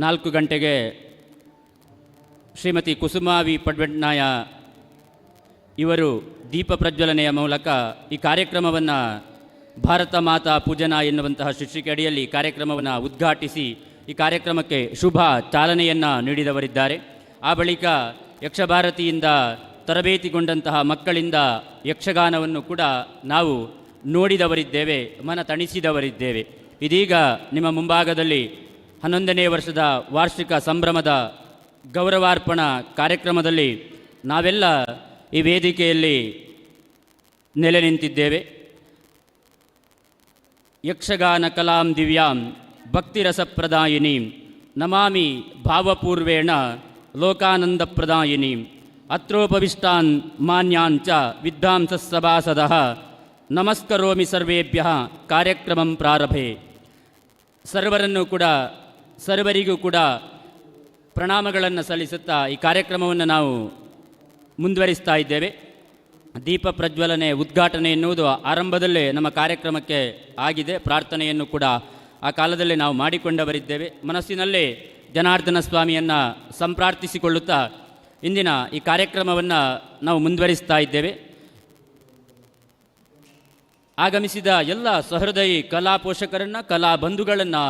4 ಗಂಟೆಗೆ ಶ್ರೀಮತಿ ಕುಸುಮಾವಿ ಪಡ್ವೆಟ್ನಾಯ ಇವರು ದೀಪ ಪ್ರಜ್ವಲನೆಯ ಮೂಲಕ ಈ ಕಾರ್ಯಕ್ರಮವನ್ನು ಭಾರತ ಮಾತಾ ಪೂಜನಾ ಎನ್ನುವಂತಹ ಶೀರ್ಷಿಕೆ ಅಡಿಯಲ್ಲಿ ಕಾರ್ಯಕ್ರಮವನ್ನು ಉದ್ಘಾಟಿಸಿ ಈ ಕಾರ್ಯಕ್ರಮಕ್ಕೆ ಶುಭ ಚಾಲನೆಯನ್ನು ನೀಡಿದವರಿದ್ದಾರೆ. ಆ ಬಳಿಕ ಯಕ್ಷಭಾರತಿಯಿಂದ ತರಬೇತಿಗೊಂಡಂತಹ ಮಕ್ಕಳಿಂದ ಯಕ್ಷಗಾನವನ್ನು ಕೂಡ ನಾವು ನೋಡಿದವರಿದ್ದೇವೆ, ಮನ ತಣಿಸಿದವರಿದ್ದೇವೆ. ಇದೀಗ ನಿಮ್ಮ ಮುಂಭಾಗದಲ್ಲಿ 11ನೇ ವರ್ಷದ ವಾರ್ಷಿಕ ಸಂಭ್ರಮದ ಗೌರವಾರ್ಪಣಾ ಕಾರ್ಯಕ್ರಮದಲ್ಲಿ ನಾವೆಲ್ಲ ಈ ವೇದಿಕೆಯಲ್ಲಿ ನೆಲೆ ನಿಂತಿದ್ದೇವೆ. ಯಕ್ಷಗಾನ ಕಲಾಂ ದಿವ್ಯಾಂ ಭಕ್ತಿರಸಪ್ರದಾಯಿನೀಂ ನಮಾಮಿ ಭಾವಪೂರ್ವೇಣ ಲೋಕಾನಂದಪ್ರದಾಯಿನೀಂ ಅತ್ರೋಪವಿಷ್ಟಾನ್ ಮಾನ್ಯಾಂಚ ವಿದ್ವಾಂಸಸಭಾಸದಃ ನಮಸ್ಕರೋಮಿ ಸರ್ವೇಭ್ಯಃ ಕಾರ್ಯಕ್ರಮಂ ಪ್ರಾರಭೆ. ಸರ್ವರಿಗೂ ಕೂಡ ಪ್ರಣಾಮಗಳನ್ನು ಸಲ್ಲಿಸುತ್ತಾ ಈ ಕಾರ್ಯಕ್ರಮವನ್ನು ನಾವು ಮುಂದುವರಿಸ್ತಾ ಇದ್ದೇವೆ. ದೀಪ ಪ್ರಜ್ವಲನೆ ಉದ್ಘಾಟನೆ ಎನ್ನುವುದು ಆರಂಭದಲ್ಲೇ ನಮ್ಮ ಕಾರ್ಯಕ್ರಮಕ್ಕೆ ಆಗಿದೆ. ಪ್ರಾರ್ಥನೆಯನ್ನು ಕೂಡ ಆ ಕಾಲದಲ್ಲೇ ನಾವು ಮಾಡಿಕೊಂಡವರಿದ್ದೇವೆ. ಮನಸ್ಸಿನಲ್ಲೇ ಜನಾರ್ದನ ಸ್ವಾಮಿಯನ್ನು ಸಂಪ್ರಾರ್ಥಿಸಿಕೊಳ್ಳುತ್ತಾ ಇಂದಿನ ಈ ಕಾರ್ಯಕ್ರಮವನ್ನು ನಾವು ಮುಂದುವರಿಸ್ತಾ ಇದ್ದೇವೆ. ಆಗಮಿಸಿದ ಎಲ್ಲ ಸಹೃದಯಿ ಕಲಾ ಪೋಷಕರನ್ನು, ಕಲಾ ಬಂಧುಗಳನ್ನು,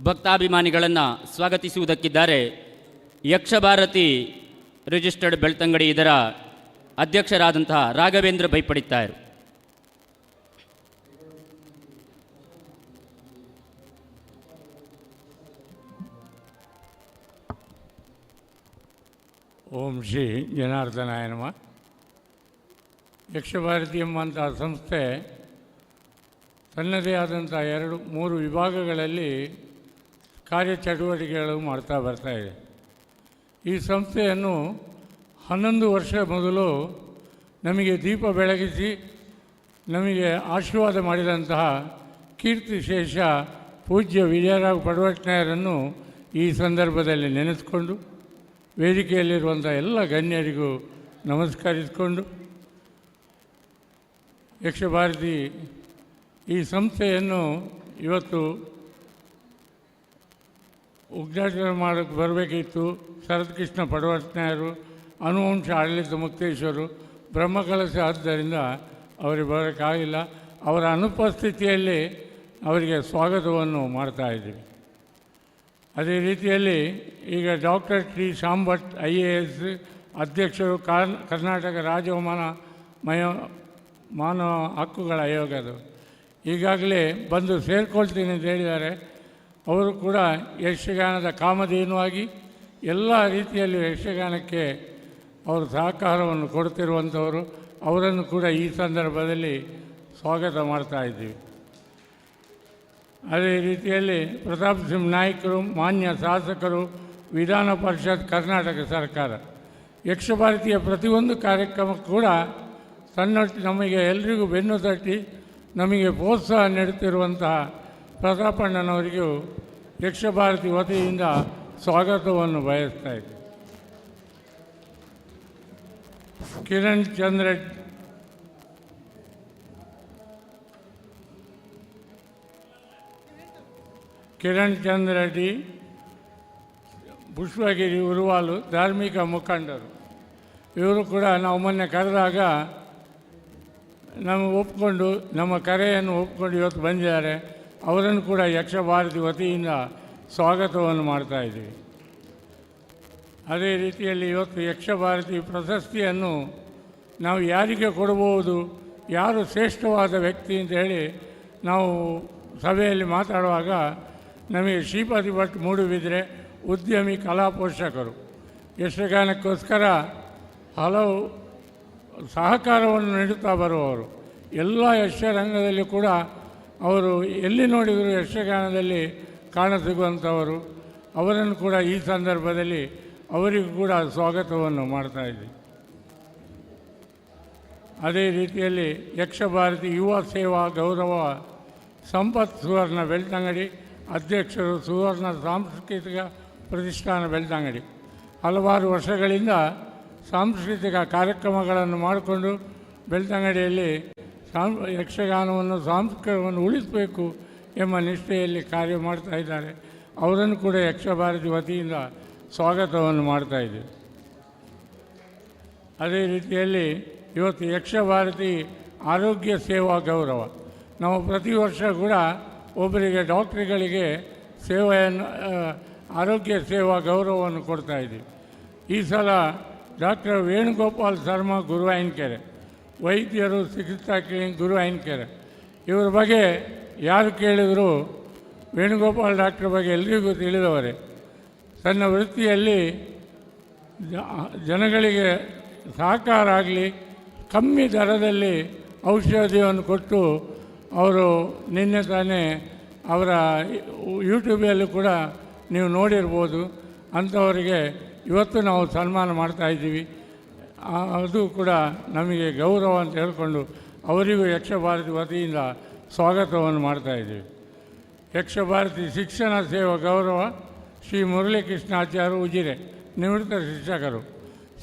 ಭಕ್ತಾಭಿಮಾನಿಗಳನ್ನು ಸ್ವಾಗತಿಸುವುದಕ್ಕಿದ್ದಾರೆ ಯಕ್ಷಭಾರತಿ ರಿಜಿಸ್ಟರ್ಡ್ ಬೆಳ್ತಂಗಡಿ ಇದರ ಅಧ್ಯಕ್ಷರಾದಂತಹ ರಾಘವೇಂದ್ರ ಬೈಪಡಿತಾಯರು. ಓಂ ಶ್ರೀ ಜನಾರ್ದನಾಯ ನಮಃ. ಯಕ್ಷಭಾರತಿ ಎಂಬಂತಹ ಸಂಸ್ಥೆ ತನ್ನದೇ ಆದಂಥ 2-3 ವಿಭಾಗಗಳಲ್ಲಿ ಕಾರ್ಯಚಟುವಟಿಕೆಗಳು ಮಾಡ್ತಾ ಬರ್ತಾಯಿದೆ. ಈ ಸಂಸ್ಥೆಯನ್ನು 11 ವರ್ಷ ಮೊದಲು ನಮಗೆ ದೀಪ ಬೆಳಗಿಸಿ ನಮಗೆ ಆಶೀರ್ವಾದ ಮಾಡಿದಂತಹ ಕೀರ್ತಿಶೇಷ ಪೂಜ್ಯ ವಿಜಯರಾವ್ ಪಡ್ವಟ್ನಾಯರನ್ನು ಈ ಸಂದರ್ಭದಲ್ಲಿ ನೆನೆಸ್ಕೊಂಡು ವೇದಿಕೆಯಲ್ಲಿರುವಂಥ ಎಲ್ಲ ಗಣ್ಯರಿಗೂ ನಮಸ್ಕರಿಸಿಕೊಂಡು ಯಕ್ಷಭಾರತಿ ಈ ಸಂಸ್ಥೆಯನ್ನು ಇವತ್ತು ಉದ್ಘಾಟನೆ ಮಾಡೋಕ್ಕೆ ಬರಬೇಕಿತ್ತು. ಶರತ್ಕೃಷ್ಣ ಪಡ್ವಟ್ನಾಯರು, ಅನುವಂಶ ಆಡಳಿತ ಮುಕ್ತೇಶ್ವರು, ಬ್ರಹ್ಮಕಲಶ ಆದ್ದರಿಂದ ಅವರಿಗೆ ಬರೋಕ್ಕಾಗಿಲ್ಲ. ಅವರ ಅನುಪಸ್ಥಿತಿಯಲ್ಲಿ ಅವರಿಗೆ ಸ್ವಾಗತವನ್ನು ಮಾಡ್ತಾಯಿದ್ದೀವಿ. ಅದೇ ರೀತಿಯಲ್ಲಿ ಈಗ ಡಾಕ್ಟರ್ ಟಿ ಶಾಂಭಟ್ IAS ಅಧ್ಯಕ್ಷರು, ಕರ್ನಾಟಕ ರಾಜ್ಯ ಮಾನವ ಹಕ್ಕುಗಳ ಆಯೋಗದ ಈಗಾಗಲೇ ಬಂದು ಸೇರಿಕೊಳ್ತೀನಿ ಅಂತ ಹೇಳಿದ್ದಾರೆ. ಅವರು ಕೂಡ ಯಕ್ಷಗಾನದ ಕಾಮಧೇನುವಾಗಿ ಎಲ್ಲ ರೀತಿಯಲ್ಲಿ ಯಕ್ಷಗಾನಕ್ಕೆ ಅವರು ಸಹಕಾರವನ್ನು ಕೊಡ್ತಿರುವಂಥವರು. ಅವರನ್ನು ಕೂಡ ಈ ಸಂದರ್ಭದಲ್ಲಿ ಸ್ವಾಗತ ಮಾಡ್ತಾ ಇದ್ದೀವಿ. ಅದೇ ರೀತಿಯಲ್ಲಿ ಪ್ರತಾಪ್ ಸಿಂಹ ನಾಯ್ಕರು, ಮಾನ್ಯ ಶಾಸಕರು, ವಿಧಾನ ಪರಿಷತ್, ಕರ್ನಾಟಕ ಸರ್ಕಾರ ಯಕ್ಷಭಾರತಿಯ ಪ್ರತಿಯೊಂದು ಕಾರ್ಯಕ್ರಮಕ್ಕೂ ಕೂಡ ನಮಗೆ ಎಲ್ರಿಗೂ ಬೆನ್ನು ತಟ್ಟಿ ನಮಗೆ ಪ್ರೋತ್ಸಾಹ ನೀಡುತ್ತಿರುವಂತಹ ಪ್ರತಾಪಣ್ಣನವರಿಗೂ ಯಕ್ಷಭಾರತಿ ವತಿಯಿಂದ ಸ್ವಾಗತವನ್ನು ಬಯಸ್ತಾ ಇದ್ದೆ. ಕಿರಣ್ ಚಂದ್ರ ರೆಡ್ಡಿ, ಪುಷ್ಪಗಿರಿ ಉರುವಾಲು ಧಾರ್ಮಿಕ ಮುಖಂಡರು. ಇವರು ಕೂಡ ನಾವು ಮೊನ್ನೆ ಕರೆದಾಗ ಒಪ್ಕೊಂಡು ನಮ್ಮ ಕರೆಯನ್ನು ಒಪ್ಕೊಂಡು ಇವತ್ತು ಬಂದಿದ್ದಾರೆ. ಅವರನ್ನು ಕೂಡ ಯಕ್ಷಭಾರತಿ ವತಿಯಿಂದ ಸ್ವಾಗತವನ್ನು ಮಾಡ್ತಾಯಿದ್ದೀವಿ. ಅದೇ ರೀತಿಯಲ್ಲಿ ಇವತ್ತು ಯಕ್ಷಭಾರತಿ ಪ್ರಶಸ್ತಿಯನ್ನು ನಾವು ಯಾರಿಗೆ ಕೊಡಬಹುದು, ಯಾರು ಶ್ರೇಷ್ಠವಾದ ವ್ಯಕ್ತಿ ಅಂತ ಹೇಳಿ ನಾವು ಸಭೆಯಲ್ಲಿ ಮಾತಾಡುವಾಗ ನಮಗೆ ಶ್ರೀಪತಿ ಭಟ್ ಮೂಡುಬಿದ್ರೆ ಉದ್ಯಮಿ ಕಲಾ ಪೋಷಕರು ಯಕ್ಷಗಾನಕ್ಕೋಸ್ಕರ ಹಲವು ಸಹಕಾರವನ್ನು ನೀಡುತ್ತಾ ಬರುವವರು. ಎಲ್ಲ ಯಕ್ಷರಂಗದಲ್ಲಿ ಕೂಡ ಅವರು ಎಲ್ಲಿ ನೋಡಿದರೂ ಯಕ್ಷಗಾನದಲ್ಲಿ ಕಾಣಸಿಗುವಂಥವರು. ಅವರನ್ನು ಕೂಡ ಈ ಸಂದರ್ಭದಲ್ಲಿ ಅವರಿಗೂ ಕೂಡ ಸ್ವಾಗತವನ್ನು ಮಾಡ್ತಾಯಿದ್ದೀವಿ. ಅದೇ ರೀತಿಯಲ್ಲಿ ಯಕ್ಷಭಾರತಿ ಯುವ ಸೇವಾ ಗೌರವ ಸಂಪತ್ ಸುವರ್ಣ ಬೆಳ್ತಂಗಡಿ ಅಧ್ಯಕ್ಷರು, ಸುವರ್ಣ ಸಾಂಸ್ಕೃತಿಕ ಪ್ರತಿಷ್ಠಾನ ಬೆಳ್ತಂಗಡಿ ಹಲವಾರು ವರ್ಷಗಳಿಂದ ಸಾಂಸ್ಕೃತಿಕ ಕಾರ್ಯಕ್ರಮಗಳನ್ನು ಮಾಡಿಕೊಂಡು ಬೆಳ್ತಂಗಡಿಯಲ್ಲಿ ಯಕ್ಷಗಾನವನ್ನು, ಸಾಂಸ್ಕೃತಿಕವನ್ನು ಉಳಿಸಬೇಕು ಎಂಬ ನಿಷ್ಠೆಯಲ್ಲಿ ಕಾರ್ಯ ಮಾಡ್ತಾ ಇದ್ದಾರೆ. ಅವರನ್ನು ಕೂಡ ಯಕ್ಷಭಾರತಿ ವತಿಯಿಂದ ಸ್ವಾಗತವನ್ನು ಮಾಡ್ತಾಯಿದ್ದೀವಿ. ಅದೇ ರೀತಿಯಲ್ಲಿ ಇವತ್ತು ಯಕ್ಷಭಾರತಿ ಆರೋಗ್ಯ ಸೇವಾ ಗೌರವ, ನಾವು ಪ್ರತಿ ವರ್ಷ ಕೂಡ ಒಬ್ಬರಿಗೆ ಡಾಕ್ಟ್ರುಗಳಿಗೆ ಸೇವೆಯನ್ನು ಆರೋಗ್ಯ ಸೇವಾ ಗೌರವವನ್ನು ಕೊಡ್ತಾಯಿದ್ದೀವಿ. ಈ ಸಲ ಡಾಕ್ಟರ್ ವೇಣುಗೋಪಾಲ್ ಶರ್ಮಾ ಗುರುವಾಯಿನಕೆರೆ, ವೈದ್ಯರು ಚಿಕಿತ್ಸಾ ಕ್ಲಿನಿಕ್ ಗುರುವಾಯಿನಕೆರೆ, ಇವರ ಬಗ್ಗೆ ಯಾರು ಕೇಳಿದರೂ ವೇಣುಗೋಪಾಲ್ ಡಾಕ್ಟ್ರ್ ಬಗ್ಗೆ ಎಲ್ರಿಗೂ ತಿಳಿದವರೇ. ತನ್ನ ವೃತ್ತಿಯಲ್ಲಿ ಜನಗಳಿಗೆ ಸಹಕಾರ ಆಗಲಿ, ಕಮ್ಮಿ ದರದಲ್ಲಿ ಔಷಧಿಯನ್ನು ಕೊಟ್ಟು ಅವರು ನಿನ್ನೆ ತಾನೇ ಅವರ ಯೂಟ್ಯೂಬಲ್ಲೂ ಕೂಡ ನೀವು ನೋಡಿರ್ಬೋದು. ಅಂಥವರಿಗೆ ಇವತ್ತು ನಾವು ಸನ್ಮಾನ ಮಾಡ್ತಾಯಿದ್ದೀವಿ. ಅದು ಕೂಡ ನಮಗೆ ಗೌರವ ಅಂತ ಹೇಳಿಕೊಂಡು ಅವರಿಗೂ ಯಕ್ಷಭಾರತಿ ವತಿಯಿಂದ ಸ್ವಾಗತವನ್ನು ಮಾಡ್ತಾಯಿದ್ದೀವಿ. ಯಕ್ಷಭಾರತಿ ಶಿಕ್ಷಣ ಸೇವಾ ಗೌರವ ಶ್ರೀ ಮುರಳೀಕೃಷ್ಣಾಚಾರ್ಯ ಉಜಿರೆ, ನಿವೃತ್ತ ಶಿಕ್ಷಕರು.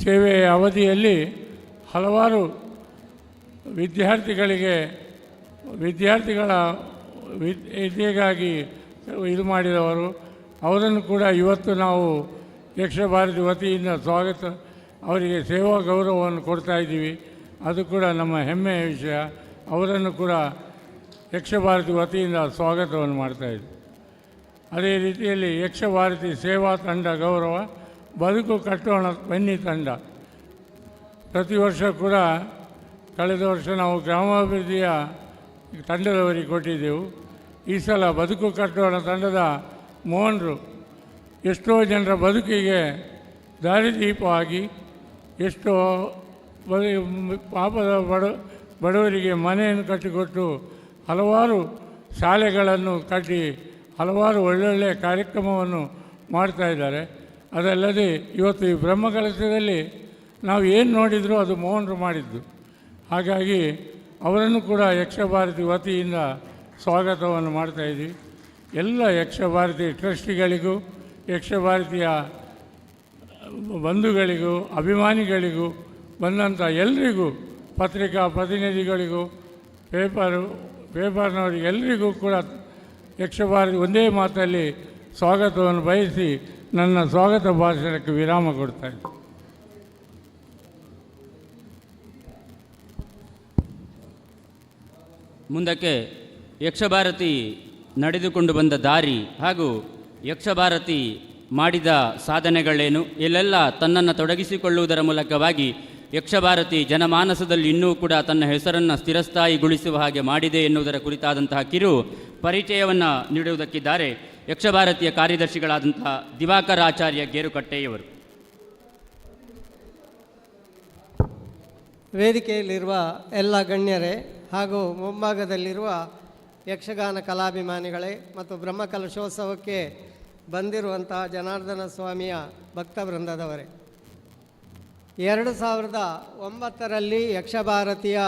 ಸೇವೆಯ ಅವಧಿಯಲ್ಲಿ ಹಲವಾರು ವಿದ್ಯಾರ್ಥಿಗಳ ವಿದ್ಯೆಗಾಗಿ ಇದು ಮಾಡಿದವರು. ಅವರನ್ನು ಕೂಡ ಇವತ್ತು ನಾವು ಯಕ್ಷಭಾರತಿ ವತಿಯಿಂದ ಸ್ವಾಗತ, ಅವರಿಗೆ ಸೇವಾ ಗೌರವವನ್ನು ಕೊಡ್ತಾಯಿದ್ದೀವಿ. ಅದು ಕೂಡ ನಮ್ಮ ಹೆಮ್ಮೆಯ ವಿಷಯ. ಅವರನ್ನು ಕೂಡ ಯಕ್ಷಭಾರತಿ ವತಿಯಿಂದ ಸ್ವಾಗತವನ್ನು ಮಾಡ್ತಾಯಿದ್ವಿ. ಅದೇ ರೀತಿಯಲ್ಲಿ ಯಕ್ಷಭಾರತಿ ಸೇವಾ ತಂಡ ಗೌರವ ಬದುಕು ಕಟ್ಟೋಣ ಬನ್ನಿ ತಂಡ. ಪ್ರತಿ ವರ್ಷ ಕೂಡ ಕಳೆದ ವರ್ಷ ನಾವು ಗ್ರಾಮಾಭಿವೃದ್ಧಿಯ ತಂಡದವರಿಗೆ ಕೊಟ್ಟಿದ್ದೆವು. ಈ ಸಲ ಬದುಕು ಕಟ್ಟೋಣ ತಂಡದ ಮೋಹನರು ಎಷ್ಟೋ ಜನರ ಬದುಕಿಗೆ ದಾರಿದೀಪವಾಗಿ, ಎಷ್ಟೋ ಪಾಪದ ಬಡವರಿಗೆ ಮನೆಯನ್ನು ಕಟ್ಟಿಕೊಟ್ಟು ಹಲವಾರು ಶಾಲೆಗಳನ್ನು ಕಟ್ಟಿ ಹಲವಾರು ಒಳ್ಳೊಳ್ಳೆಯ ಕಾರ್ಯಕ್ರಮವನ್ನು ಮಾಡ್ತಾಯಿದ್ದಾರೆ. ಅದಲ್ಲದೆ ಇವತ್ತು ಈ ಬ್ರಹ್ಮಕಲಶದಲ್ಲಿ ನಾವು ಏನು ನೋಡಿದರೂ ಅದು ಮೋಹನರು ಮಾಡಿದ್ದು. ಹಾಗಾಗಿ ಅವರನ್ನು ಕೂಡ ಯಕ್ಷಭಾರತಿ ವತಿಯಿಂದ ಸ್ವಾಗತವನ್ನು ಮಾಡ್ತಾಯಿದ್ವಿ. ಎಲ್ಲ ಯಕ್ಷಭಾರತಿ ಟ್ರಸ್ಟಿಗಳಿಗೂ, ಯಕ್ಷಭಾರತಿಯ ಬಂಧುಗಳಿಗೂ, ಅಭಿಮಾನಿಗಳಿಗೂ, ಬಂದಂಥ ಎಲ್ರಿಗೂ, ಪತ್ರಿಕಾ ಪ್ರತಿನಿಧಿಗಳಿಗೂ, ಪೇಪರ್ನವರಿಗೆಲ್ಲರಿಗೂ ಕೂಡ ಯಕ್ಷಭಾರತಿ ಒಂದೇ ಮಾತಲ್ಲಿ ಸ್ವಾಗತವನ್ನು ಬಯಸಿ ನನ್ನ ಸ್ವಾಗತ ಭಾಷಣಕ್ಕೆ ವಿರಾಮ ಕೊಡ್ತಾಯಿದ್ದೆ. ಮುಂದಕ್ಕೆ ಯಕ್ಷಭಾರತಿ ನಡೆದುಕೊಂಡು ಬಂದ ದಾರಿ ಹಾಗೂ ಯಕ್ಷಭಾರತಿ ಮಾಡಿದ ಸಾಧನೆಗಳೇನು, ಇಲ್ಲೆಲ್ಲ ತನ್ನನ್ನು ತೊಡಗಿಸಿಕೊಳ್ಳುವುದರ ಮೂಲಕವಾಗಿ ಯಕ್ಷಭಾರತಿ ಜನಮಾನಸದಲ್ಲಿ ಇನ್ನೂ ಕೂಡ ತನ್ನ ಹೆಸರನ್ನು ಸ್ಥಿರಸ್ಥಾಯಿಗೊಳಿಸುವ ಹಾಗೆ ಮಾಡಿದೆ ಎನ್ನುವುದರ ಕುರಿತಾದಂತಹ ಕಿರು ಪರಿಚಯವನ್ನು ನೀಡುವುದಕ್ಕಿದ್ದಾರೆ ಯಕ್ಷಭಾರತಿಯ ಕಾರ್ಯದರ್ಶಿಗಳಾದಂತಹ ದಿವಾಕರ ಆಚಾರ್ಯ ಗೇರುಕಟ್ಟೆಯವರು. ವೇದಿಕೆಯಲ್ಲಿರುವ ಎಲ್ಲ ಗಣ್ಯರೇ ಹಾಗೂ ಮುಂಭಾಗದಲ್ಲಿರುವ ಯಕ್ಷಗಾನ ಕಲಾಭಿಮಾನಿಗಳೇ ಮತ್ತು ಬ್ರಹ್ಮಕಲಶೋತ್ಸವಕ್ಕೆ ಬಂದಿರುವಂತಹ ಜನಾರ್ದನ ಸ್ವಾಮಿಯ ಭಕ್ತವೃಂದದವರೇ, 2009ರಲ್ಲಿ ಯಕ್ಷಭಾರತಿಯ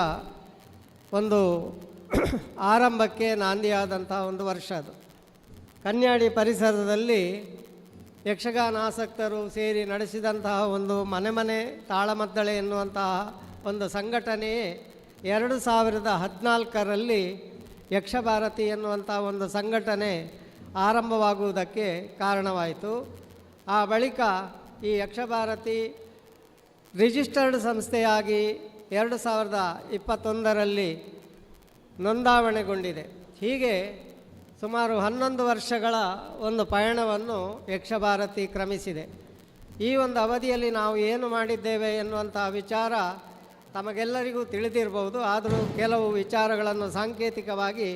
ಒಂದು ಆರಂಭಕ್ಕೆ ನಾಂದಿಯಾದಂಥ ಒಂದು ವರ್ಷ ಅದು. ಕನ್ಯಾಡಿ ಪರಿಸರದಲ್ಲಿ ಯಕ್ಷಗಾನ ಆಸಕ್ತರು ಸೇರಿ ನಡೆಸಿದಂತಹ ಒಂದು ಮನೆ ತಾಳಮದ್ದಳೆ ಎನ್ನುವಂತಹ ಒಂದು ಸಂಘಟನೆಯೇ 2014ರಲ್ಲಿ ಯಕ್ಷಭಾರತಿ ಎನ್ನುವಂಥ ಒಂದು ಸಂಘಟನೆ ಆರಂಭವಾಗುವುದಕ್ಕೆ ಕಾರಣವಾಯಿತು. ಆ ಬಳಿಕ ಈ ಯಕ್ಷಭಾರತಿ ರಿಜಿಸ್ಟರ್ಡ್ ಸಂಸ್ಥೆಯಾಗಿ 2021ರಲ್ಲಿ ನೋಂದಾವಣೆಗೊಂಡಿದೆ. ಹೀಗೆ ಸುಮಾರು 11 ವರ್ಷಗಳ ಒಂದು ಪಯಣವನ್ನು ಯಕ್ಷಭಾರತಿ ಕ್ರಮಿಸಿದೆ. ಈ ಒಂದು ಅವಧಿಯಲ್ಲಿ ನಾವು ಏನು ಮಾಡಿದ್ದೇವೆ ಎನ್ನುವಂಥ ವಿಚಾರ ತಮಗೆಲ್ಲರಿಗೂ ತಿಳಿದಿರಬಹುದು. ಆದರೂ ಕೆಲವು ವಿಚಾರಗಳನ್ನು ಸಾಂಕೇತಿಕವಾಗಿ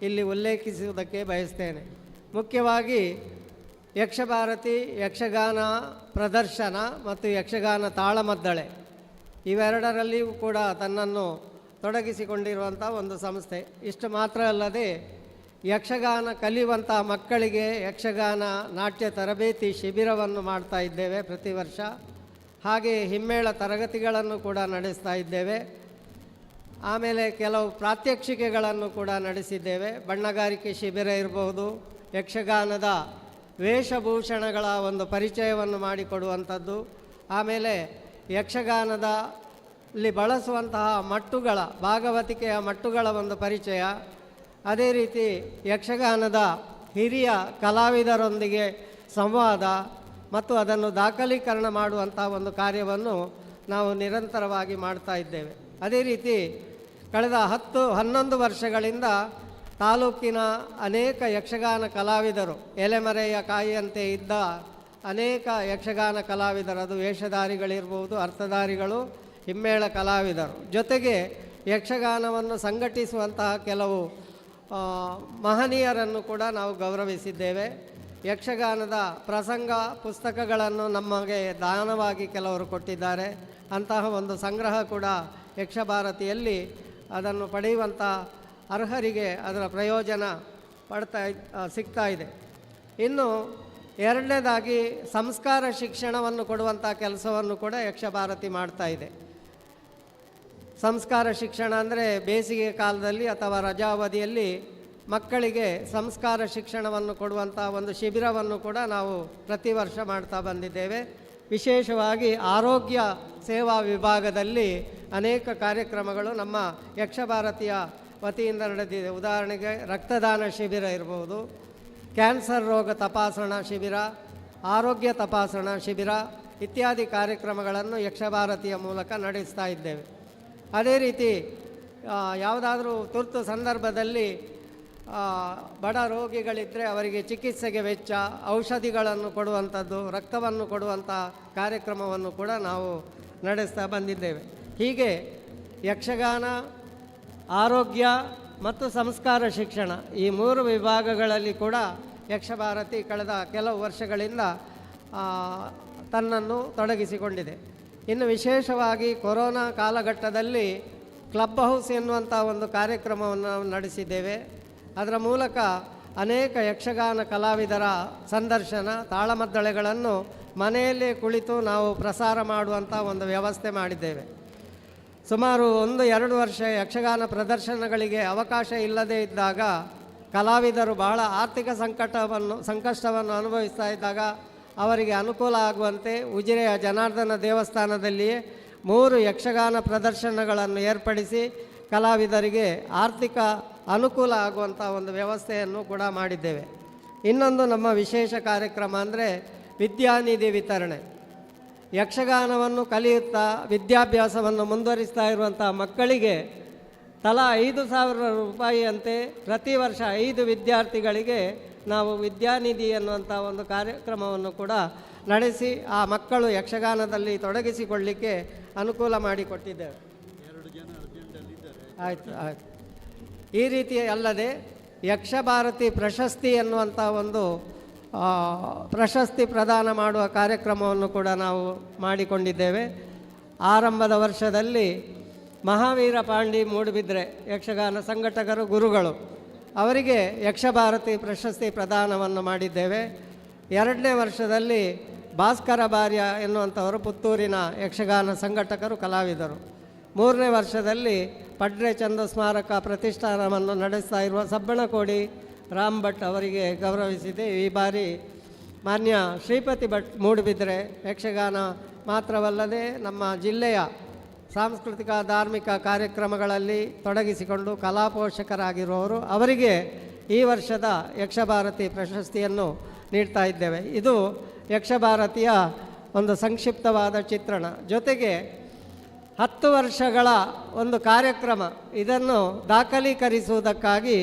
ಇಲ್ಲಿ ಉಲ್ಲೇಖಿಸುವುದಕ್ಕೆ ಬಯಸ್ತೇನೆ. ಮುಖ್ಯವಾಗಿ ಯಕ್ಷಭಾರತಿ ಯಕ್ಷಗಾನ ಪ್ರದರ್ಶನ ಮತ್ತು ಯಕ್ಷಗಾನ ತಾಳಮದ್ದಳೆ ಇವೆರಡರಲ್ಲಿಯೂ ಕೂಡ ತನ್ನನ್ನು ತೊಡಗಿಸಿಕೊಂಡಿರುವಂಥ ಒಂದು ಸಂಸ್ಥೆ. ಇಷ್ಟು ಮಾತ್ರ ಅಲ್ಲದೆ ಯಕ್ಷಗಾನ ಕಲಿಯುವಂಥ ಮಕ್ಕಳಿಗೆ ಯಕ್ಷಗಾನ ನಾಟ್ಯ ತರಬೇತಿ ಶಿಬಿರವನ್ನು ಮಾಡ್ತಾ ಇದ್ದೇವೆ ಪ್ರತಿ ವರ್ಷ. ಹಾಗೆ ಹಿಮ್ಮೇಳ ತರಗತಿಗಳನ್ನು ಕೂಡ ನಡೆಸ್ತಾ ಇದ್ದೇವೆ. ಆಮೇಲೆ ಕೆಲವು ಪ್ರಾತ್ಯಕ್ಷಿಕೆಗಳನ್ನು ಕೂಡ ನಡೆಸಿದ್ದೇವೆ. ಬಣ್ಣಗಾರಿಕೆ ಶಿಬಿರ ಇರಬಹುದು, ಯಕ್ಷಗಾನದ ವೇಷಭೂಷಣಗಳ ಒಂದು ಪರಿಚಯವನ್ನು ಮಾಡಿಕೊಡುವಂಥದ್ದು, ಆಮೇಲೆ ಯಕ್ಷಗಾನದಲ್ಲಿ ಬಳಸುವಂತಹ ಮಟ್ಟುಗಳ ಭಾಗವತಿಕೆಯ ಮಟ್ಟುಗಳ ಒಂದು ಪರಿಚಯ, ಅದೇ ರೀತಿ ಯಕ್ಷಗಾನದ ಹಿರಿಯ ಕಲಾವಿದರೊಂದಿಗೆ ಸಂವಾದ ಮತ್ತು ಅದನ್ನು ದಾಖಲೀಕರಣ ಮಾಡುವಂಥ ಒಂದು ಕಾರ್ಯವನ್ನು ನಾವು ನಿರಂತರವಾಗಿ ಮಾಡ್ತಾ ಇದ್ದೇವೆ. ಅದೇ ರೀತಿ ಕಳೆದ 11 ವರ್ಷಗಳಿಂದ ತಾಲೂಕಿನ ಅನೇಕ ಯಕ್ಷಗಾನ ಕಲಾವಿದರು, ಎಲೆಮರೆಯ ಕಾಯಿಯಂತೆ ಇದ್ದ ಅನೇಕ ಯಕ್ಷಗಾನ ಕಲಾವಿದರು, ಅದು ವೇಷಧಾರಿಗಳಿರ್ಬೋದು, ಅರ್ಥಧಾರಿಗಳು, ಹಿಮ್ಮೇಳ ಕಲಾವಿದರು, ಜೊತೆಗೆ ಯಕ್ಷಗಾನವನ್ನು ಸಂಘಟಿಸುವಂತಹ ಕೆಲವು ಮಹನೀಯರನ್ನು ಕೂಡ ನಾವು ಗೌರವಿಸಿದ್ದೇವೆ. ಯಕ್ಷಗಾನದ ಪ್ರಸಂಗ ಪುಸ್ತಕಗಳನ್ನು ನಮಗೆ ದಾನವಾಗಿ ಕೆಲವರು ಕೊಟ್ಟಿದ್ದಾರೆ. ಅಂತಹ ಒಂದು ಸಂಗ್ರಹ ಕೂಡ ಯಕ್ಷಭಾರತಿಯಲ್ಲಿ ಅದನ್ನು ಪಡೆಯುವಂಥ ಅರ್ಹರಿಗೆ ಅದರ ಪ್ರಯೋಜನ ಸಿಗ್ತಾ ಇದೆ. ಇನ್ನು ಎರಡನೇದಾಗಿ ಸಂಸ್ಕಾರ ಶಿಕ್ಷಣವನ್ನು ಕೊಡುವಂಥ ಕೆಲಸವನ್ನು ಕೂಡ ಯಕ್ಷಭಾರತಿ ಮಾಡ್ತಾ ಇದೆ. ಸಂಸ್ಕಾರ ಶಿಕ್ಷಣ ಅಂದರೆ ಬೇಸಿಗೆ ಕಾಲದಲ್ಲಿ ಅಥವಾ ರಜಾವಧಿಯಲ್ಲಿ ಮಕ್ಕಳಿಗೆ ಸಂಸ್ಕಾರ ಶಿಕ್ಷಣವನ್ನು ಕೊಡುವಂಥ ಒಂದು ಶಿಬಿರವನ್ನು ಕೂಡ ನಾವು ಪ್ರತಿ ವರ್ಷ ಮಾಡ್ತಾ ಬಂದಿದ್ದೇವೆ. ವಿಶೇಷವಾಗಿ ಆರೋಗ್ಯ ಸೇವಾ ವಿಭಾಗದಲ್ಲಿ ಅನೇಕ ಕಾರ್ಯಕ್ರಮಗಳು ನಮ್ಮ ಯಕ್ಷಭಾರತಿಯ ವತಿಯಿಂದ ನಡೆದಿದೆ. ಉದಾಹರಣೆಗೆ ರಕ್ತದಾನ ಶಿಬಿರ ಇರ್ಬೋದು, ಕ್ಯಾನ್ಸರ್ ರೋಗ ತಪಾಸಣಾ ಶಿಬಿರ, ಆರೋಗ್ಯ ತಪಾಸಣಾ ಶಿಬಿರ ಇತ್ಯಾದಿ ಕಾರ್ಯಕ್ರಮಗಳನ್ನು ಯಕ್ಷಭಾರತಿಯ ಮೂಲಕ ನಡೆಸ್ತಾ ಇದ್ದೇವೆ. ಅದೇ ರೀತಿ ಯಾವುದಾದ್ರೂ ತುರ್ತು ಸಂದರ್ಭದಲ್ಲಿ ಬಡ ರೋಗಿಗಳಿದ್ದರೆ ಅವರಿಗೆ ಚಿಕಿತ್ಸೆಗೆ ವೆಚ್ಚ, ಔಷಧಿಗಳನ್ನು ಕೊಡುವಂಥದ್ದು, ರಕ್ತವನ್ನು ಕೊಡುವಂಥ ಕಾರ್ಯಕ್ರಮವನ್ನು ಕೂಡ ನಾವು ನಡೆಸ್ತಾ ಬಂದಿದ್ದೇವೆ. ಹೀಗೆ ಯಕ್ಷಗಾನ, ಆರೋಗ್ಯ ಮತ್ತು ಸಂಸ್ಕಾರ ಶಿಕ್ಷಣ ಈ 3 ವಿಭಾಗಗಳಲ್ಲಿ ಕೂಡ ಯಕ್ಷಭಾರತಿ ಕಳೆದ ಕೆಲವು ವರ್ಷಗಳಿಂದ ತನ್ನನ್ನು ತೊಡಗಿಸಿಕೊಂಡಿದೆ. ಇನ್ನು ವಿಶೇಷವಾಗಿ ಕೊರೋನಾ ಕಾಲಘಟ್ಟದಲ್ಲಿ ಕ್ಲಬ್ ಹೌಸ್ ಎನ್ನುವಂಥ ಒಂದು ಕಾರ್ಯಕ್ರಮವನ್ನು ನಾವು ನಡೆಸಿದ್ದೇವೆ. ಅದರ ಮೂಲಕ ಅನೇಕ ಯಕ್ಷಗಾನ ಕಲಾವಿದರ ಸಂದರ್ಶನ, ತಾಳಮದ್ದಳೆಗಳನ್ನು ಮನೆಯಲ್ಲೇ ಕುಳಿತು ನಾವು ಪ್ರಸಾರ ಮಾಡುವಂಥ ಒಂದು ವ್ಯವಸ್ಥೆ ಮಾಡಿದ್ದೇವೆ. ಸುಮಾರು 1-2 ವರ್ಷ ಯಕ್ಷಗಾನ ಪ್ರದರ್ಶನಗಳಿಗೆ ಅವಕಾಶ ಇಲ್ಲದೇ ಇದ್ದಾಗ ಕಲಾವಿದರು ಬಹಳ ಆರ್ಥಿಕ ಸಂಕಷ್ಟವನ್ನು ಅನುಭವಿಸ್ತಾ ಇದ್ದಾಗ ಅವರಿಗೆ ಅನುಕೂಲ ಆಗುವಂತೆ ಉಜಿರೆಯ ಜನಾರ್ದನ ದೇವಸ್ಥಾನದಲ್ಲಿಯೇ 3 ಯಕ್ಷಗಾನ ಪ್ರದರ್ಶನಗಳನ್ನು ಏರ್ಪಡಿಸಿ ಕಲಾವಿದರಿಗೆ ಆರ್ಥಿಕ ಅನುಕೂಲ ಆಗುವಂಥ ಒಂದು ವ್ಯವಸ್ಥೆಯನ್ನು ಕೂಡ ಮಾಡಿದ್ದೇವೆ. ಇನ್ನೊಂದು ನಮ್ಮ ವಿಶೇಷ ಕಾರ್ಯಕ್ರಮ ಅಂದರೆ ವಿದ್ಯಾನಿಧಿ ವಿತರಣೆ. ಯಕ್ಷಗಾನವನ್ನು ಕಲಿಯುತ್ತಾ ವಿದ್ಯಾಭ್ಯಾಸವನ್ನು ಮುಂದುವರಿಸ್ತಾ ಇರುವಂಥ ಮಕ್ಕಳಿಗೆ ತಲಾ 5,000 ರೂಪಾಯಿಯಂತೆ ಪ್ರತಿ ವರ್ಷ 5 ವಿದ್ಯಾರ್ಥಿಗಳಿಗೆ ನಾವು ವಿದ್ಯಾನಿಧಿ ಎನ್ನುವಂಥ ಒಂದು ಕಾರ್ಯಕ್ರಮವನ್ನು ಕೂಡ ನಡೆಸಿ ಆ ಮಕ್ಕಳು ಯಕ್ಷಗಾನದಲ್ಲಿ ತೊಡಗಿಸಿಕೊಳ್ಳಲಿಕ್ಕೆ ಅನುಕೂಲ ಮಾಡಿಕೊಟ್ಟಿದ್ದೇವೆ. ಆಯಿತು. ಈ ರೀತಿ ಅಲ್ಲದೆ ಯಕ್ಷಭಾರತಿ ಪ್ರಶಸ್ತಿ ಎನ್ನುವಂಥ ಒಂದು ಪ್ರಶಸ್ತಿ ಪ್ರದಾನ ಮಾಡುವ ಕಾರ್ಯಕ್ರಮವನ್ನು ಕೂಡ ನಾವು ಮಾಡಿಕೊಂಡಿದ್ದೇವೆ. ಆರಂಭದ ವರ್ಷದಲ್ಲಿ ಮಹಾವೀರ ಪಾಂಡಿ ಮೂಡುಬಿದ್ರೆ ಯಕ್ಷಗಾನ ಸಂಘಟಕರು, ಗುರುಗಳು, ಅವರಿಗೆ ಯಕ್ಷಭಾರತಿ ಪ್ರಶಸ್ತಿ ಪ್ರದಾನವನ್ನು ಮಾಡಿದ್ದೇವೆ. 2ನೇ ವರ್ಷದಲ್ಲಿ ಭಾಸ್ಕರ ಬಾರ್ಯ ಎನ್ನುವಂಥವರು ಪುತ್ತೂರಿನ ಯಕ್ಷಗಾನ ಸಂಘಟಕರು, ಕಲಾವಿದರು. 3ನೇ ವರ್ಷದಲ್ಲಿ ಪಡ್ರೆ ಚಂದ ಸ್ಮಾರಕ ಪ್ರತಿಷ್ಠಾನವನ್ನು ನಡೆಸ್ತಾ ಇರುವ ಸಬ್ಬಣಕೋಡಿ ರಾಮ್ ಭಟ್ ಅವರಿಗೆ ಗೌರವಿಸಿದೆ. ಈ ಬಾರಿ ಮಾನ್ಯ ಶ್ರೀಪತಿ ಭಟ್ ಮೂಡುಬಿದ್ರೆ ಯಕ್ಷಗಾನ ಮಾತ್ರವಲ್ಲದೆ ನಮ್ಮ ಜಿಲ್ಲೆಯ ಸಾಂಸ್ಕೃತಿಕ ಧಾರ್ಮಿಕ ಕಾರ್ಯಕ್ರಮಗಳಲ್ಲಿ ತೊಡಗಿಸಿಕೊಂಡು ಕಲಾ ಪೋಷಕರಾಗಿರುವವರು, ಅವರಿಗೆ ಈ ವರ್ಷದ ಯಕ್ಷಭಾರತಿ ಪ್ರಶಸ್ತಿಯನ್ನು ನೀಡ್ತಾ ಇದ್ದೇವೆ. ಇದು ಯಕ್ಷಭಾರತಿಯ ಒಂದು ಸಂಕ್ಷಿಪ್ತವಾದ ಚಿತ್ರಣ. ಜೊತೆಗೆ 10 ವರ್ಷಗಳ ಒಂದು ಕಾರ್ಯಕ್ರಮ, ಇದನ್ನು ದಾಖಲೀಕರಿಸುವುದಕ್ಕಾಗಿ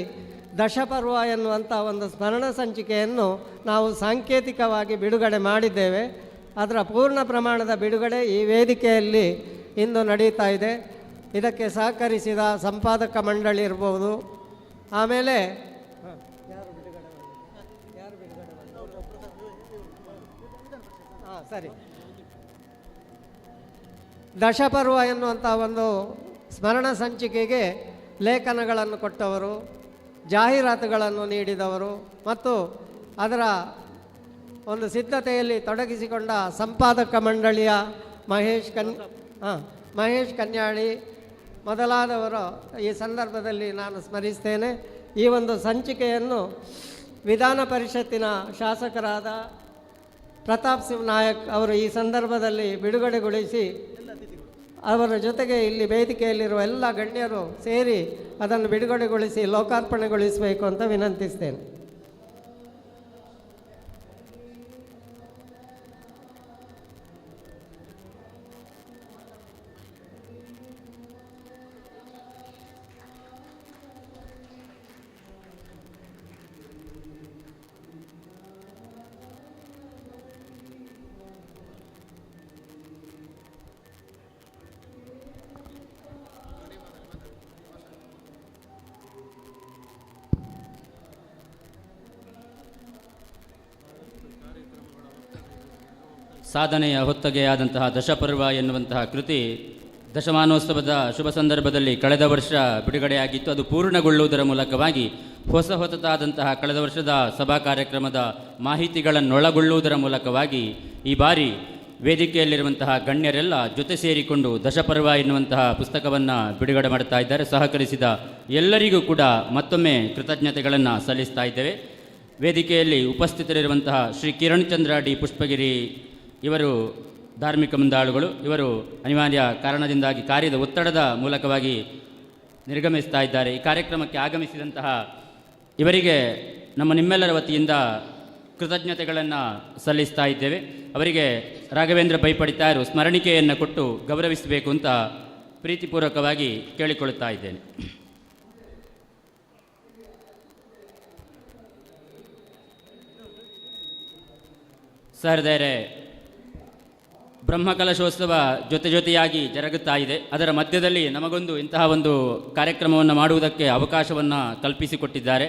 ದಶಪರ್ವ ಎನ್ನುವಂಥ ಒಂದು ಸ್ಮರಣ ಸಂಚಿಕೆಯನ್ನು ನಾವು ಸಾಂಕೇತಿಕವಾಗಿ ಬಿಡುಗಡೆ ಮಾಡಿದ್ದೇವೆ. ಅದರ ಪೂರ್ಣ ಪ್ರಮಾಣದ ಬಿಡುಗಡೆ ಈ ವೇದಿಕೆಯಲ್ಲಿ ಇಂದು ನಡೀತಾ ಇದೆ. ಇದಕ್ಕೆ ಸಹಕರಿಸಿದ ಸಂಪಾದಕ ಮಂಡಳಿ ಇರ್ಬೋದು, ಆಮೇಲೆ ಸರಿ, ದಶಪರ್ವ ಎನ್ನುವಂಥ ಒಂದು ಸ್ಮರಣ ಸಂಚಿಕೆಗೆ ಲೇಖನಗಳನ್ನು ಕೊಟ್ಟವರು, ಜಾಹೀರಾತುಗಳನ್ನು ನೀಡಿದವರು ಮತ್ತು ಅದರ ಒಂದು ಸಿದ್ಧತೆಯಲ್ಲಿ ತೊಡಗಿಸಿಕೊಂಡ ಸಂಪಾದಕ ಮಂಡಳಿಯ ಮಹೇಶ್ ಕನ್ಯಾಳಿ ಮೊದಲಾದವರು ಈ ಸಂದರ್ಭದಲ್ಲಿ ನಾನು ಸ್ಮರಿಸ್ತೇನೆ. ಈ ಒಂದು ಸಂಚಿಕೆಯನ್ನು ವಿಧಾನ ಪರಿಷತ್ತಿನ ಶಾಸಕರಾದ ಪ್ರತಾಪ್ ಸಿಂಗ್ ನಾಯಕ್ ಅವರು ಈ ಸಂದರ್ಭದಲ್ಲಿ ಬಿಡುಗಡೆಗೊಳಿಸಿ, ಅವರ ಜೊತೆಗೆ ಇಲ್ಲಿ ವೇದಿಕೆಯಲ್ಲಿರುವ ಎಲ್ಲ ಗಣ್ಯರು ಸೇರಿ ಅದನ್ನು ಬಿಡುಗಡೆಗೊಳಿಸಿ ಲೋಕಾರ್ಪಣೆಗೊಳಿಸಬೇಕು ಅಂತ ವಿನಂತಿಸ್ತೇನೆ. ಸಾಧನೆಯ ಹೊತ್ತಗೆಯಾದಂತಹ ದಶಪರ್ವ ಎನ್ನುವಂತಹ ಕೃತಿ ದಶಮಾನೋತ್ಸವದ ಶುಭ ಸಂದರ್ಭದಲ್ಲಿ ಕಳೆದ ವರ್ಷ ಬಿಡುಗಡೆಯಾಗಿತ್ತು. ಅದು ಪೂರ್ಣಗೊಳ್ಳುವುದರ ಮೂಲಕವಾಗಿ ಹೊಸತಾದಂತಹ ಕಳೆದ ವರ್ಷದ ಸಭಾ ಕಾರ್ಯಕ್ರಮದ ಮಾಹಿತಿಗಳನ್ನೊಳಗೊಳ್ಳುವುದರ ಮೂಲಕವಾಗಿ ಈ ಬಾರಿ ವೇದಿಕೆಯಲ್ಲಿರುವಂತಹ ಗಣ್ಯರೆಲ್ಲ ಜೊತೆ ಸೇರಿಕೊಂಡು ದಶಪರ್ವ ಎನ್ನುವಂತಹ ಪುಸ್ತಕವನ್ನು ಬಿಡುಗಡೆ ಮಾಡ್ತಾ ಇದ್ದಾರೆ. ಸಹಕರಿಸಿದ ಎಲ್ಲರಿಗೂ ಕೂಡ ಮತ್ತೊಮ್ಮೆ ಕೃತಜ್ಞತೆಗಳನ್ನು ಸಲ್ಲಿಸ್ತಾ ಇದ್ದೇವೆ. ವೇದಿಕೆಯಲ್ಲಿ ಉಪಸ್ಥಿತರಿರುವಂತಹ ಶ್ರೀ ಕಿರಣ್ ಚಂದ್ರ ಡಿ ಪುಷ್ಪಗಿರಿ ಇವರು ಧಾರ್ಮಿಕ ಮುಂದಾಳುಗಳು. ಇವರು ಅನಿವಾರ್ಯ ಕಾರಣದಿಂದಾಗಿ ಕಾರ್ಯದ ಒತ್ತಡದ ಮೂಲಕವಾಗಿ ನಿರ್ಗಮಿಸ್ತಾ ಇದ್ದಾರೆ. ಈ ಕಾರ್ಯಕ್ರಮಕ್ಕೆ ಆಗಮಿಸಿದಂತಹ ಇವರಿಗೆ ನಿಮ್ಮೆಲ್ಲರ ವತಿಯಿಂದ ಕೃತಜ್ಞತೆಗಳನ್ನು ಸಲ್ಲಿಸ್ತಾ ಇದ್ದೇವೆ. ಅವರಿಗೆ ರಾಘವೇಂದ್ರ ಬೈಪಡಿತಾರು ಸ್ಮರಣಿಕೆಯನ್ನು ಕೊಟ್ಟು ಗೌರವಿಸಬೇಕು ಅಂತ ಪ್ರೀತಿಪೂರ್ವಕವಾಗಿ ಕೇಳಿಕೊಳ್ಳುತ್ತಾ ಇದ್ದೇನೆ. ಸಹೃದಯರೇ, ಬ್ರಹ್ಮಕಲಶೋತ್ಸವ ಜೊತೆಯಾಗಿ ಜರುಗುತ್ತಾ ಇದೆ. ಅದರ ಮಧ್ಯದಲ್ಲಿ ನಮಗೊಂದು ಇಂತಹ ಒಂದು ಕಾರ್ಯಕ್ರಮವನ್ನು ಮಾಡುವುದಕ್ಕೆ ಅವಕಾಶವನ್ನು ಕಲ್ಪಿಸಿಕೊಟ್ಟಿದ್ದಾರೆ.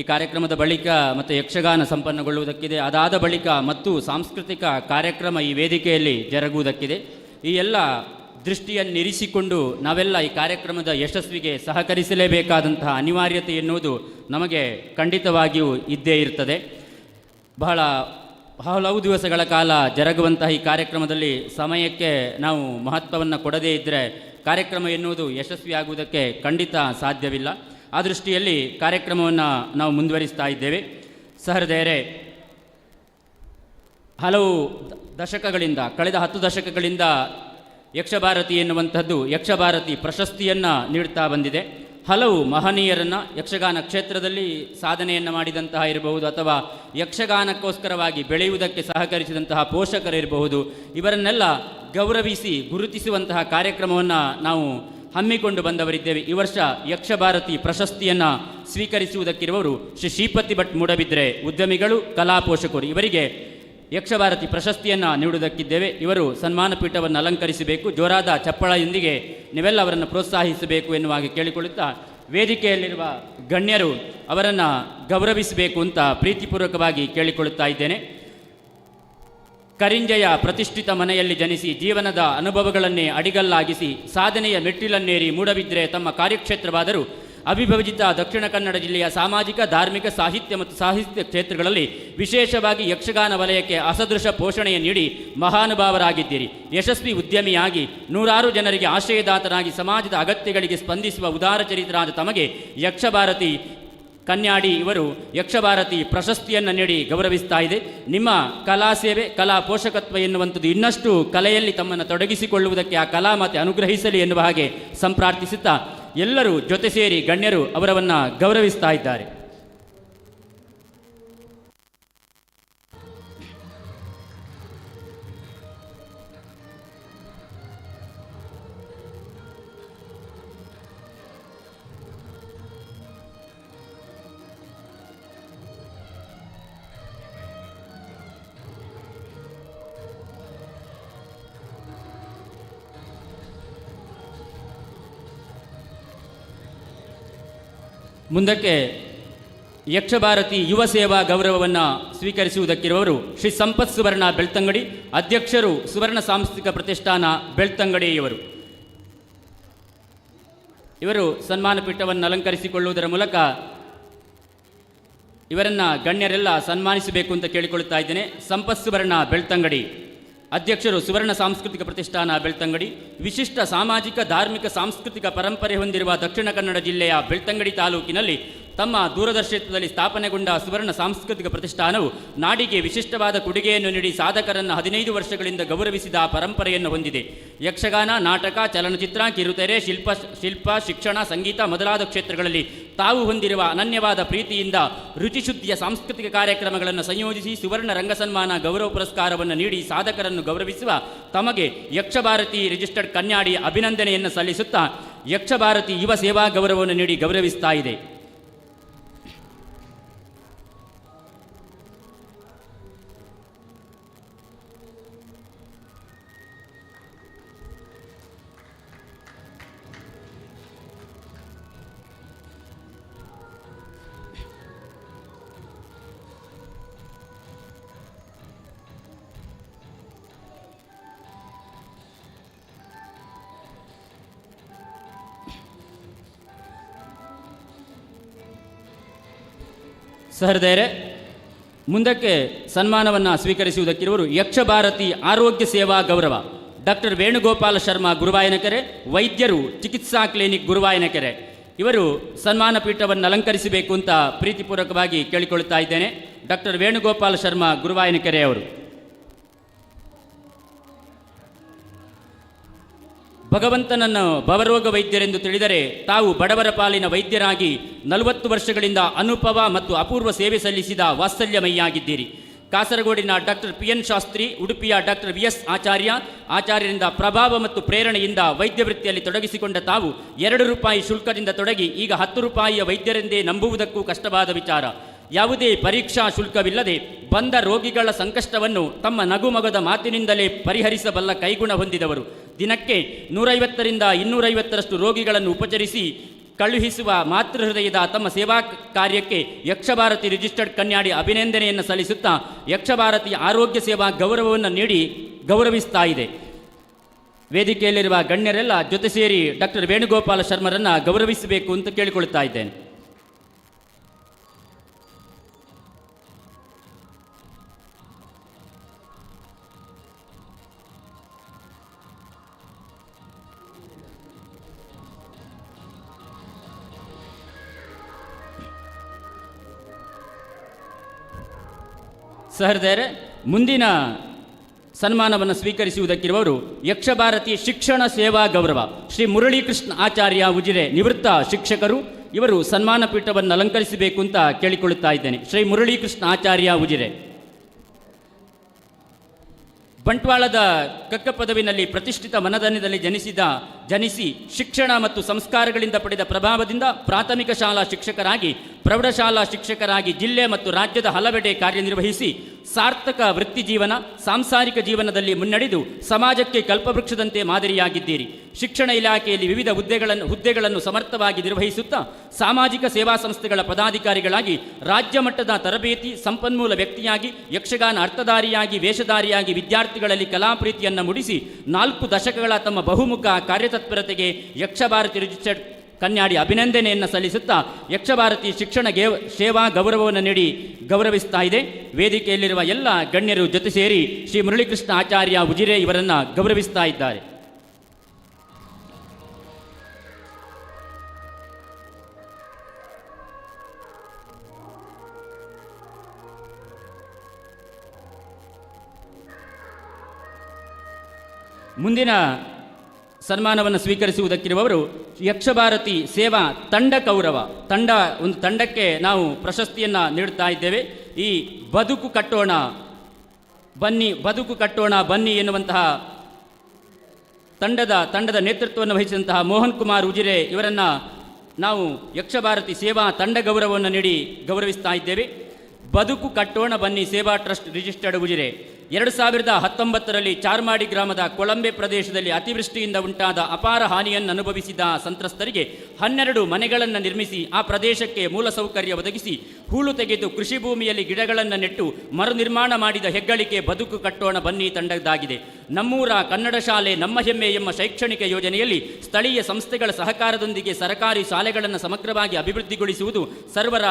ಈ ಕಾರ್ಯಕ್ರಮದ ಬಳಿಕ ಮತ್ತು ಯಕ್ಷಗಾನ ಸಂಪನ್ನಗೊಳ್ಳುವುದಕ್ಕಿದೆ. ಅದಾದ ಬಳಿಕ ಮತ್ತು ಸಾಂಸ್ಕೃತಿಕ ಕಾರ್ಯಕ್ರಮ ಈ ವೇದಿಕೆಯಲ್ಲಿ ಜರುಗುವುದಕ್ಕಿದೆ. ಈ ಎಲ್ಲ ದೃಷ್ಟಿಯನ್ನಿರಿಸಿಕೊಂಡು ನಾವೆಲ್ಲ ಈ ಕಾರ್ಯಕ್ರಮದ ಯಶಸ್ವಿಗೆ ಸಹಕರಿಸಲೇಬೇಕಾದಂತಹ ಅನಿವಾರ್ಯತೆ ಎನ್ನುವುದು ನಮಗೆ ಖಂಡಿತವಾಗಿಯೂ ಇದ್ದೇ ಇರ್ತದೆ. ಹಲವು ದಿವಸಗಳ ಕಾಲ ಜರುಗುವಂತಹ ಈ ಕಾರ್ಯಕ್ರಮದಲ್ಲಿ ಸಮಯಕ್ಕೆ ನಾವು ಮಹತ್ವವನ್ನು ಕೊಡದೇ ಇದ್ದರೆ ಕಾರ್ಯಕ್ರಮ ಎನ್ನುವುದು ಯಶಸ್ವಿಯಾಗುವುದಕ್ಕೆ ಖಂಡಿತ ಸಾಧ್ಯವಿಲ್ಲ. ಆ ದೃಷ್ಟಿಯಲ್ಲಿ ಕಾರ್ಯಕ್ರಮವನ್ನು ನಾವು ಮುಂದುವರಿಸ್ತಾ ಇದ್ದೇವೆ. ಸಹೃದಯರೇ, ಹಲವು ದಶಕಗಳಿಂದ ಕಳೆದ 10 ದಶಕಗಳಿಂದ ಯಕ್ಷಭಾರತಿ ಎನ್ನುವಂಥದ್ದು ಯಕ್ಷಭಾರತಿ ಪ್ರಶಸ್ತಿಯನ್ನು ನೀಡ್ತಾ ಬಂದಿದೆ. ಹಲವು ಮಹನೀಯರನ್ನು ಯಕ್ಷಗಾನ ಕ್ಷೇತ್ರದಲ್ಲಿ ಸಾಧನೆಯನ್ನು ಮಾಡಿದಂತಹ ಇರಬಹುದು, ಅಥವಾ ಯಕ್ಷಗಾನಕ್ಕೋಸ್ಕರವಾಗಿ ಬೆಳೆಯುವುದಕ್ಕೆ ಸಹಕರಿಸಿದಂತಹ ಪೋಷಕರಿರಬಹುದು, ಇವರನ್ನೆಲ್ಲ ಗೌರವಿಸಿ ಗುರುತಿಸುವಂತಹ ಕಾರ್ಯಕ್ರಮವನ್ನು ನಾವು ಹಮ್ಮಿಕೊಂಡು ಬಂದವರಿದ್ದೇವೆ. ಈ ವರ್ಷ ಯಕ್ಷಭಾರತಿ ಪ್ರಶಸ್ತಿಯನ್ನು ಸ್ವೀಕರಿಸುವುದಕ್ಕಿರುವವರು ಶ್ರೀ ಶ್ರೀಪತಿ ಭಟ್ ಮೂಡಬಿದ್ರೆ, ಉದ್ಯಮಿಗಳು, ಕಲಾ ಪೋಷಕರು. ಇವರಿಗೆ ಯಕ್ಷಭಾರತಿ ಪ್ರಶಸ್ತಿಯನ್ನು ನೀಡುವುದಕ್ಕಿದ್ದೇವೆ. ಇವರು ಸನ್ಮಾನ ಪೀಠವನ್ನು ಅಲಂಕರಿಸಬೇಕು. ಜೋರಾದ ಚಪ್ಪಳೆಯೊಂದಿಗೆ ನೀವೆಲ್ಲ ಅವರನ್ನು ಪ್ರೋತ್ಸಾಹಿಸಬೇಕು ಎನ್ನುವ ಹಾಗೆ ಕೇಳಿಕೊಳ್ಳುತ್ತಾ, ವೇದಿಕೆಯಲ್ಲಿರುವ ಗಣ್ಯರು ಅವರನ್ನು ಗೌರವಿಸಬೇಕು ಅಂತ ಪ್ರೀತಿಪೂರ್ವಕವಾಗಿ ಕೇಳಿಕೊಳ್ಳುತ್ತಾ ಇದ್ದೇನೆ. ಕರಿಂಜೆಯ ಪ್ರತಿಷ್ಠಿತ ಮನೆಯಲ್ಲಿ ಜನಿಸಿ ಜೀವನದ ಅನುಭವಗಳನ್ನೇ ಅಡಿಗಲ್ಲಾಗಿಸಿ ಸಾಧನೆಯ ಮೆಟ್ಟಿಲನ್ನೇರಿ ಮೂಡಬಿದ್ರೆ ತಮ್ಮ ಕಾರ್ಯಕ್ಷೇತ್ರವಾದರೂ ಅವಿಭಜಿತ ದಕ್ಷಿಣ ಕನ್ನಡ ಜಿಲ್ಲೆಯ ಸಾಮಾಜಿಕ, ಧಾರ್ಮಿಕ, ಸಾಹಿತ್ಯ ಕ್ಷೇತ್ರಗಳಲ್ಲಿ ವಿಶೇಷವಾಗಿ ಯಕ್ಷಗಾನ ವಲಯಕ್ಕೆ ಅಸದೃಶ ಪೋಷಣೆಯ ನೀಡಿ ಮಹಾನುಭಾವರಾಗಿದ್ದೀರಿ. ಯಶಸ್ವಿ ಉದ್ಯಮಿಯಾಗಿ ನೂರಾರು ಜನರಿಗೆ ಆಶ್ರಯದಾತರಾಗಿ ಸಮಾಜದ ಅಗತ್ಯಗಳಿಗೆ ಸ್ಪಂದಿಸುವ ಉದಾರ ಚರಿತ್ರಾದ ತಮಗೆ ಯಕ್ಷಭಾರತಿ ಕನ್ಯಾಡಿ ಇವರು ಯಕ್ಷಭಾರತಿ ಪ್ರಶಸ್ತಿಯನ್ನು ನೀಡಿ ಗೌರವಿಸ್ತಾ ಇದೆ. ನಿಮ್ಮ ಕಲಾ ಸೇವೆ, ಕಲಾ ಪೋಷಕತ್ವ ಎನ್ನುವಂಥದ್ದು ಇನ್ನಷ್ಟು ಕಲೆಯಲ್ಲಿ ತಮ್ಮನ್ನು ತೊಡಗಿಸಿಕೊಳ್ಳುವುದಕ್ಕೆ ಆ ಕಲಾಮಾತೆ ಅನುಗ್ರಹಿಸಲಿ ಎನ್ನುವ ಹಾಗೆ ಸಂಪ್ರಾರ್ಥಿಸುತ್ತಾ ಎಲ್ಲರೂ ಜೊತೆ ಸೇರಿ ಗಣ್ಯರು ಅವರನ್ನು ಗೌರವಿಸ್ತಾ ಇದ್ದಾರೆ. ಮುಂದಕ್ಕೆ ಯಕ್ಷಭಾರತಿ ಯುವ ಸೇವಾ ಗೌರವವನ್ನು ಸ್ವೀಕರಿಸುವುದಕ್ಕಿರುವವರು ಶ್ರೀ ಸಂಪತ್ ಸುವರ್ಣ ಬೆಳ್ತಂಗಡಿ, ಅಧ್ಯಕ್ಷರು ಸುವರ್ಣ ಸಾಂಸ್ಕೃತಿಕ ಪ್ರತಿಷ್ಠಾನ ಬೆಳ್ತಂಗಡಿ. ಇವರು ಸನ್ಮಾನ ಪೀಠವನ್ನು ಅಲಂಕರಿಸಿಕೊಳ್ಳುವುದರ ಮೂಲಕ ಇವರನ್ನು ಗಣ್ಯರೆಲ್ಲ ಸನ್ಮಾನಿಸಬೇಕು ಅಂತ ಕೇಳಿಕೊಳ್ಳುತ್ತಾ ಇದ್ದೇನೆ. ಸಂಪತ್ ಸುವರ್ಣ ಬೆಳ್ತಂಗಡಿ, ಅಧ್ಯಕ್ಷರು ಸುವರ್ಣ ಸಾಂಸ್ಕೃತಿಕ ಪ್ರತಿಷ್ಠಾನ ಬೆಳ್ತಂಗಡಿ, ವಿಶಿಷ್ಟ ಸಾಮಾಜಿಕ, ಧಾರ್ಮಿಕ, ಸಾಂಸ್ಕೃತಿಕ ಪರಂಪರೆ ಹೊಂದಿರುವ ದಕ್ಷಿಣ ಕನ್ನಡ ಜಿಲ್ಲೆಯ ಬೆಳ್ತಂಗಡಿ ತಾಲೂಕಿನಲ್ಲಿ ತಮ್ಮ ದೂರದರ್ಶಿತ್ವದಲ್ಲಿ ಸ್ಥಾಪನೆಗೊಂಡ ಸುವರ್ಣ ಸಾಂಸ್ಕೃತಿಕ ಪ್ರತಿಷ್ಠಾನವು ನಾಡಿಗೆ ವಿಶಿಷ್ಟವಾದ ಕೊಡುಗೆಯನ್ನು ನೀಡಿ ಸಾಧಕರನ್ನು 15 ವರ್ಷಗಳಿಂದ ಗೌರವಿಸಿದ ಪರಂಪರೆಯನ್ನು ಹೊಂದಿದೆ. ಯಕ್ಷಗಾನ, ನಾಟಕ, ಚಲನಚಿತ್ರ, ಕಿರುತೆರೆ, ಶಿಲ್ಪ, ಶಿಕ್ಷಣ, ಸಂಗೀತ ಮೊದಲಾದ ಕ್ಷೇತ್ರಗಳಲ್ಲಿ ತಾವು ಹೊಂದಿರುವ ಅನನ್ಯವಾದ ಪ್ರೀತಿಯಿಂದ ರುಚಿಶುದ್ಧಿಯ ಸಾಂಸ್ಕೃತಿಕ ಕಾರ್ಯಕ್ರಮಗಳನ್ನು ಸಂಯೋಜಿಸಿ ಸುವರ್ಣ ರಂಗಸನ್ಮಾನ ಗೌರವ ಪುರಸ್ಕಾರವನ್ನು ನೀಡಿ ಸಾಧಕರನ್ನು ಗೌರವಿಸುವ ತಮಗೆ ಯಕ್ಷಭಾರತಿ ರಿಜಿಸ್ಟರ್ಡ್ ಕನ್ಯಾಡಿ ಅಭಿನಂದನೆಯನ್ನು ಸಲ್ಲಿಸುತ್ತಾ ಯಕ್ಷಭಾರತಿ ಯುವ ಸೇವಾ ಗೌರವವನ್ನು ನೀಡಿ ಗೌರವಿಸ್ತಾ ಇದೆ. ಸಹೃದಯರೇ, ಮುಂದಕ್ಕೆ ಸನ್ಮಾನವನ್ನು ಸ್ವೀಕರಿಸುವುದಕ್ಕಿರುವರು ಯಕ್ಷಭಾರತಿ ಆರೋಗ್ಯ ಸೇವಾ ಗೌರವ ಡಾಕ್ಟರ್ ವೇಣುಗೋಪಾಲ ಶರ್ಮಾ ಗುರುವಾಯನಕೆರೆ, ವೈದ್ಯರು, ಚಿಕಿತ್ಸಾ ಕ್ಲಿನಿಕ್ ಗುರುವಾಯನಕೆರೆ. ಇವರು ಸನ್ಮಾನ ಪೀಠವನ್ನು ಅಲಂಕರಿಸಬೇಕು ಅಂತ ಪ್ರೀತಿಪೂರ್ವಕವಾಗಿ ಕೇಳಿಕೊಳ್ಳುತ್ತಾ ಇದ್ದೇನೆ. ಡಾಕ್ಟರ್ ವೇಣುಗೋಪಾಲ ಶರ್ಮಾ ಗುರುವಾಯನಕೆರೆ ಅವರು. ಭಗವಂತನನ್ನು ಭವರೋಗ ವೈದ್ಯರೆಂದು ತಿಳಿದರೆ ತಾವು ಬಡವರ ಪಾಲಿನ ವೈದ್ಯರಾಗಿ 40 ವರ್ಷಗಳಿಂದ ಅನುಪಮ ಮತ್ತು ಅಪೂರ್ವ ಸೇವೆ ಸಲ್ಲಿಸಿದ ವಾತ್ಸಲ್ಯಮಯಿಯಾಗಿದ್ದೀರಿ. ಕಾಸರಗೋಡಿನ ಡಾಕ್ಟರ್ PN ಶಾಸ್ತ್ರಿ, ಉಡುಪಿಯ ಡಾಕ್ಟರ್ VS ಆಚಾರ್ಯರಿಂದ ಪ್ರಭಾವ ಮತ್ತು ಪ್ರೇರಣೆಯಿಂದ ವೈದ್ಯ ವೃತ್ತಿಯಲ್ಲಿ ತೊಡಗಿಸಿಕೊಂಡ ತಾವು ₹2 ಶುಲ್ಕದಿಂದ ತೊಡಗಿ ಈಗ ₹10 ವೈದ್ಯರೆಂದೇ ನಂಬುವುದಕ್ಕೂ ಕಷ್ಟವಾದ ವಿಚಾರ. ಯಾವುದೇ ಪರೀಕ್ಷಾ ಶುಲ್ಕವಿಲ್ಲದೆ ಬಂದ ರೋಗಿಗಳ ಸಂಕಷ್ಟವನ್ನು ತಮ್ಮ ನಗುಮೊಗದ ಮಾತಿನಿಂದಲೇ ಪರಿಹರಿಸಬಲ್ಲ ಕೈಗುಣ ಹೊಂದಿದವರು. ದಿನಕ್ಕೆ 150ರಿಂದ 250ರಷ್ಟು ರೋಗಿಗಳನ್ನು ಉಪಚರಿಸಿ ಕಳುಹಿಸುವ ಮಾತೃಹೃದಯದ ತಮ್ಮ ಸೇವಾ ಕಾರ್ಯಕ್ಕೆ ಯಕ್ಷಭಾರತಿ ರಿಜಿಸ್ಟರ್ಡ್ ಕನ್ಯಾಡಿ ಅಭಿನಂದನೆಯನ್ನು ಸಲ್ಲಿಸುತ್ತಾ ಯಕ್ಷಭಾರತಿ ಆರೋಗ್ಯ ಸೇವಾ ಗೌರವವನ್ನು ನೀಡಿ ಗೌರವಿಸ್ತಾ ಇದೆ. ವೇದಿಕೆಯಲ್ಲಿರುವ ಗಣ್ಯರೆಲ್ಲ ಜೊತೆ ಸೇರಿ ಡಾಕ್ಟರ್ ವೇಣುಗೋಪಾಲ ಶರ್ಮರನ್ನು ಗೌರವಿಸಬೇಕು ಅಂತ ಕೇಳಿಕೊಳ್ಳುತ್ತಾ ಇದ್ದೇನೆ. ಸಹೃದಯರೇ, ಮುಂದಿನ ಸನ್ಮಾನವನ್ನು ಸ್ವೀಕರಿಸುವುದಕ್ಕಿರುವವರು ಯಕ್ಷಭಾರತಿ ಶಿಕ್ಷಣ ಸೇವಾ ಗೌರವ ಶ್ರೀ ಮುರಳೀಕೃಷ್ಣ ಆಚಾರ್ಯ ಉಜಿರೆ, ನಿವೃತ್ತ ಶಿಕ್ಷಕರು. ಇವರು ಸನ್ಮಾನ ಪೀಠವನ್ನು ಅಲಂಕರಿಸಬೇಕು ಅಂತ ಕೇಳಿಕೊಳ್ಳುತ್ತಾ ಇದ್ದೇನೆ. ಶ್ರೀ ಮುರಳೀಕೃಷ್ಣ ಆಚಾರ್ಯ ಉಜಿರೆ. ಬಂಟ್ವಾಳದ ಕಕ್ಕ ಪದವಿನಲ್ಲಿ ಪ್ರತಿಷ್ಠಿತ ಮನಧನ್ಯದಲ್ಲಿ ಜನಿಸಿ ಶಿಕ್ಷಣ ಮತ್ತು ಸಂಸ್ಕಾರಗಳಿಂದ ಪಡೆದ ಪ್ರಭಾವದಿಂದ ಪ್ರಾಥಮಿಕ ಶಾಲಾ ಶಿಕ್ಷಕರಾಗಿ, ಪ್ರೌಢಶಾಲಾ ಶಿಕ್ಷಕರಾಗಿ ಜಿಲ್ಲೆ ಮತ್ತು ರಾಜ್ಯದ ಹಲವೆಡೆ ಕಾರ್ಯನಿರ್ವಹಿಸಿ ಸಾರ್ಥಕ ವೃತ್ತಿ ಜೀವನ, ಸಾಂಸಾರಿಕ ಜೀವನದಲ್ಲಿ ಮುನ್ನಡೆದು ಸಮಾಜಕ್ಕೆ ಕಲ್ಪವೃಕ್ಷದಂತೆ ಮಾದರಿಯಾಗಿದ್ದೀರಿ. ಶಿಕ್ಷಣ ಇಲಾಖೆಯಲ್ಲಿ ವಿವಿಧ ಹುದ್ದೆಗಳನ್ನು ಸಮರ್ಥವಾಗಿ ನಿರ್ವಹಿಸುತ್ತಾ ಸಾಮಾಜಿಕ ಸೇವಾ ಸಂಸ್ಥೆಗಳ ಪದಾಧಿಕಾರಿಗಳಾಗಿ, ರಾಜ್ಯ ಮಟ್ಟದ ತರಬೇತಿ ಸಂಪನ್ಮೂಲ ವ್ಯಕ್ತಿಯಾಗಿ, ಯಕ್ಷಗಾನ ಅರ್ಥಧಾರಿಯಾಗಿ, ವೇಷಧಾರಿಯಾಗಿ ವಿದ್ಯಾರ್ಥಿಗಳಲ್ಲಿ ಕಲಾಪ್ರೀತಿಯನ್ನು ಮೂಡಿಸಿ 4 ದಶಕಗಳ ತಮ್ಮ ಬಹುಮುಖ ಕಾರ್ಯತತ್ಪರತೆಗೆ ಯಕ್ಷಭಾರತಿ ರಿಜಿಸ್ಟರ್ಡ್ ಕನ್ಯಾಡಿ ಅಭಿನಂದನೆಯನ್ನು ಸಲ್ಲಿಸುತ್ತಾ ಯಕ್ಷಭಾರತಿ ಶಿಕ್ಷಣ ಸೇವಾ ಗೌರವವನ್ನು ನೀಡಿ ಗೌರವಿಸ್ತಾ ಇದೆ. ವೇದಿಕೆಯಲ್ಲಿರುವ ಎಲ್ಲ ಗಣ್ಯರು ಜೊತೆ ಸೇರಿ ಶ್ರೀ ಮುರಳೀಕೃಷ್ಣ ಆಚಾರ್ಯ ಉಜಿರೆ ಇವರನ್ನು ಗೌರವಿಸ್ತಾ ಇದ್ದಾರೆ. ಮುಂದಿನ ಸನ್ಮಾನವನ್ನು ಸ್ವೀಕರಿಸುವುದಕ್ಕಿರುವವರು ಯಕ್ಷಭಾರತಿ ಸೇವಾ ತಂಡ ಗೌರವ ಒಂದು ತಂಡಕ್ಕೆ ನಾವು ಪ್ರಶಸ್ತಿಯನ್ನು ನೀಡುತ್ತಾ ಇದ್ದೇವೆ. ಈ ಬದುಕು ಕಟ್ಟೋಣ ಬನ್ನಿ ಎನ್ನುವಂತಹ ತಂಡದ ನೇತೃತ್ವವನ್ನು ವಹಿಸಿದಂತಹ ಮೋಹನ್ ಕುಮಾರ್ ಉಜಿರೆ ಇವರನ್ನು ನಾವು ಯಕ್ಷಭಾರತಿ ಸೇವಾ ತಂಡ ಗೌರವವನ್ನು ನೀಡಿ ಗೌರವಿಸ್ತಾ ಇದ್ದೇವೆ. ಬದುಕು ಕಟ್ಟೋಣ ಬನ್ನಿ ಸೇವಾ ಟ್ರಸ್ಟ್ ರಿಜಿಸ್ಟರ್ಡ್ ಉಜಿರೆ 2019ರಲ್ಲಿ ಚಾರ್ಮಾಡಿ ಗ್ರಾಮದ ಕೊಳಂಬೆ ಪ್ರದೇಶದಲ್ಲಿ ಅತಿವೃಷ್ಟಿಯಿಂದ ಉಂಟಾದ ಅಪಾರ ಹಾನಿಯನ್ನು ಅನುಭವಿಸಿದ ಸಂತ್ರಸ್ತರಿಗೆ 12 ಮನೆಗಳನ್ನು ನಿರ್ಮಿಸಿ ಆ ಪ್ರದೇಶಕ್ಕೆ ಮೂಲಸೌಕರ್ಯ ಒದಗಿಸಿ ಹೂಳು ತೆಗೆದು ಕೃಷಿ ಭೂಮಿಯಲ್ಲಿ ಗಿಡಗಳನ್ನು ನೆಟ್ಟು ಮರು ನಿರ್ಮಾಣ ಮಾಡಿದ ಹೆಗ್ಗಳಿಕೆ ಬದುಕು ಕಟ್ಟೋಣ ಬನ್ನಿ ತಂಡದ್ದಾಗಿದೆ. ನಮ್ಮೂರ ಕನ್ನಡ ಶಾಲೆ ನಮ್ಮ ಹೆಮ್ಮೆ ಎಂಬ ಶೈಕ್ಷಣಿಕ ಯೋಜನೆಯಲ್ಲಿ ಸ್ಥಳೀಯ ಸಂಸ್ಥೆಗಳ ಸಹಕಾರದೊಂದಿಗೆ ಸರ್ಕಾರಿ ಶಾಲೆಗಳನ್ನು ಸಮಗ್ರವಾಗಿ ಅಭಿವೃದ್ಧಿಗೊಳಿಸುವುದು ಸರ್ವರ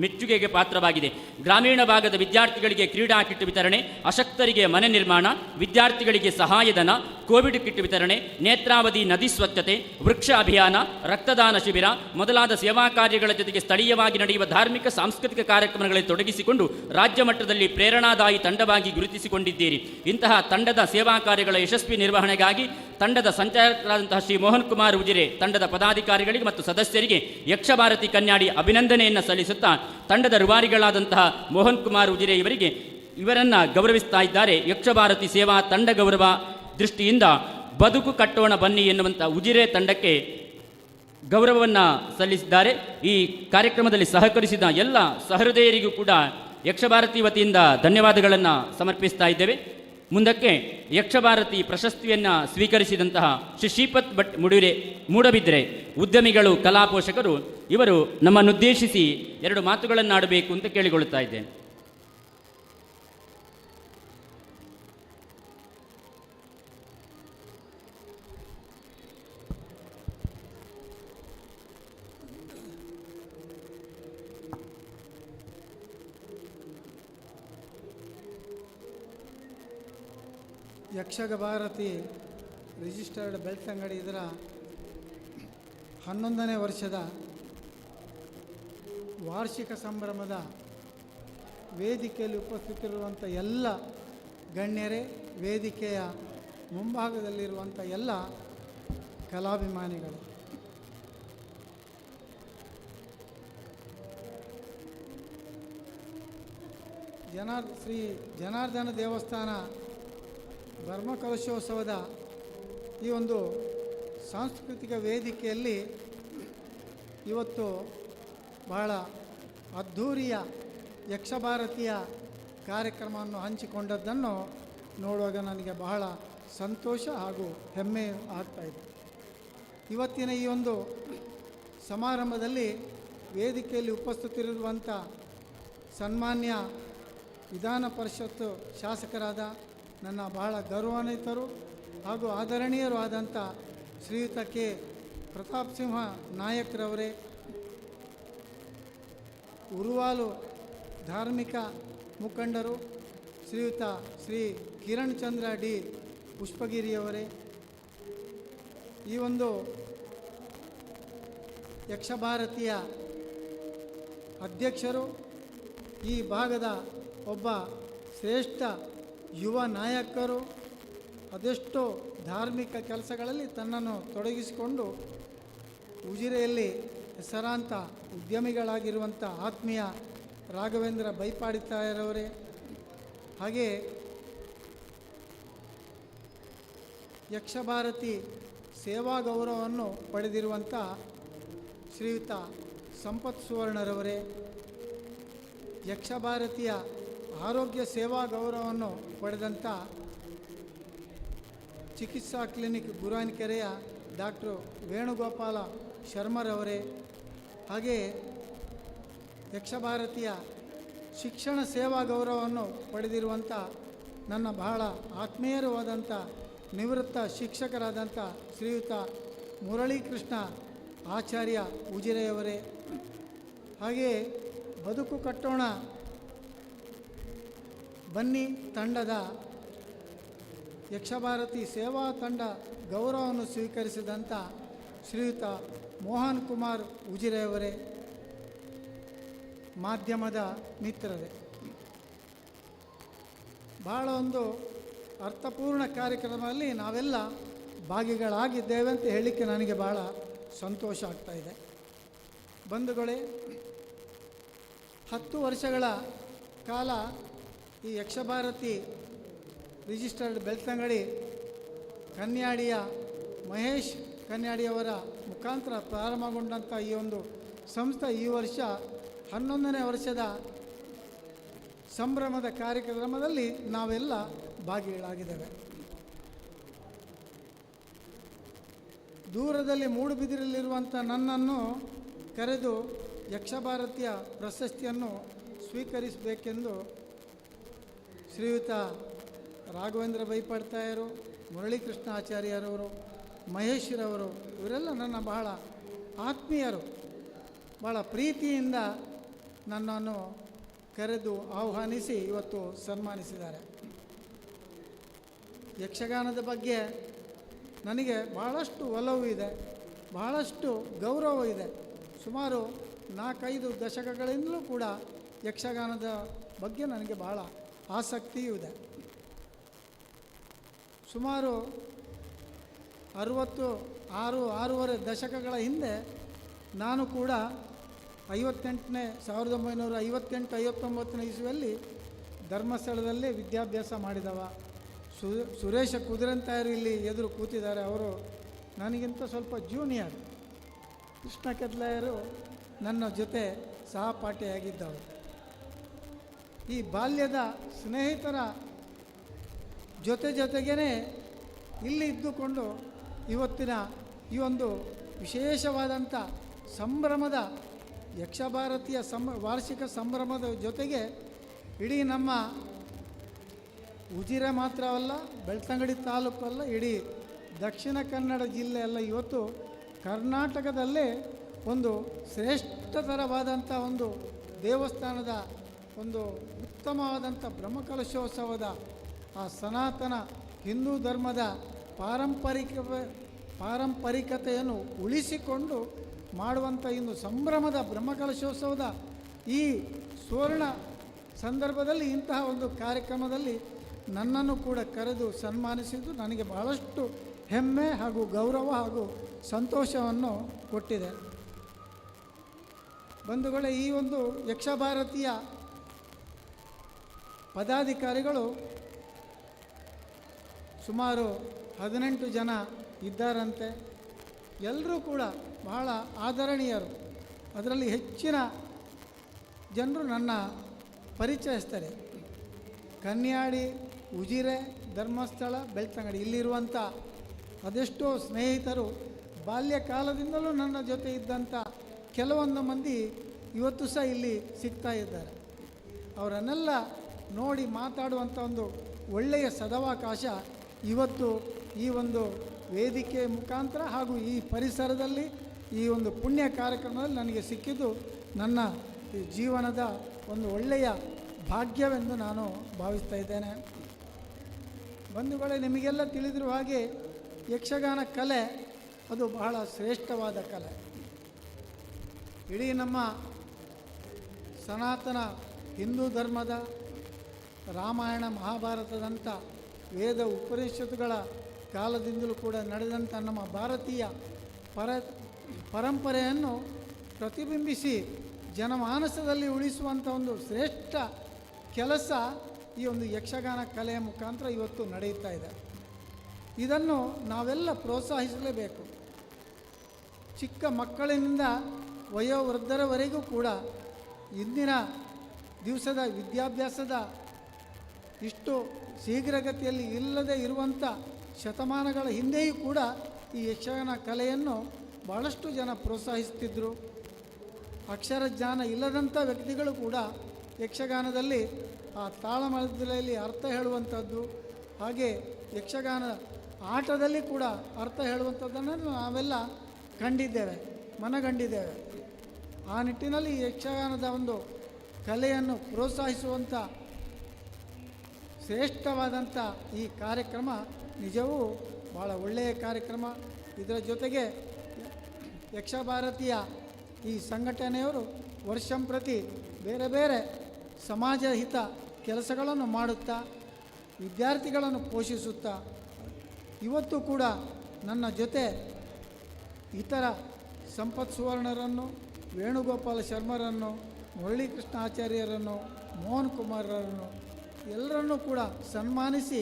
ಮೆಚ್ಚುಗೆಗೆ ಪಾತ್ರವಾಗಿದೆ. ಗ್ರಾಮೀಣ ಭಾಗದ ವಿದ್ಯಾರ್ಥಿಗಳಿಗೆ ಕ್ರೀಡಾ ಕಿಟ್ ವಿತರಣೆ, ಅಶಕ್ತರಿಗೆ ಮನೆ ನಿರ್ಮಾಣ, ವಿದ್ಯಾರ್ಥಿಗಳಿಗೆ ಸಹಾಯಧನ, ಕೋವಿಡ್ ಕಿಟ್ ವಿತರಣೆ, ನೇತ್ರಾವಧಿ ನದಿ ಸ್ವಚ್ಛತೆ, ವೃಕ್ಷ ಅಭಿಯಾನ, ರಕ್ತದಾನ ಶಿಬಿರ ಮೊದಲಾದ ಸೇವಾ ಕಾರ್ಯಗಳ ಜೊತೆಗೆ ಸ್ಥಳೀಯವಾಗಿ ನಡೆಯುವ ಧಾರ್ಮಿಕ ಸಾಂಸ್ಕೃತಿಕ ಕಾರ್ಯಕ್ರಮಗಳಲ್ಲಿ ತೊಡಗಿಸಿಕೊಂಡು ರಾಜ್ಯ ಮಟ್ಟದಲ್ಲಿ ಪ್ರೇರಣಾದಾಯಿ ತಂಡವಾಗಿ ಗುರುತಿಸಿಕೊಂಡಿದ್ದೀರಿ. ಇಂತಹ ತಂಡದ ಸೇವಾ ಕಾರ್ಯಗಳ ಯಶಸ್ವಿ ನಿರ್ವಹಣೆಗಾಗಿ ತಂಡದ ಸಂಚಾಲಕರಾದಂತಹ ಶ್ರೀ ಮೋಹನ್ ಕುಮಾರ್ ಉಜಿರೆ ತಂಡದ ಪದಾಧಿಕಾರಿಗಳಿಗೆ ಮತ್ತು ಸದಸ್ಯರಿಗೆ ಯಕ್ಷಭಾರತಿ ಕನ್ಯಾಡಿ ಅಭಿನಂದನೆಯನ್ನು ಸಲ್ಲಿಸುತ್ತಾ ತಂಡದ ರೂವಾರಿಗಳಾದಂತಹ ಮೋಹನ್ ಕುಮಾರ್ ಉಜಿರೆ ಇವರನ್ನು ಗೌರವಿಸ್ತಾ ಇದ್ದಾರೆ. ಯಕ್ಷಭಾರತಿ ಸೇವಾ ತಂಡ ಗೌರವ ದೃಷ್ಟಿಯಿಂದ ಬದುಕು ಕಟ್ಟೋಣ ಬನ್ನಿ ಎನ್ನುವಂಥ ಉಜಿರೆ ತಂಡಕ್ಕೆ ಗೌರವವನ್ನು ಸಲ್ಲಿಸಿದ್ದಾರೆ. ಈ ಕಾರ್ಯಕ್ರಮದಲ್ಲಿ ಸಹಕರಿಸಿದ ಎಲ್ಲ ಸಹೃದಯರಿಗೂ ಕೂಡ ಯಕ್ಷಭಾರತಿ ವತಿಯಿಂದ ಧನ್ಯವಾದಗಳನ್ನು ಸಮರ್ಪಿಸ್ತಾ ಇದ್ದೇವೆ. ಮುಂದಕ್ಕೆ ಯಕ್ಷಭಾರತಿ ಪ್ರಶಸ್ತಿಯನ್ನು ಸ್ವೀಕರಿಸಿದಂತಹ ಶ್ರೀ ಶ್ರೀಪತ್ ಭಟ್ ಮೂಡಬಿದ್ರೆ ಉದ್ಯಮಿಗಳು, ಕಲಾ ಪೋಷಕರು ಇವರು ನಮ್ಮನ್ನುದ್ದೇಶಿಸಿ 2 ಮಾತುಗಳನ್ನಾಡಬೇಕು ಅಂತ ಕೇಳಿಕೊಳ್ಳುತ್ತಾ ಇದ್ದೇನೆ. ಯಕ್ಷಗ ಭಾರತಿ ರಿಜಿಸ್ಟರ್ಡ್ ಬೆಳ್ತಂಗಡಿ ಇದರ 11ನೇ ವರ್ಷದ ವಾರ್ಷಿಕ ಸಂಭ್ರಮದ ವೇದಿಕೆಯಲ್ಲಿ ಉಪಸ್ಥಿತರಿರುವಂಥ ಎಲ್ಲ ಗಣ್ಯರೇ, ವೇದಿಕೆಯ ಮುಂಭಾಗದಲ್ಲಿರುವಂಥ ಎಲ್ಲ ಕಲಾಭಿಮಾನಿಗಳು, ಶ್ರೀ ಜನಾರ್ದನ ದೇವಸ್ಥಾನ ಧರ್ಮಕಲಶೋತ್ಸವದ ಈ ಒಂದು ಸಾಂಸ್ಕೃತಿಕ ವೇದಿಕೆಯಲ್ಲಿ ಇವತ್ತು ಬಹಳ ಅದ್ಧೂರಿಯ ಯಕ್ಷಭಾರತಿಯ ಕಾರ್ಯಕ್ರಮವನ್ನು ಹಂಚಿಕೊಂಡದ್ದನ್ನು ನೋಡುವಾಗ ನನಗೆ ಬಹಳ ಸಂತೋಷ ಹಾಗೂ ಹೆಮ್ಮೆ ಆಗ್ತಾಯಿದೆ. ಇವತ್ತಿನ ಈ ಒಂದು ಸಮಾರಂಭದಲ್ಲಿ ವೇದಿಕೆಯಲ್ಲಿ ಉಪಸ್ಥಿತರಿರುವಂಥ ಸನ್ಮಾನ್ಯ ವಿಧಾನ ಪರಿಷತ್ತು ಶಾಸಕರಾದ ನನ್ನ ಬಹಳ ಗೌರವಾನ್ವಿತರು ಹಾಗೂ ಆದರಣೀಯರು ಆದಂಥ ಶ್ರೀಯುತ ಕೆ ಪ್ರತಾಪ್ ಸಿಂಹ ನಾಯಕ್ರವರೇ, ಉರುವಾಲು ಧಾರ್ಮಿಕ ಮುಖಂಡರು ಶ್ರೀಯುತ ಶ್ರೀ ಕಿರಣ್ ಚಂದ್ರ ಡಿ ಪುಷ್ಪಗಿರಿಯವರೇ, ಈ ಒಂದು ಯಕ್ಷಭಾರತಿಯ ಅಧ್ಯಕ್ಷರು, ಈ ಭಾಗದ ಒಬ್ಬ ಶ್ರೇಷ್ಠ ಯುವ ನಾಯಕರು, ಅದೆಷ್ಟೋ ಧಾರ್ಮಿಕ ಕೆಲಸಗಳಲ್ಲಿ ತನ್ನನ್ನು ತೊಡಗಿಸಿಕೊಂಡು ಉಜಿರೆಯಲ್ಲಿ ಹೆಸರಾಂತ ಉದ್ಯಮಿಗಳಾಗಿರುವಂಥ ಆತ್ಮೀಯ ರಾಘವೇಂದ್ರ ಬೈಪಾಡಿತಾಯರವರೇ, ಹಾಗೆ ಯಕ್ಷಭಾರತಿ ಸೇವಾ ಗೌರವವನ್ನು ಪಡೆದಿರುವಂಥ ಶ್ರೀಯುತ ಸಂಪತ್ ಸುವರ್ಣರವರೇ, ಯಕ್ಷಭಾರತಿಯ ಆರೋಗ್ಯ ಸೇವಾ ಗೌರವವನ್ನು ಪಡೆದಂಥ ಚಿಕಿತ್ಸಾ ಕ್ಲಿನಿಕ್ ಗುರಾನ್ಕೆರೆಯ ಡಾಕ್ಟ್ರು ವೇಣುಗೋಪಾಲ ಶರ್ಮರವರೇ, ಹಾಗೆಯೇ ಯಕ್ಷಭಾರತಿಯ ಶಿಕ್ಷಣ ಸೇವಾ ಗೌರವವನ್ನು ಪಡೆದಿರುವಂಥ ನನ್ನ ಬಹಳ ಆತ್ಮೀಯರವಾದಂಥ ನಿವೃತ್ತ ಶಿಕ್ಷಕರಾದಂಥ ಶ್ರೀಯುತ ಮುರಳೀಕೃಷ್ಣ ಆಚಾರ್ಯ ಉಜಿರೆಯವರೇ, ಹಾಗೆಯೇ ಬದುಕು ಕಟ್ಟೋಣ ಬನ್ನಿ ತಂಡದ ಯಕ್ಷಭಾರತಿ ಸೇವಾ ತಂಡ ಗೌರವವನ್ನು ಸ್ವೀಕರಿಸಿದಂಥ ಶ್ರೀಯುತ ಮೋಹನ್ ಕುಮಾರ್ ಉಜಿರೆಯವರೇ, ಮಾಧ್ಯಮದ ಮಿತ್ರರೇ, ಬಹಳ ಒಂದು ಅರ್ಥಪೂರ್ಣ ಕಾರ್ಯಕ್ರಮದಲ್ಲಿ ನಾವೆಲ್ಲ ಭಾಗಿಗಳಾಗಿದ್ದೇವೆ ಅಂತ ಹೇಳಲಿಕ್ಕೆ ನನಗೆ ಭಾಳ ಸಂತೋಷ ಆಗ್ತಾಯಿದೆ. ಬಂಧುಗಳೇ, 10 ವರ್ಷಗಳ ಕಾಲ ಈ ಯಕ್ಷಭಾರತಿ ರಿಜಿಸ್ಟರ್ಡ್ ಬೆಳ್ತಂಗಡಿ ಕನ್ಯಾಡಿಯ ಮಹೇಶ್ ಕನ್ಯಾಡಿಯವರ ಮುಖಾಂತರ ಪ್ರಾರಂಭಗೊಂಡಂಥ ಈ ಒಂದು ಸಂಸ್ಥೆ ಈ ವರ್ಷ 11ನೇ ವರ್ಷದ ಸಂಭ್ರಮದ ಕಾರ್ಯಕ್ರಮದಲ್ಲಿ ನಾವೆಲ್ಲ ಭಾಗಿಗಳಾಗಿದ್ದೇವೆ. ದೂರದಲ್ಲಿ ಮೂಡುಬಿದಿರಲ್ಲಿರುವಂಥ ನನ್ನನ್ನು ಕರೆದು ಯಕ್ಷಭಾರತಿಯ ಪ್ರಶಸ್ತಿಯನ್ನು ಸ್ವೀಕರಿಸಬೇಕೆಂದು ಶ್ರೀಯುತ ರಾಘವೇಂದ್ರ ಬೈಪಾಡ್ತಾಯರು, ಮುರಳೀಕೃಷ್ಣ ಆಚಾರ್ಯರವರು, ಮಹೇಶ್ರವರು, ಇವರೆಲ್ಲ ನನ್ನ ಬಹಳ ಆತ್ಮೀಯರು. ಭಾಳ ಪ್ರೀತಿಯಿಂದ ನನ್ನನ್ನು ಕರೆದು ಆಹ್ವಾನಿಸಿ ಇವತ್ತು ಸನ್ಮಾನಿಸಿದ್ದಾರೆ. ಯಕ್ಷಗಾನದ ಬಗ್ಗೆ ನನಗೆ ಬಹಳಷ್ಟು ಒಲವು ಇದೆ, ಬಹಳಷ್ಟು ಗೌರವ ಇದೆ. ಸುಮಾರು 4-5 ದಶಕಗಳಿಂದಲೂ ಕೂಡ ಯಕ್ಷಗಾನದ ಬಗ್ಗೆ ನನಗೆ ಬಹಳ ಆಸಕ್ತಿಯೂ ಇದೆ. ಸುಮಾರು 6-6.5 ದಶಕಗಳ ಹಿಂದೆ ನಾನು ಕೂಡ 1958 ಇಸ್ವಿಯಲ್ಲಿ ಧರ್ಮಸ್ಥಳದಲ್ಲೇ ವಿದ್ಯಾಭ್ಯಾಸ ಮಾಡಿದವ. ಸುರೇಶ ಕುದುರಂತಾಯರು ಇಲ್ಲಿ ಎದುರು ಕೂತಿದ್ದಾರೆ. ಅವರು ನನಗಿಂತ ಸ್ವಲ್ಪ ಜೂನಿಯರ್. ಕೃಷ್ಣ ಕೆದ್ಲಾಯರು ನನ್ನ ಜೊತೆ ಸಹಪಾಠಿಯಾಗಿದ್ದವರು. ಈ ಬಾಲ್ಯದ ಸ್ನೇಹಿತರ ಜೊತೆಗೇ ಇಲ್ಲಿ ಇದ್ದುಕೊಂಡು ಇವತ್ತಿನ ಈ ಒಂದು ವಿಶೇಷವಾದಂಥ ಸಂಭ್ರಮದ ಯಕ್ಷಭಾರತಿಯ ವಾರ್ಷಿಕ ಸಂಭ್ರಮದ ಜೊತೆಗೆ ಇಡೀ ನಮ್ಮ ಉಜಿರೆ ಮಾತ್ರವಲ್ಲ, ಬೆಳ್ತಂಗಡಿ ತಾಲೂಕಲ್ಲ, ಇಡೀ ದಕ್ಷಿಣ ಕನ್ನಡ ಜಿಲ್ಲೆ ಎಲ್ಲ ಇವತ್ತು ಕರ್ನಾಟಕದಲ್ಲೇ ಒಂದು ಶ್ರೇಷ್ಠತರವಾದಂಥ ಒಂದು ದೇವಸ್ಥಾನದ ಒಂದು ಉತ್ತಮವಾದಂಥ ಬ್ರಹ್ಮಕಲಶೋತ್ಸವದ ಆ ಸನಾತನ ಹಿಂದೂ ಧರ್ಮದ ಪಾರಂಪರಿಕತೆಯನ್ನು ಉಳಿಸಿಕೊಂಡು ಮಾಡುವಂಥ ಇಂದು ಸಂಭ್ರಮದ ಬ್ರಹ್ಮಕಲಶೋತ್ಸವದ ಈ ಸುವರ್ಣ ಸಂದರ್ಭದಲ್ಲಿ ಇಂತಹ ಒಂದು ಕಾರ್ಯಕ್ರಮದಲ್ಲಿ ನನ್ನನ್ನು ಕೂಡ ಕರೆದು ಸನ್ಮಾನಿಸಿದ್ದು ನನಗೆ ಬಹಳಷ್ಟು ಹೆಮ್ಮೆ ಹಾಗೂ ಗೌರವ ಹಾಗೂ ಸಂತೋಷವನ್ನು ಕೊಟ್ಟಿದೆ. ಬಂಧುಗಳೇ, ಈ ಒಂದು ಯಕ್ಷಭಾರತಿಯ ಪದಾಧಿಕಾರಿಗಳು ಸುಮಾರು 18 ಜನ ಇದ್ದಾರಂತೆ. ಎಲ್ಲರೂ ಕೂಡ ಬಹಳ ಆದರಣೀಯರು. ಅದರಲ್ಲಿ ಹೆಚ್ಚಿನ ಜನರು ನನ್ನ ಪರಿಚಯಿಸ್ತಾರೆ. ಕನ್ಯಾಡಿ, ಉಜಿರೆ, ಧರ್ಮಸ್ಥಳ, ಬೆಳ್ತಂಗಡಿ ಇಲ್ಲಿರುವಂಥ ಅದೆಷ್ಟೋ ಸ್ನೇಹಿತರು ಬಾಲ್ಯಕಾಲದಿಂದಲೂ ನನ್ನ ಜೊತೆ ಇದ್ದಂಥ ಕೆಲವೊಂದು ಮಂದಿ ಇವತ್ತು ಸಹ ಇಲ್ಲಿ ಸಿಗ್ತಾ ಇದ್ದಾರೆ. ಅವರನ್ನೆಲ್ಲ ನೋಡಿ ಮಾತಾಡುವಂಥ ಒಂದು ಒಳ್ಳೆಯ ಸದವಕಾಶ ಇವತ್ತು ಈ ಒಂದು ವೇದಿಕೆ ಮುಖಾಂತರ ಹಾಗೂ ಈ ಪರಿಸರದಲ್ಲಿ ಈ ಒಂದು ಪುಣ್ಯ ಕಾರ್ಯಕ್ರಮದಲ್ಲಿ ನನಗೆ ಸಿಕ್ಕಿದ್ದು ನನ್ನ ಈ ಜೀವನದ ಒಂದು ಒಳ್ಳೆಯ ಭಾಗ್ಯವೆಂದು ನಾನು ಭಾವಿಸ್ತಾ ಇದ್ದೇನೆ. ಬಂಧುಗಳೇ, ನಿಮಗೆಲ್ಲ ತಿಳಿದಿರುವ ಹಾಗೆ ಯಕ್ಷಗಾನ ಕಲೆ ಅದು ಬಹಳ ಶ್ರೇಷ್ಠವಾದ ಕಲೆ. ಇಡೀ ನಮ್ಮ ಸನಾತನ ಹಿಂದೂ ಧರ್ಮದ ರಾಮಾಯಣ ಮಹಾಭಾರತದಂಥ ವೇದ ಉಪನಿಷತ್ತುಗಳ ಕಾಲದಿಂದಲೂ ಕೂಡ ನಡೆದಂಥ ನಮ್ಮ ಭಾರತೀಯ ಪರಂಪರೆಯನ್ನು ಪ್ರತಿಬಿಂಬಿಸಿ ಜನಮಾನಸದಲ್ಲಿ ಉಳಿಸುವಂಥ ಒಂದು ಶ್ರೇಷ್ಠ ಕೆಲಸ ಈ ಒಂದು ಯಕ್ಷಗಾನ ಕಲೆಯ ಮುಖಾಂತರ ಇವತ್ತು ನಡೆಯುತ್ತಾ ಇದೆ. ಇದನ್ನು ನಾವೆಲ್ಲ ಪ್ರೋತ್ಸಾಹಿಸಲೇಬೇಕು. ಚಿಕ್ಕ ಮಕ್ಕಳಿನಿಂದ ವಯೋವೃದ್ಧರವರೆಗೂ ಕೂಡ ಇಂದಿನ ದಿವಸದ ವಿದ್ಯಾಭ್ಯಾಸದ ಇಷ್ಟು ಶೀಘ್ರಗತಿಯಲ್ಲಿ ಇಲ್ಲದೆ ಇರುವಂಥ ಶತಮಾನಗಳ ಹಿಂದೆಯೂ ಕೂಡ ಈ ಯಕ್ಷಗಾನ ಕಲೆಯನ್ನು ಭಾಳಷ್ಟು ಜನ ಪ್ರೋತ್ಸಾಹಿಸ್ತಿದ್ದರು. ಅಕ್ಷರಜ್ಞಾನ ಇಲ್ಲದಂಥ ವ್ಯಕ್ತಿಗಳು ಕೂಡ ಯಕ್ಷಗಾನದಲ್ಲಿ ಆ ತಾಳಮದ್ದಲೆಯಲ್ಲಿ ಅರ್ಥ ಹೇಳುವಂಥದ್ದು, ಹಾಗೆ ಯಕ್ಷಗಾನ ಆಟದಲ್ಲಿ ಕೂಡ ಅರ್ಥ ಹೇಳುವಂಥದ್ದನ್ನು ನಾವೆಲ್ಲ ಕಂಡಿದ್ದೇವೆ, ಮನಗಂಡಿದ್ದೇವೆ. ಆ ನಿಟ್ಟಿನಲ್ಲಿ ಯಕ್ಷಗಾನದ ಒಂದು ಕಲೆಯನ್ನು ಪ್ರೋತ್ಸಾಹಿಸುವಂಥ ಶ್ರೇಷ್ಠವಾದಂಥ ಈ ಕಾರ್ಯಕ್ರಮ ನಿಜವೂ ಭಾಳ ಒಳ್ಳೆಯ ಕಾರ್ಯಕ್ರಮ. ಇದರ ಜೊತೆಗೆ ಯಕ್ಷಭಾರತಿಯ ಈ ಸಂಘಟನೆಯವರು ವರ್ಷಂಪ್ರತಿ ಬೇರೆ ಬೇರೆ ಸಮಾಜಹಿತ ಕೆಲಸಗಳನ್ನು ಮಾಡುತ್ತಾ ವಿದ್ಯಾರ್ಥಿಗಳನ್ನು ಪೋಷಿಸುತ್ತಾ ಇವತ್ತು ಕೂಡ ನನ್ನ ಜೊತೆ ಇತರ ಸಂಪತ್ ಸುವರ್ಣರನ್ನು, ವೇಣುಗೋಪಾಲ ಶರ್ಮರನ್ನು, ಮುರಳೀಕೃಷ್ಣ ಆಚಾರ್ಯರನ್ನು, ಮೋಹನ್ ಕುಮಾರರನ್ನು ಎಲ್ಲರನ್ನೂ ಕೂಡ ಸನ್ಮಾನಿಸಿ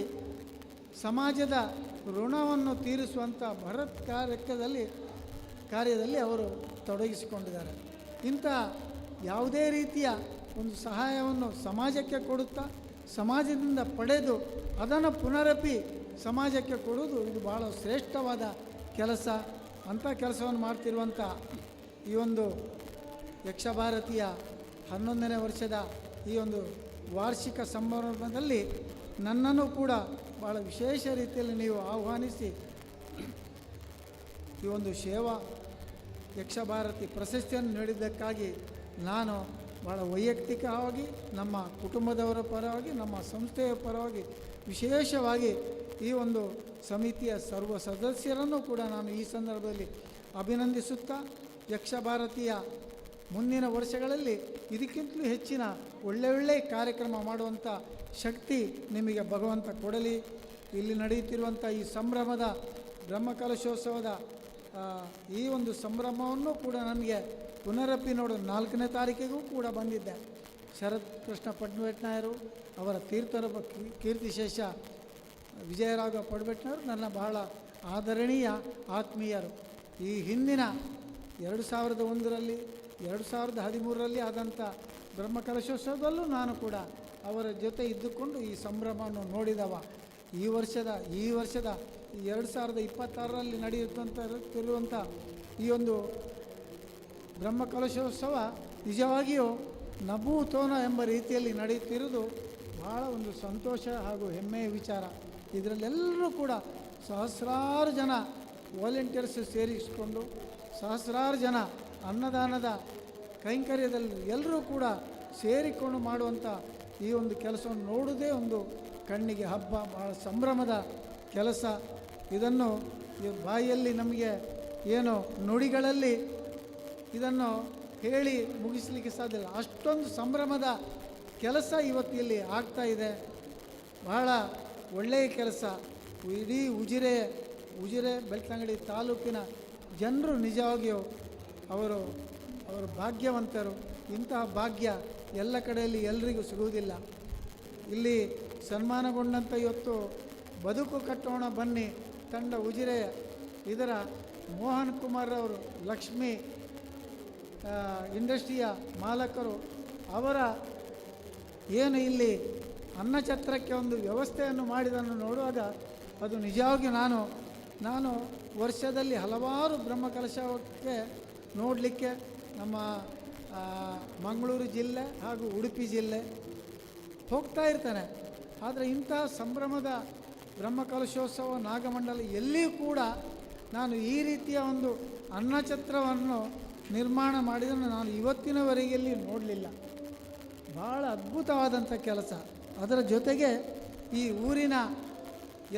ಸಮಾಜದ ಋಣವನ್ನು ತೀರಿಸುವಂಥ ಬೃಹತ್ ಕಾರ್ಯದಲ್ಲಿ ಅವರು ತೊಡಗಿಸಿಕೊಂಡಿದ್ದಾರೆ. ಇಂಥ ಯಾವುದೇ ರೀತಿಯ ಒಂದು ಸಹಾಯವನ್ನು ಸಮಾಜಕ್ಕೆ ಕೊಡುತ್ತಾ ಸಮಾಜದಿಂದ ಪಡೆದು ಅದನ್ನು ಪುನರಪಿ ಸಮಾಜಕ್ಕೆ ಕೊಡುವುದು ಇದು ಭಾಳ ಶ್ರೇಷ್ಠವಾದ ಕೆಲಸ. ಅಂಥ ಕೆಲಸವನ್ನು ಮಾಡ್ತಿರುವಂಥ ಈ ಒಂದು ಯಕ್ಷಭಾರತಿಯ 11ನೇ ವರ್ಷದ ಈ ಒಂದು ವಾರ್ಷಿಕ ಸಂಭ್ರಮದಲ್ಲಿ ನನ್ನನ್ನು ಕೂಡ ಭಾಳ ವಿಶೇಷ ರೀತಿಯಲ್ಲಿ ನೀವು ಆಹ್ವಾನಿಸಿ ಈ ಒಂದು ಸೇವಾ ಯಕ್ಷಭಾರತಿ ಪ್ರಶಸ್ತಿಯನ್ನು ನೀಡಿದ್ದಕ್ಕಾಗಿ ನಾನು ಭಾಳ ವೈಯಕ್ತಿಕವಾಗಿ ನಮ್ಮ ಕುಟುಂಬದವರ ಪರವಾಗಿ ನಮ್ಮ ಸಂಸ್ಥೆಯ ಪರವಾಗಿ ವಿಶೇಷವಾಗಿ ಈ ಒಂದು ಸಮಿತಿಯ ಸರ್ವ ಸದಸ್ಯರನ್ನು ಕೂಡ ನಾನು ಈ ಸಂದರ್ಭದಲ್ಲಿ ಅಭಿನಂದಿಸುತ್ತಾ ಯಕ್ಷಭಾರತಿಯ ಮುಂದಿನ ವರ್ಷಗಳಲ್ಲಿ ಇದಕ್ಕಿಂತಲೂ ಹೆಚ್ಚಿನ ಒಳ್ಳೆಯ ಕಾರ್ಯಕ್ರಮ ಮಾಡುವಂಥ ಶಕ್ತಿ ನಿಮಗೆ ಭಗವಂತ ಕೊಡಲಿ. ಇಲ್ಲಿ ನಡೆಯುತ್ತಿರುವಂಥ ಈ ಸಂಭ್ರಮದ ಬ್ರಹ್ಮಕಲಶೋತ್ಸವದ ಈ ಒಂದು ಸಂಭ್ರಮವನ್ನು ಕೂಡ ನನಗೆ ಪುನರಪಿ ನೋಡು 4ನೇ ತಾರೀಕಿಗೂ ಕೂಡ ಬಂದಿದ್ದೆ. ಶರತ್ ಕೃಷ್ಣ ಪಡ್ಬೆಟ್ನಾಯರು ಅವರ ಕೀರ್ತಿಶೇಷ ವಿಜಯರಾಘವ ಪಡ್ಬೆಟ್ನಾಯರು ನನ್ನ ಬಹಳ ಆದರಣೀಯ ಆತ್ಮೀಯರು. ಈ ಹಿಂದಿನ 2001ರಲ್ಲಿ 2013ರಲ್ಲಿ ಆದಂಥ ಬ್ರಹ್ಮಕಲಶೋತ್ಸವದಲ್ಲೂ ನಾನು ಕೂಡ ಅವರ ಜೊತೆ ಇದ್ದುಕೊಂಡು ಈ ಸಂಭ್ರಮವನ್ನು ನೋಡಿದವ. ಈ ವರ್ಷದ 2026ರಲ್ಲಿ ನಡೆಯುತ್ತಿರುವಂಥ ಈ ಒಂದು ಬ್ರಹ್ಮಕಲಶೋತ್ಸವ ನಿಜವಾಗಿಯೂ ನಭೂತೋನ ಎಂಬ ರೀತಿಯಲ್ಲಿ ನಡೆಯುತ್ತಿರುವುದು ಭಾಳ ಒಂದು ಸಂತೋಷ ಹಾಗೂ ಹೆಮ್ಮೆಯ ವಿಚಾರ. ಇದರಲ್ಲೆಲ್ಲರೂ ಕೂಡ ಸಹಸ್ರಾರು ಜನ ವಾಲಂಟಿಯರ್ಸ್ ಸೇರಿಸಿಕೊಂಡು ಸಹಸ್ರಾರು ಜನ ಅನ್ನದಾನದ ಕೈಂಕರ್ಯದಲ್ಲಿ ಎಲ್ಲರೂ ಕೂಡ ಸೇರಿಕೊಂಡು ಮಾಡುವಂಥ ಈ ಒಂದು ಕೆಲಸವನ್ನು ನೋಡುವುದೇ ಒಂದು ಕಣ್ಣಿಗೆ ಹಬ್ಬ, ಭಾಳ ಸಂಭ್ರಮದ ಕೆಲಸ. ಇದನ್ನು ಬಾಯಿಯಲ್ಲಿ ನಮಗೆ ಏನು ನುಡಿಗಳಲ್ಲಿ ಇದನ್ನು ಹೇಳಿ ಮುಗಿಸಲಿಕ್ಕೆ ಸಾಧ್ಯ ಇಲ್ಲ. ಅಷ್ಟೊಂದು ಸಂಭ್ರಮದ ಕೆಲಸ ಇವತ್ತು ಇಲ್ಲಿ ಆಗ್ತಾ ಇದೆ. ಬಹಳ ಒಳ್ಳೆಯ ಕೆಲಸ. ಇಡೀ ಉಜಿರೆ ಬೆಳ್ತಂಗಡಿ ತಾಲೂಕಿನ ಜನರು ನಿಜವಾಗಿಯೂ ಅವರು ಭಾಗ್ಯವಂತರು. ಇಂತಹ ಭಾಗ್ಯ ಎಲ್ಲ ಕಡೆಯಲ್ಲಿ ಎಲ್ರಿಗೂ ಸಿಗುವುದಿಲ್ಲ. ಇಲ್ಲಿ ಸನ್ಮಾನಗೊಂಡಂಥ ಇವತ್ತು ಬದುಕು ಕಟ್ಟೋಣ ಬನ್ನಿ ತಂಡ ಉಜಿರೆ ಇದರ ಮೋಹನ್ ಕುಮಾರ್ ಅವರು ಲಕ್ಷ್ಮಿ ಇಂಡಸ್ಟ್ರಿಯ ಮಾಲಕರು ಅವರ ಏನು ಇಲ್ಲಿ ಅನ್ನಛತ್ರಕ್ಕೆ ಒಂದು ವ್ಯವಸ್ಥೆಯನ್ನು ಮಾಡಿದನ್ನು ನೋಡುವಾಗ ಅದು ನಿಜವಾಗಿಯೂ ನಾನು ವರ್ಷದಲ್ಲಿ ಹಲವಾರು ಬ್ರಹ್ಮಕಲಶಕ್ಕೆ ನೋಡಲಿಕ್ಕೆ ನಮ್ಮ ಮಂಗಳೂರು ಜಿಲ್ಲೆ ಹಾಗೂ ಉಡುಪಿ ಜಿಲ್ಲೆ ಹೋಗ್ತಾ ಇರ್ತಾನೆ. ಆದರೆ ಇಂತಹ ಸಂಭ್ರಮದ ಬ್ರಹ್ಮಕಲಶೋತ್ಸವ ನಾಗಮಂಡಲ ಎಲ್ಲಿಯೂ ಕೂಡ ನಾನು ಈ ರೀತಿಯ ಒಂದು ಅನ್ನಛತ್ರವನ್ನು ನಿರ್ಮಾಣ ಮಾಡಿದ್ದನ್ನು ನಾನು ಇವತ್ತಿನವರೆಗೆ ನೋಡಲಿಲ್ಲ. ಭಾಳ ಅದ್ಭುತವಾದಂಥ ಕೆಲಸ. ಅದರ ಜೊತೆಗೆ ಈ ಊರಿನ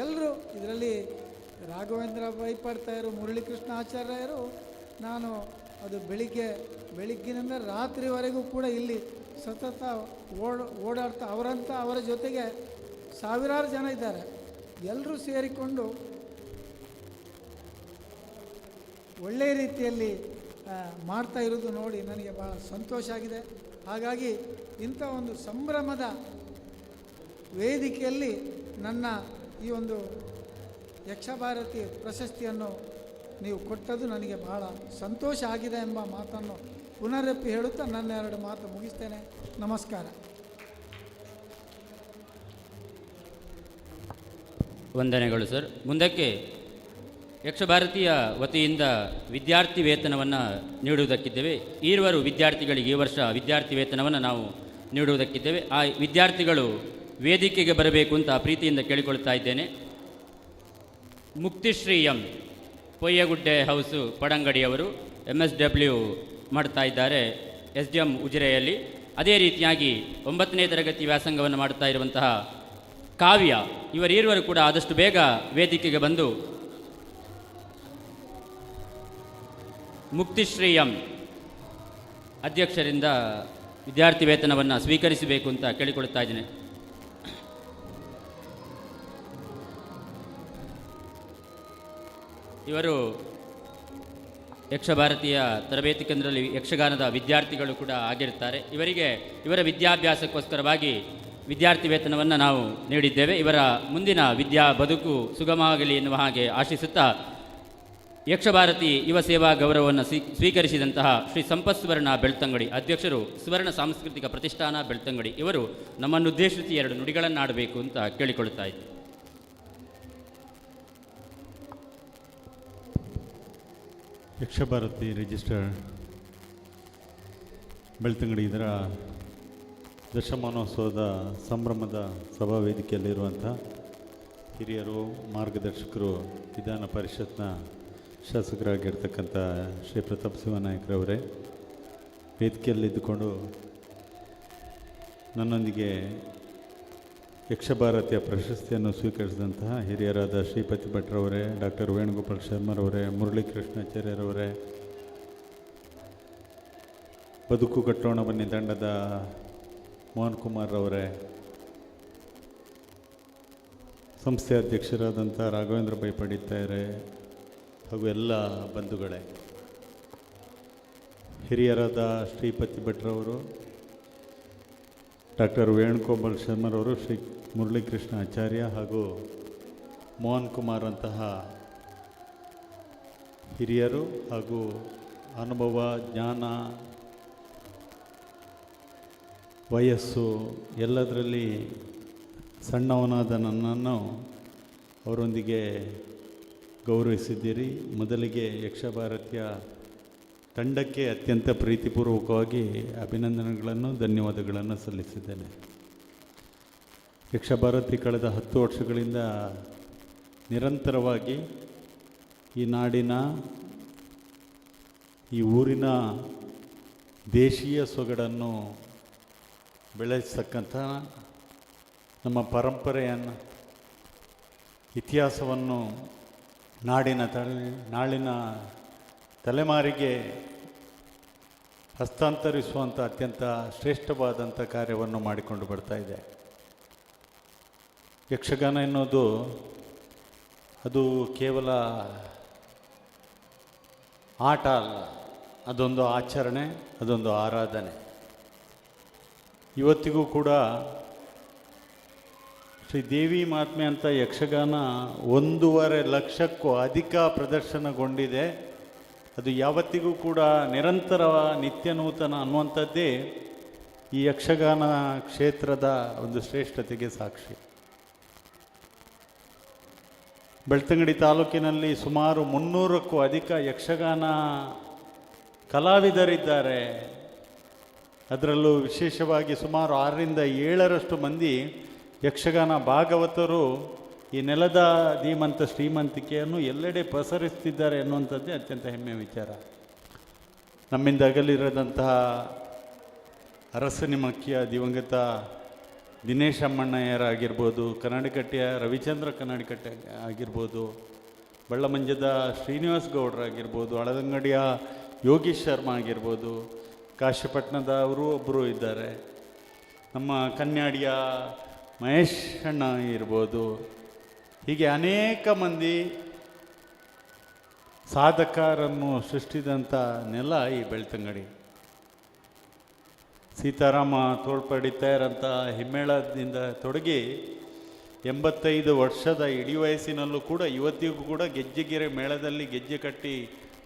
ಎಲ್ಲರೂ ಇದರಲ್ಲಿ ರಾಘವೇಂದ್ರ ಬೈಪಾಡ್ತಾಯರು, ಮುರಳೀಕೃಷ್ಣ ಆಚಾರ್ಯರು, ನಾನು ಅದು ಬೆಳಿಗ್ಗಿನಿಂದ ರಾತ್ರಿವರೆಗೂ ಕೂಡ ಇಲ್ಲಿ ಸತತ ಓಡಾಡ್ತಾ ಅವರ ಜೊತೆಗೆ ಸಾವಿರಾರು ಜನ ಇದ್ದಾರೆ. ಎಲ್ಲರೂ ಸೇರಿಕೊಂಡು ಒಳ್ಳೆಯ ರೀತಿಯಲ್ಲಿ ಮಾಡ್ತಾ ಇರೋದು ನೋಡಿ ನನಗೆ ಭಾಳ ಸಂತೋಷ ಆಗಿದೆ. ಹಾಗಾಗಿ ಇಂಥ ಒಂದು ಸಂಭ್ರಮದ ವೇದಿಕೆಯಲ್ಲಿ ನನ್ನ ಈ ಒಂದು ಯಕ್ಷಭಾರತಿ ಪ್ರಶಸ್ತಿಯನ್ನು ನೀವು ಕೊಟ್ಟದ್ದು ನನಗೆ ಬಹಳ ಸಂತೋಷ ಆಗಿದೆ ಎಂಬ ಮಾತನ್ನು ಪುನರಪ್ಪಿ ಹೇಳುತ್ತಾ ನನ್ನ 2 ಮಾತು ಮುಗಿಸ್ತೇನೆ. ನಮಸ್ಕಾರ. ವಂದನೆಗಳು ಸರ್. ಮುಂದಕ್ಕೆ ಯಕ್ಷಭಾರತೀಯ ವತಿಯಿಂದ ವಿದ್ಯಾರ್ಥಿ ವೇತನವನ್ನು ನೀಡುವುದಕ್ಕಿದ್ದೇವೆ. ಈರುವರು ವಿದ್ಯಾರ್ಥಿಗಳಿಗೆ ಈ ವರ್ಷ ವಿದ್ಯಾರ್ಥಿ ವೇತನವನ್ನು ನಾವು ನೀಡುವುದಕ್ಕಿದ್ದೇವೆ. ಆ ವಿದ್ಯಾರ್ಥಿಗಳು ವೇದಿಕೆಗೆ ಬರಬೇಕು ಅಂತ ಪ್ರೀತಿಯಿಂದ ಕೇಳಿಕೊಳ್ತಾ ಇದ್ದೇನೆ. ಮುಕ್ತಿಶ್ರೀ ಎಂ ಪೊಯ್ಯಗುಡ್ಡೆ ಹೌಸು ಪಡಂಗಡಿಯವರು MSW ಮಾಡ್ತಾ ಇದ್ದಾರೆ SDM ಉಜಿರೆಯಲ್ಲಿ. ಅದೇ ರೀತಿಯಾಗಿ 9ನೇ ತರಗತಿ ವ್ಯಾಸಂಗವನ್ನು ಮಾಡ್ತಾ ಇರುವಂತಹ ಕಾವ್ಯ, ಇವರೀರುವರು ಕೂಡ ಆದಷ್ಟು ಬೇಗ ವೇದಿಕೆಗೆ ಬಂದು ಮುಕ್ತಿಶ್ರೀ ಎಂ ಅಧ್ಯಕ್ಷರಿಂದ ವಿದ್ಯಾರ್ಥಿ ವೇತನವನ್ನು ಸ್ವೀಕರಿಸಬೇಕು ಅಂತ ಕೇಳಿಕೊಳ್ತಾ ಇದ್ದೇನೆ. ಇವರು ಯಕ್ಷಭಾರತೀಯ ತರಬೇತಿ ಕೇಂದ್ರದಲ್ಲಿ ಯಕ್ಷಗಾನದ ವಿದ್ಯಾರ್ಥಿಗಳು ಕೂಡ ಆಗಿರುತ್ತಾರೆ. ಇವರ ವಿದ್ಯಾಭ್ಯಾಸಕ್ಕೋಸ್ಕರವಾಗಿ ವಿದ್ಯಾರ್ಥಿ ವೇತನವನ್ನು ನಾವು ನೀಡಿದ್ದೇವೆ. ಇವರ ಮುಂದಿನ ಬದುಕು ಸುಗಮವಾಗಲಿ ಎನ್ನುವ ಹಾಗೆ ಆಶಿಸುತ್ತಾ ಯಕ್ಷಭಾರತಿ ಯುವ ಸೇವಾ ಗೌರವವನ್ನು ಸ್ವೀಕರಿಸಿದಂತಹ ಶ್ರೀ ಸಂಪತ್ ಸುವರ್ಣ ಬೆಳ್ತಂಗಡಿ ಅಧ್ಯಕ್ಷರು, ಸುವರ್ಣ ಸಾಂಸ್ಕೃತಿಕ ಪ್ರತಿಷ್ಠಾನ ಬೆಳ್ತಂಗಡಿ, ಇವರು ನಮ್ಮನ್ನು ಉದ್ದೇಶಿಸಿ 2 ನುಡಿಗಳನ್ನಾಡಬೇಕು ಅಂತ ಕೇಳಿಕೊಳ್ಳುತ್ತಾ ಇದ್ದೆ. ಯಕ್ಷಭಾರತಿ ರಿಜಿಸ್ಟರ್ ಬೆಳ್ತಂಗಡಿ ಇದರ ದಶಮಾನೋತ್ಸವದ ಸಂಭ್ರಮದ ಸಭಾ ವೇದಿಕೆಯಲ್ಲಿರುವಂಥ ಹಿರಿಯರು, ಮಾರ್ಗದರ್ಶಕರು, ವಿಧಾನ ಪರಿಷತ್ನ ಶಾಸಕರಾಗಿರ್ತಕ್ಕಂಥ ಶ್ರೀ ಪ್ರತಾಪ್ ಶಿವನಾಯಕರವರೇ, ವೇದಿಕೆಯಲ್ಲಿದ್ದುಕೊಂಡು ನನ್ನೊಂದಿಗೆ ಯಕ್ಷಭಾರತಿಯ ಪ್ರಶಸ್ತಿಯನ್ನು ಸ್ವೀಕರಿಸಿದಂತಹ ಹಿರಿಯರಾದ ಶ್ರೀಪತಿ ಭಟ್ರವರೇ, ಡಾಕ್ಟರ್ ವೇಣುಗೋಪಾಲ್ ಶರ್ಮರವರೇ, ಮುರಳೀಕೃಷ್ಣಾಚಾರ್ಯರವರೇ, ಬದುಕು ಕಟ್ಟೋಣ ಬನ್ನಿ ತಂಡದ ಮೋಹನ್ ಕುಮಾರ್ ಅವರೇ, ಸಂಸ್ಥೆ ಅಧ್ಯಕ್ಷರಾದಂಥ ರಾಘವೇಂದ್ರ ಬೈಪಾಡಿತಾಯರೇ ಹಾಗೂ ಎಲ್ಲ ಬಂಧುಗಳೇ, ಹಿರಿಯರಾದ ಶ್ರೀಪತಿ ಭಟ್ರವರು, ಡಾಕ್ಟರ್ ವೇಣುಗೋಪಾಲ್ ಶರ್ಮರವರು, ಶ್ರೀ ಮುರಳೀಕೃಷ್ಣ ಆಚಾರ್ಯ ಹಾಗೂ ಮೋಹನ್ ಕುಮಾರ್ ಅಂತಹ ಹಿರಿಯರು ಹಾಗೂ ಅನುಭವ, ಜ್ಞಾನ, ವಯಸ್ಸು ಎಲ್ಲದರಲ್ಲಿ ಸಣ್ಣವನಾದ ನನ್ನನ್ನು ಅವರೊಂದಿಗೆ ಗೌರವಿಸಿದ್ದೀರಿ. ಮೊದಲಿಗೆ ಯಕ್ಷಭಾರತಿಯ ತಂಡಕ್ಕೆ ಅತ್ಯಂತ ಪ್ರೀತಿಪೂರ್ವಕವಾಗಿ ಅಭಿನಂದನೆಗಳನ್ನು, ಧನ್ಯವಾದಗಳನ್ನು ಸಲ್ಲಿಸಿದ್ದೇನೆ. ಯಕ್ಷಭಾರತಿ ಕಳೆದ 10 ವರ್ಷಗಳಿಂದ ನಿರಂತರವಾಗಿ ಈ ನಾಡಿನ, ಈ ಊರಿನ ದೇಶೀಯ ಸೊಗಡನ್ನು ಬೆಳೆಸತಕ್ಕಂಥ ನಮ್ಮ ಪರಂಪರೆಯನ್ನು ಇತಿಹಾಸವನ್ನು ನಾಳಿನ ತಲೆಮಾರಿಗೆ ಹಸ್ತಾಂತರಿಸುವಂಥ ಅತ್ಯಂತ ಶ್ರೇಷ್ಠವಾದಂಥ ಕಾರ್ಯವನ್ನು ಮಾಡಿಕೊಂಡು ಬರ್ತಾ ಇದೆ. ಯಕ್ಷಗಾನ ಎನ್ನುವುದು ಅದು ಕೇವಲ ಆಟ ಅಲ್ಲ, ಅದೊಂದು ಆಚರಣೆ, ಅದೊಂದು ಆರಾಧನೆ. ಇವತ್ತಿಗೂ ಕೂಡ ಶ್ರೀ ದೇವಿ ಮಹಾತ್ಮೆ ಅಂತ ಯಕ್ಷಗಾನ 1.5 ಲಕ್ಷಕ್ಕೂ ಅಧಿಕ ಪ್ರದರ್ಶನಗೊಂಡಿದೆ. ಅದು ಯಾವತ್ತಿಗೂ ಕೂಡ ನಿರಂತರ ನಿತ್ಯ ನೂತನ ಅನ್ನುವಂಥದ್ದೇ ಈ ಯಕ್ಷಗಾನ ಕ್ಷೇತ್ರದ ಒಂದು ಶ್ರೇಷ್ಠತೆಗೆ ಸಾಕ್ಷಿ. ಬೆಳ್ತಂಗಡಿ ತಾಲೂಕಿನಲ್ಲಿ ಸುಮಾರು 300ಕ್ಕೂ ಅಧಿಕ ಯಕ್ಷಗಾನ ಕಲಾವಿದರಿದ್ದಾರೆ. ಅದರಲ್ಲೂ ವಿಶೇಷವಾಗಿ ಸುಮಾರು 6ರಿಂದ 7ರಷ್ಟು ಮಂದಿ ಯಕ್ಷಗಾನ ಭಾಗವತರು ಈ ನೆಲದ ಧೀಮಂತ ಶ್ರೀಮಂತಿಕೆಯನ್ನು ಎಲ್ಲೆಡೆ ಪಸರಿಸ್ತಿದ್ದಾರೆ ಅನ್ನುವಂಥದ್ದೇ ಅತ್ಯಂತ ಹೆಮ್ಮೆಯ ವಿಚಾರ. ನಮ್ಮಿಂದ ಅಗಲಿರದಂತಹ ಅರಸನಿಮಕ್ಕಿಯ ದಿವಂಗತ ದಿನೇಶ್ ಅಮ್ಮಣ್ಣಯ್ಯರಾಗಿರ್ಬೋದು, ಕನ್ನಡಿಕಟ್ಟೆಯ ರವಿಚಂದ್ರ ಕನ್ನಡಿಕಟ್ಟೆ ಆಗಿರ್ಬೋದು, ಬಳ್ಳಮಂಜದ ಶ್ರೀನಿವಾಸ್ ಗೌಡರಾಗಿರ್ಬೋದು, ಹಳದಂಗಡಿಯ ಯೋಗೀಶ್ ಶರ್ಮಾ ಆಗಿರ್ಬೋದು, ಕಾಶಿಪಟ್ಟಣದ ಅವರು ಒಬ್ಬರು ಇದ್ದಾರೆ, ನಮ್ಮ ಕನ್ಯಾಡಿಯ ಮಹೇಶ್ ಅಣ್ಣ ಇರ್ಬೋದು. ಹೀಗೆ ಅನೇಕ ಮಂದಿ ಸಾಧಕರನ್ನು ಸೃಷ್ಟಿಸಿದಂಥ ನೆಲ ಈ ಬೆಳ್ತಂಗಡಿ. ಸೀತಾರಾಮ ತೋಳ್ಪಡಿ ತಯಾರಂಥ ಹಿಮ್ಮೇಳದಿಂದ ತೊಡಗಿ 85 ವರ್ಷದ ಇಡೀ ವಯಸ್ಸಿನಲ್ಲೂ ಕೂಡ ಇವತ್ತಿಗೂ ಕೂಡ ಗೆಜ್ಜೆಗೆರೆ ಮೇಳದಲ್ಲಿ ಗೆಜ್ಜೆ ಕಟ್ಟಿ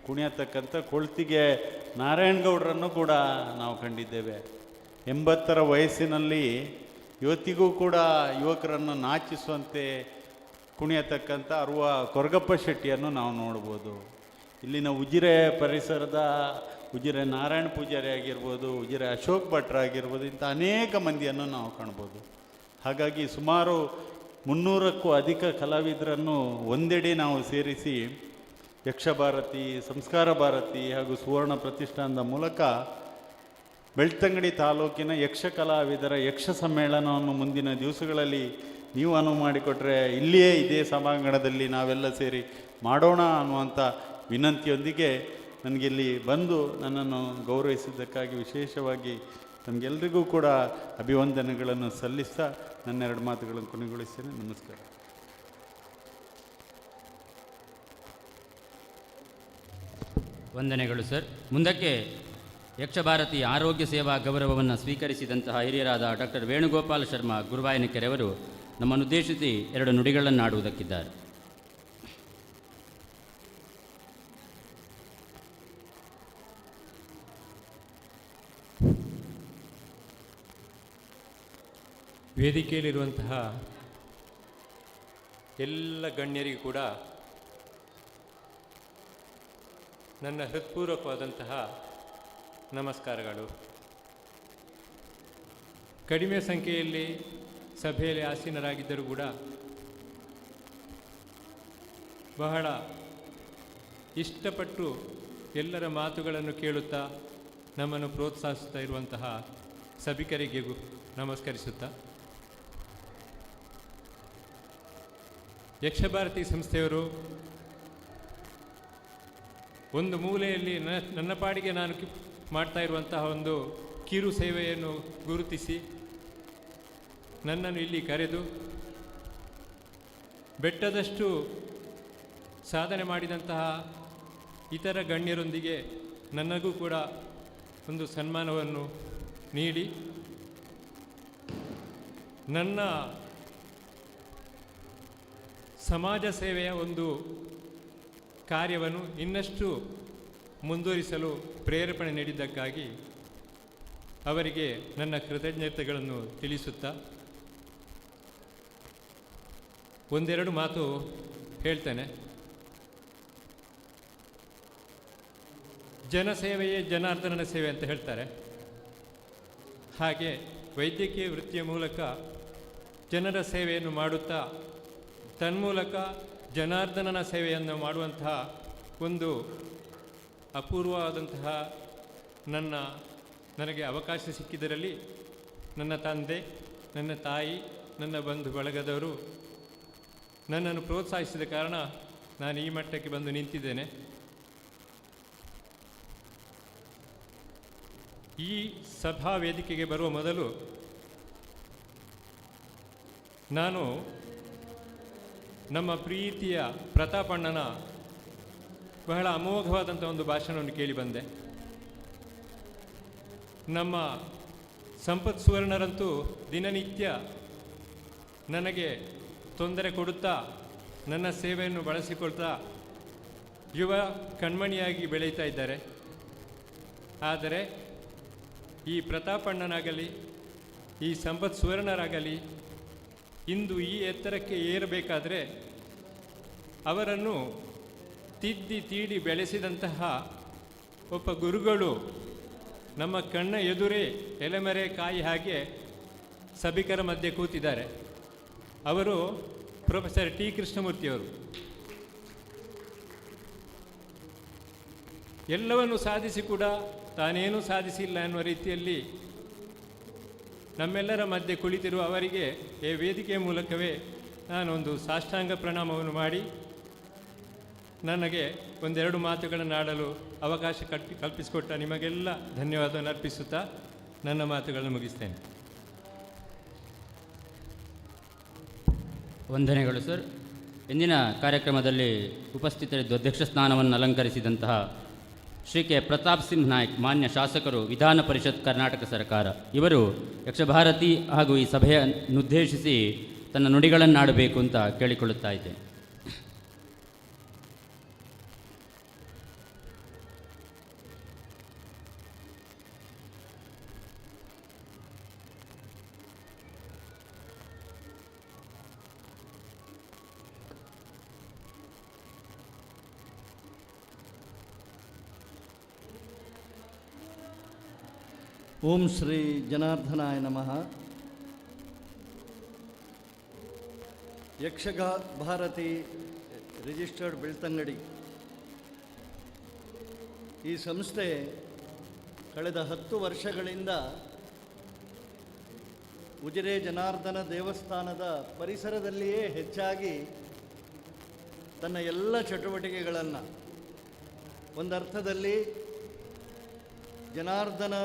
ಕುಣಿಯತಕ್ಕಂಥ ಕೊಳ್ತಿಗೆ ನಾರಾಯಣಗೌಡರನ್ನು ಕೂಡ ನಾವು ಕಂಡಿದ್ದೇವೆ. 80ರ ವಯಸ್ಸಿನಲ್ಲಿ ಇವತ್ತಿಗೂ ಕೂಡ ಯುವಕರನ್ನು ನಾಚಿಸುವಂತೆ ಕುಣಿಯತಕ್ಕಂಥ ಅರುವ ಕೊರಗಪ್ಪ ಶೆಟ್ಟಿಯನ್ನು ನಾವು ನೋಡ್ಬೋದು. ಇಲ್ಲಿನ ಉಜಿರೆ ಪರಿಸರದ ಉಜಿರೆ ನಾರಾಯಣ ಪೂಜಾರಿ ಆಗಿರ್ಬೋದು, ಉಜಿರೆ ಅಶೋಕ್ ಭಟ್ರ ಆಗಿರ್ಬೋದು, ಇಂಥ ಅನೇಕ ಮಂದಿಯನ್ನು ನಾವು ಕಾಣ್ಬೋದು. ಹಾಗಾಗಿ ಸುಮಾರು 300ಕ್ಕೂ ಅಧಿಕ ಕಲಾವಿದರನ್ನು ಒಂದೆಡೆ ನಾವು ಸೇರಿಸಿ ಯಕ್ಷಭಾರತಿ, ಸಂಸ್ಕಾರ ಭಾರತಿ ಹಾಗೂ ಸುವರ್ಣ ಪ್ರತಿಷ್ಠಾನದ ಮೂಲಕ ಬೆಳ್ತಂಗಡಿ ತಾಲೂಕಿನ ಯಕ್ಷ ಕಲಾವಿದರ ಯಕ್ಷ ಸಮ್ಮೇಳನವನ್ನು ಮುಂದಿನ ದಿವಸಗಳಲ್ಲಿ ನೀವು ಅನುವು ಮಾಡಿಕೊಟ್ರೆ ಇಲ್ಲಿಯೇ ಇದೇ ಸಭಾಂಗಣದಲ್ಲಿ ನಾವೆಲ್ಲ ಸೇರಿ ಮಾಡೋಣ ಅನ್ನುವಂಥ ವಿನಂತಿಯೊಂದಿಗೆ ನನಗಿಲ್ಲಿ ಬಂದು ನನ್ನನ್ನು ಗೌರವಿಸಿದ್ದಕ್ಕಾಗಿ ವಿಶೇಷವಾಗಿ ನಮಗೆಲ್ಲರಿಗೂ ಕೂಡ ಅಭಿವಂದನೆಗಳನ್ನು ಸಲ್ಲಿಸ್ತಾ ನನ್ನೆರಡು ಮಾತುಗಳನ್ನು ಕೊನೆಗೊಳಿಸ್ತೇನೆ. ನಮಸ್ಕಾರ. ವಂದನೆಗಳು ಸರ್. ಮುಂದಕ್ಕೆ ಯಕ್ಷಭಾರತಿ ಆರೋಗ್ಯ ಸೇವಾ ಗೌರವವನ್ನು ಸ್ವೀಕರಿಸಿದಂತಹ ಹಿರಿಯರಾದ ಡಾಕ್ಟರ್ ವೇಣುಗೋಪಾಲ್ ಶರ್ಮಾ ಗುರುವಾಯನಕೆರೆಯವರು ನಮ್ಮನ್ನುದ್ದೇಶಿಸಿ 2 ನುಡಿಗಳನ್ನಾಡುವುದಕ್ಕಿದ್ದಾರೆ. ವೇದಿಕೆಯಲ್ಲಿರುವಂತಹ ಎಲ್ಲ ಗಣ್ಯರಿಗೂ ಕೂಡ ನನ್ನ ಹೃತ್ಪೂರ್ವಕವಾದಂತಹ ನಮಸ್ಕಾರಗಳು. ಕಡಿಮೆ ಸಂಖ್ಯೆಯಲ್ಲಿ ಸಭೆಯಲ್ಲಿ ಆಸೀನರಾಗಿದ್ದರೂ ಕೂಡ ಬಹಳ ಇಷ್ಟಪಟ್ಟು ಎಲ್ಲರ ಮಾತುಗಳನ್ನು ಕೇಳುತ್ತಾ ನಮ್ಮನ್ನು ಪ್ರೋತ್ಸಾಹಿಸುತ್ತಾ ಇರುವಂತಹ ಸಭಿಕರಿಗೆ ನಮಸ್ಕರಿಸುತ್ತಾ, ಯಕ್ಷಭಾರತಿ ಸಂಸ್ಥೆಯವರು ಒಂದು ಮೂಲೆಯಲ್ಲಿ ನನ್ನ ಪಾಡಿಗೆ ನಾನು ಮಾಡ್ತಾ ಇರುವಂತಹ ಒಂದು ಕಿರು ಸೇವೆಯನ್ನು ಗುರುತಿಸಿ ನನ್ನನ್ನು ಇಲ್ಲಿ ಕರೆದು ಬೆಟ್ಟದಷ್ಟು ಸಾಧನೆ ಮಾಡಿದಂತಹ ಇತರ ಗಣ್ಯರೊಂದಿಗೆ ನನಗೂ ಕೂಡ ಒಂದು ಸನ್ಮಾನವನ್ನು ನೀಡಿ ನನ್ನ ಸಮಾಜ ಸೇವೆಯ ಒಂದು ಕಾರ್ಯವನ್ನು ಇನ್ನಷ್ಟು ಮುಂದುವರಿಸಲು ಪ್ರೇರೇಪಣೆ ನೀಡಿದ್ದಕ್ಕಾಗಿ ಅವರಿಗೆ ನನ್ನ ಕೃತಜ್ಞತೆಗಳನ್ನು ತಿಳಿಸುತ್ತಾ ಒಂದೆರಡು ಮಾತು ಹೇಳ್ತೇನೆ. ಜನಸೇವೆಯೇ ಜನಾರ್ದನನ ಸೇವೆ ಅಂತ ಹೇಳ್ತಾರೆ. ಹಾಗೆ ವೈದ್ಯಕೀಯ ವೃತ್ತಿಯ ಮೂಲಕ ಜನರ ಸೇವೆಯನ್ನು ಮಾಡುತ್ತಾ ತನ್ಮೂಲಕ ಜನಾರ್ದನನ ಸೇವೆಯನ್ನು ಮಾಡುವಂತಹ ಒಂದು ಅಪೂರ್ವವಾದಂತಹ ನನಗೆ ಅವಕಾಶ ಸಿಕ್ಕಿದ್ದರಲ್ಲಿ ನನ್ನ ತಂದೆ, ನನ್ನ ತಾಯಿ, ನನ್ನ ಬಂಧು ಬಳಗದವರು ನನ್ನನ್ನು ಪ್ರೋತ್ಸಾಹಿಸಿದ ಕಾರಣ ನಾನು ಈ ಮಟ್ಟಕ್ಕೆ ಬಂದು ನಿಂತಿದ್ದೇನೆ. ಈ ಸಭಾ ವೇದಿಕೆಗೆ ಬರುವ ಮೊದಲು ನಾನು ನಮ್ಮ ಪ್ರೀತಿಯ ಪ್ರತಾಪಣ್ಣನ ಬಹಳ ಅಮೋಘವಾದಂಥ ಒಂದು ಭಾಷಣವನ್ನು ಕೇಳಿ ಬಂದೆ. ನಮ್ಮ ಸಂಪತ್ ಸುವರ್ಣರಂತೂ ದಿನನಿತ್ಯ ನನಗೆ ತೊಂದರೆ ಕೊಡುತ್ತಾ ನನ್ನ ಸೇವೆಯನ್ನು ಬಳಸಿಕೊಳ್ತಾ ಯುವ ಕಣ್ಮಣಿಯಾಗಿ ಬೆಳೀತಾ ಇದ್ದಾರೆ. ಆದರೆ ಈ ಪ್ರತಾಪಣ್ಣನಾಗಲಿ ಈ ಸಂಪತ್ ಸುವರ್ಣರಾಗಲಿ ಇಂದು ಈ ಎತ್ತರಕ್ಕೆ ಏರಬೇಕಾದರೆ ಅವರನ್ನು ತಿದ್ದಿ ತೀಡಿ ಬೆಳೆಸಿದಂತಹ ಒಬ್ಬ ಗುರುಗಳು ನಮ್ಮ ಕಣ್ಣ ಎದುರೇ ಎಲೆಮರೆ ಕಾಯಿ ಹಾಗೆ ಸಭಿಕರ ಮಧ್ಯೆ ಕೂತಿದ್ದಾರೆ. ಅವರು ಪ್ರೊಫೆಸರ್ ಟಿ ಕೃಷ್ಣಮೂರ್ತಿಯವರು. ಎಲ್ಲವನ್ನು ಸಾಧಿಸಿ ಕೂಡ ತಾನೇನೂ ಸಾಧಿಸಿಲ್ಲ ಎನ್ನುವ ರೀತಿಯಲ್ಲಿ ನಮ್ಮೆಲ್ಲರ ಮಧ್ಯೆ ಕುಳಿತಿರುವ ಅವರಿಗೆ ಈ ವೇದಿಕೆಯ ಮೂಲಕವೇ ನಾನೊಂದು ಸಾಷ್ಟಾಂಗ ಪ್ರಣಾಮವನ್ನು ಮಾಡಿ ನನಗೆ ಒಂದೆರಡು ಮಾತುಗಳನ್ನು ಆಡಲು ಅವಕಾಶ ಕಲ್ಪಿಸಿಕೊಟ್ಟ ನಿಮಗೆಲ್ಲ ಧನ್ಯವಾದವನ್ನು ಅರ್ಪಿಸುತ್ತಾ ನನ್ನ ಮಾತುಗಳನ್ನು ಮುಗಿಸ್ತೇನೆ. ವಂದನೆಗಳು ಸರ್. ಇಂದಿನ ಕಾರ್ಯಕ್ರಮದಲ್ಲಿ ಉಪಸ್ಥಿತರಿದ್ದು ಅಧ್ಯಕ್ಷ ಸ್ಥಾನವನ್ನು ಅಲಂಕರಿಸಿದಂತಹ ಶ್ರೀ ಕೆ ಪ್ರತಾಪ್ ಸಿಂಹ ನಾಯ್ಕ್, ಮಾನ್ಯ ಶಾಸಕರು, ವಿಧಾನ ಪರಿಷತ್, ಕರ್ನಾಟಕ ಸರ್ಕಾರ, ಇವರು ಯಕ್ಷಭಾರತಿ ಹಾಗೂ ಈ ಸಭೆಯನ್ನುದ್ದೇಶಿಸಿ ತನ್ನ ನುಡಿಗಳನ್ನಾಡಬೇಕು ಅಂತ ಕೇಳಿಕೊಳ್ಳುತ್ತಾ ಇದ್ದೇನೆ. ಓಂ ಶ್ರೀ ಜನಾರ್ದನಾಯ ನಮಃ. ಯಕ್ಷಭಾರತಿ ರಿಜಿಸ್ಟರ್ಡ್ ಬೆಳ್ತಂಗಡಿ ಈ ಸಂಸ್ಥೆ ಕಳೆದ 10 ವರ್ಷಗಳಿಂದ ಉಜಿರೆ ಜನಾರ್ದನ ದೇವಸ್ಥಾನದ ಪರಿಸರದಲ್ಲಿಯೇ ಹೆಚ್ಚಾಗಿ ತನ್ನ ಎಲ್ಲ ಚಟುವಟಿಕೆಗಳನ್ನು ಒಂದರ್ಥದಲ್ಲಿ ಜನಾರ್ದನ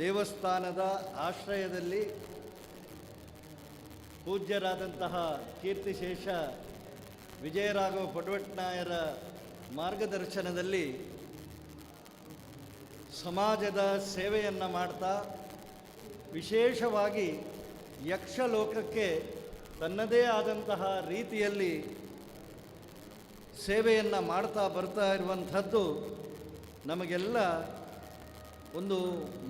ದೇವಸ್ಥಾನದ ಆಶ್ರಯದಲ್ಲಿ ಪೂಜ್ಯರಾದಂತಹ ಕೀರ್ತಿಶೇಷ ವಿಜಯರಾಘವ ಪಡ್ವಟ್ನಾಯರ ಮಾರ್ಗದರ್ಶನದಲ್ಲಿ ಸಮಾಜದ ಸೇವೆಯನ್ನು ಮಾಡ್ತಾ ವಿಶೇಷವಾಗಿ ಯಕ್ಷಲೋಕಕ್ಕೆ ತನ್ನದೇ ಆದಂತಹ ರೀತಿಯಲ್ಲಿ ಸೇವೆಯನ್ನು ಮಾಡ್ತಾ ಬರ್ತಾ ಇರುವಂಥದ್ದು ನಮಗೆಲ್ಲ ಒಂದು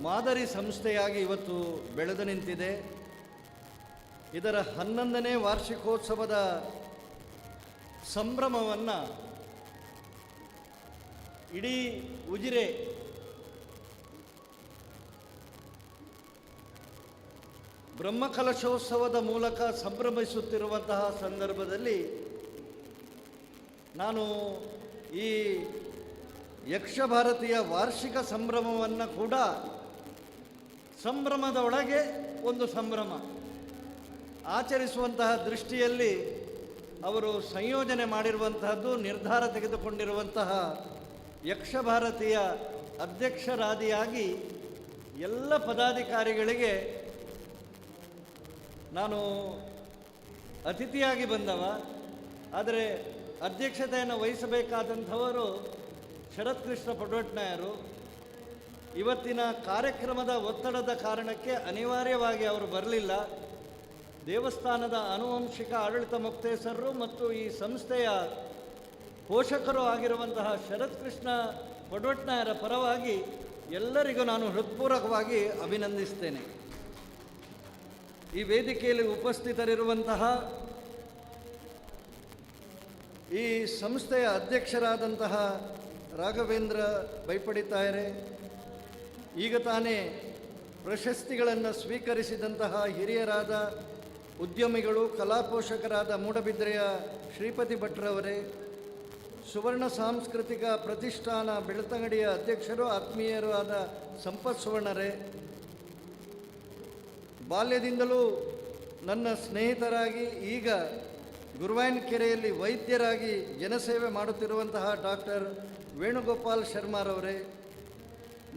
ಮಾದರಿ ಸಂಸ್ಥೆಯಾಗಿ ಇವತ್ತು ಬೆಳೆದು ನಿಂತಿದೆ. ಇದರ 11ನೇ ವಾರ್ಷಿಕೋತ್ಸವದ ಸಂಭ್ರಮವನ್ನು ಇಡೀ ಉಜಿರೆ ಬ್ರಹ್ಮಕಲಶೋತ್ಸವದ ಮೂಲಕ ಸಂಭ್ರಮಿಸುತ್ತಿರುವಂತಹ ಸಂದರ್ಭದಲ್ಲಿ ನಾನು ಈ ಯಕ್ಷಭಾರತಿಯ ವಾರ್ಷಿಕ ಸಂಭ್ರಮವನ್ನು ಕೂಡ ಸಂಭ್ರಮದ ಒಳಗೆ ಒಂದು ಸಂಭ್ರಮ ಆಚರಿಸುವಂತಹ ದೃಷ್ಟಿಯಲ್ಲಿ ಅವರು ಸಂಯೋಜನೆ ಮಾಡಿರುವಂತಹದ್ದು, ನಿರ್ಧಾರ ತೆಗೆದುಕೊಂಡಿರುವಂತಹ ಯಕ್ಷಭಾರತಿಯ ಅಧ್ಯಕ್ಷರಾದಿಯಾಗಿ ಎಲ್ಲ ಪದಾಧಿಕಾರಿಗಳಿಗೆ ನಾನು ಅತಿಥಿಯಾಗಿ ಬಂದವ. ಆದರೆ ಅಧ್ಯಕ್ಷತೆಯನ್ನು ವಹಿಸಬೇಕಾದಂಥವರು ಶರತ್ ಕೃಷ್ಣ ಪಡ್ವಟ್ನಾಯರು. ಇವತ್ತಿನ ಕಾರ್ಯಕ್ರಮದ ಒತ್ತಡದ ಕಾರಣಕ್ಕೆ ಅನಿವಾರ್ಯವಾಗಿ ಅವರು ಬರಲಿಲ್ಲ. ದೇವಸ್ಥಾನದ ಆನುವಂಶಿಕ ಆಡಳಿತ ಮುಕ್ತೇಸರರು ಮತ್ತು ಈ ಸಂಸ್ಥೆಯ ಪೋಷಕರು ಆಗಿರುವಂತಹ ಶರತ್ ಕೃಷ್ಣ ಪಡ್ವಟ್ನಾಯರ ಪರವಾಗಿ ಎಲ್ಲರಿಗೂ ನಾನು ಹೃತ್ಪೂರ್ವಕವಾಗಿ ಅಭಿನಂದಿಸ್ತೇನೆ. ಈ ವೇದಿಕೆಯಲ್ಲಿ ಉಪಸ್ಥಿತರಿರುವಂತಹ ಈ ಸಂಸ್ಥೆಯ ಅಧ್ಯಕ್ಷರಾದಂತಹ ರಾಘವೇಂದ್ರ ಬೈಪಡಿತಾಯರೆ, ಈಗ ತಾನೇ ಪ್ರಶಸ್ತಿಗಳನ್ನು ಸ್ವೀಕರಿಸಿದಂತಹ ಹಿರಿಯರಾದ ಉದ್ಯಮಿಗಳು, ಕಲಾಪೋಷಕರಾದ ಮೂಡಬಿದ್ರೆಯ ಶ್ರೀಪತಿ ಭಟ್ರವರೇ, ಸುವರ್ಣ ಸಾಂಸ್ಕೃತಿಕ ಪ್ರತಿಷ್ಠಾನ ಬೆಳ್ತಂಗಡಿಯ ಅಧ್ಯಕ್ಷರು, ಆತ್ಮೀಯರು ಆದ ಸಂಪತ್ ಸುವರ್ಣರೇ, ಬಾಲ್ಯದಿಂದಲೂ ನನ್ನ ಸ್ನೇಹಿತರಾಗಿ ಈಗ ಗುರುವಾಯನಕೆರೆಯಲ್ಲಿ ವೈದ್ಯರಾಗಿ ಜನಸೇವೆ ಮಾಡುತ್ತಿರುವಂತಹ ಡಾಕ್ಟರ್ ವೇಣುಗೋಪಾಲ್ ಶರ್ಮಾರವರೇ,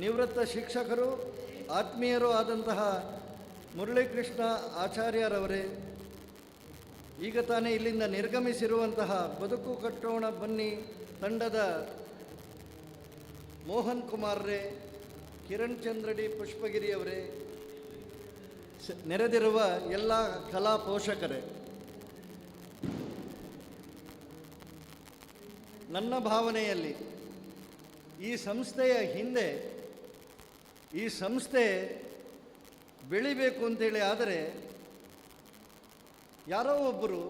ನಿವೃತ್ತ ಶಿಕ್ಷಕರು ಆತ್ಮೀಯರೂ ಆದಂತಹ ಮುರಳೀಕೃಷ್ಣ ಆಚಾರ್ಯರವರೇ, ಈಗ ತಾನೇ ಇಲ್ಲಿಂದ ನಿರ್ಗಮಿಸಿರುವಂತಹ ಬದುಕು ಕಟ್ಟೋಣ ಬನ್ನಿ ತಂಡದ ಮೋಹನ್ ಕುಮಾರ್ರೇ, ಕಿರಣ್ ಚಂದ್ರಡಿ ಪುಷ್ಪಗಿರಿಯವರೇ, ನೆರೆದಿರುವ ಎಲ್ಲ ಕಲಾ ಪೋಷಕರೇ, ನನ್ನ ಭಾವನೆಯಲ್ಲಿ ಈ ಸಂಸ್ಥೆಯ ಹಿಂದೆ ಈ ಸಂಸ್ಥೆ ಬೆಳಿಬೇಕು ಅಂತೇಳಿ ಆದರೆ ಯಾರೋ ಒಬ್ಬರು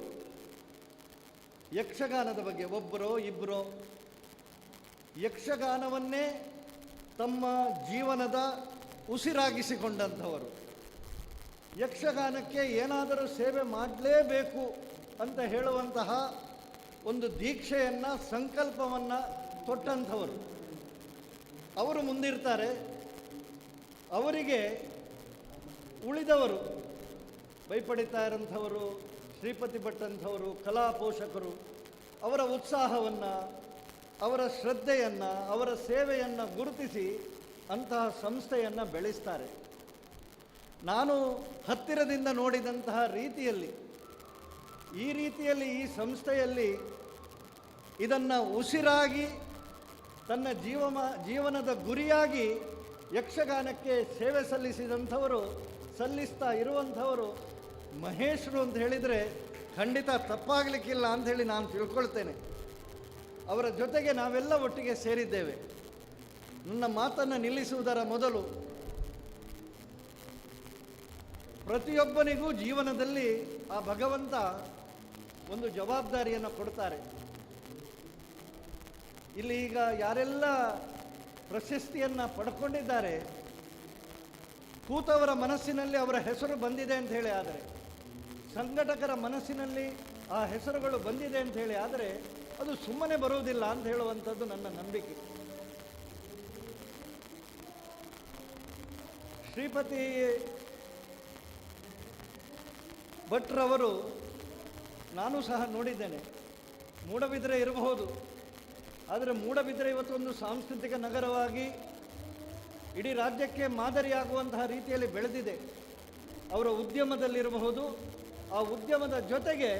ಯಕ್ಷಗಾನದ ಬಗ್ಗೆ ಒಬ್ಬರೋ ಇಬ್ಬರೋ ಯಕ್ಷಗಾನವನ್ನೇ ತಮ್ಮ ಜೀವನದ ಉಸಿರಾಗಿಸಿಕೊಂಡಂಥವರು, ಯಕ್ಷಗಾನಕ್ಕೆ ಏನಾದರೂ ಸೇವೆ ಮಾಡಲೇಬೇಕು ಅಂತ ಹೇಳುವಂತಹ ಒಂದು ದೀಕ್ಷೆಯನ್ನು ಸಂಕಲ್ಪವನ್ನು ತೊಟ್ಟಂಥವರು. ಅವರು ಮುಂದಿರ್ತಾರೆ. ಅವರಿಗೆ ಉಳಿದವರು ಭಯಪಡಿತಾ ಇರೋಂಥವರು, ಶ್ರೀಪತಿ ಭಟ್ಟಂಥವರು, ಕಲಾ ಪೋಷಕರು ಅವರ ಉತ್ಸಾಹವನ್ನು, ಅವರ ಶ್ರದ್ಧೆಯನ್ನು, ಅವರ ಸೇವೆಯನ್ನು ಗುರುತಿಸಿ ಅಂತಹ ಸಂಸ್ಥೆಯನ್ನು ಬೆಳೆಸ್ತಾರೆ. ನಾನು ಹತ್ತಿರದಿಂದ ನೋಡಿದಂತಹ ರೀತಿಯಲ್ಲಿ ಈ ರೀತಿಯಲ್ಲಿ ಈ ಸಂಸ್ಥೆಯಲ್ಲಿ ಇದನ್ನು ಉಸಿರಾಗಿ ತನ್ನ ಜೀವನದ ಗುರಿಯಾಗಿ ಯಕ್ಷಗಾನಕ್ಕೆ ಸೇವೆ ಸಲ್ಲಿಸ್ತಾ ಇರುವಂಥವರು ಮಹೇಶ್ರು ಅಂತ ಹೇಳಿದರೆ ಖಂಡಿತ ತಪ್ಪಾಗಲಿಕ್ಕಿಲ್ಲ ಅಂಥೇಳಿ ನಾನು ತಿಳ್ಕೊಳ್ತೇನೆ. ಅವರ ಜೊತೆಗೆ ನಾವೆಲ್ಲ ಒಟ್ಟಿಗೆ ಸೇರಿದ್ದೇವೆ. ನನ್ನ ಮಾತನ್ನು ನಿಲ್ಲಿಸುವುದರ ಮೊದಲು ಪ್ರತಿಯೊಬ್ಬನಿಗೂ ಜೀವನದಲ್ಲಿ ಆ ಭಗವಂತ ಒಂದು ಜವಾಬ್ದಾರಿಯನ್ನು ಕೊಡ್ತಾರೆ. ಇಲ್ಲಿ ಈಗ ಯಾರೆಲ್ಲ ಪ್ರಶಸ್ತಿಯನ್ನು ಪಡ್ಕೊಂಡಿದ್ದಾರೆ, ಕೂತವರ ಮನಸ್ಸಿನಲ್ಲಿ ಅವರ ಹೆಸರು ಬಂದಿದೆ ಅಂತ ಹೇಳಿ ಆದರೆ, ಸಂಘಟಕರ ಮನಸ್ಸಿನಲ್ಲಿ ಆ ಹೆಸರುಗಳು ಬಂದಿದೆ ಅಂತ ಹೇಳಿ ಆದರೆ ಅದು ಸುಮ್ಮನೆ ಬರುವುದಿಲ್ಲ ಅಂತ ಹೇಳುವಂಥದ್ದು ನನ್ನ ನಂಬಿಕೆ. ಶ್ರೀಪತಿ ಭಟ್ರವರು ನಾನು ಸಹ ನೋಡಿದ್ದೇನೆ. ಮೂಡಬಿದ್ರೆ ಇರಬಹುದು, ಆದರೆ ಮೂಡಬಿದ್ರೆ ಇವತ್ತು ಒಂದು ಸಾಂಸ್ಕೃತಿಕ ನಗರವಾಗಿ ಇಡೀ ರಾಜ್ಯಕ್ಕೆ ಮಾದರಿಯಾಗುವಂತಹ ರೀತಿಯಲ್ಲಿ ಬೆಳೆದಿದೆ. ಅವರ ಉದ್ಯಮದಲ್ಲಿರಬಹುದು, ಆ ಉದ್ಯಮದ ಜೊತೆಗೆ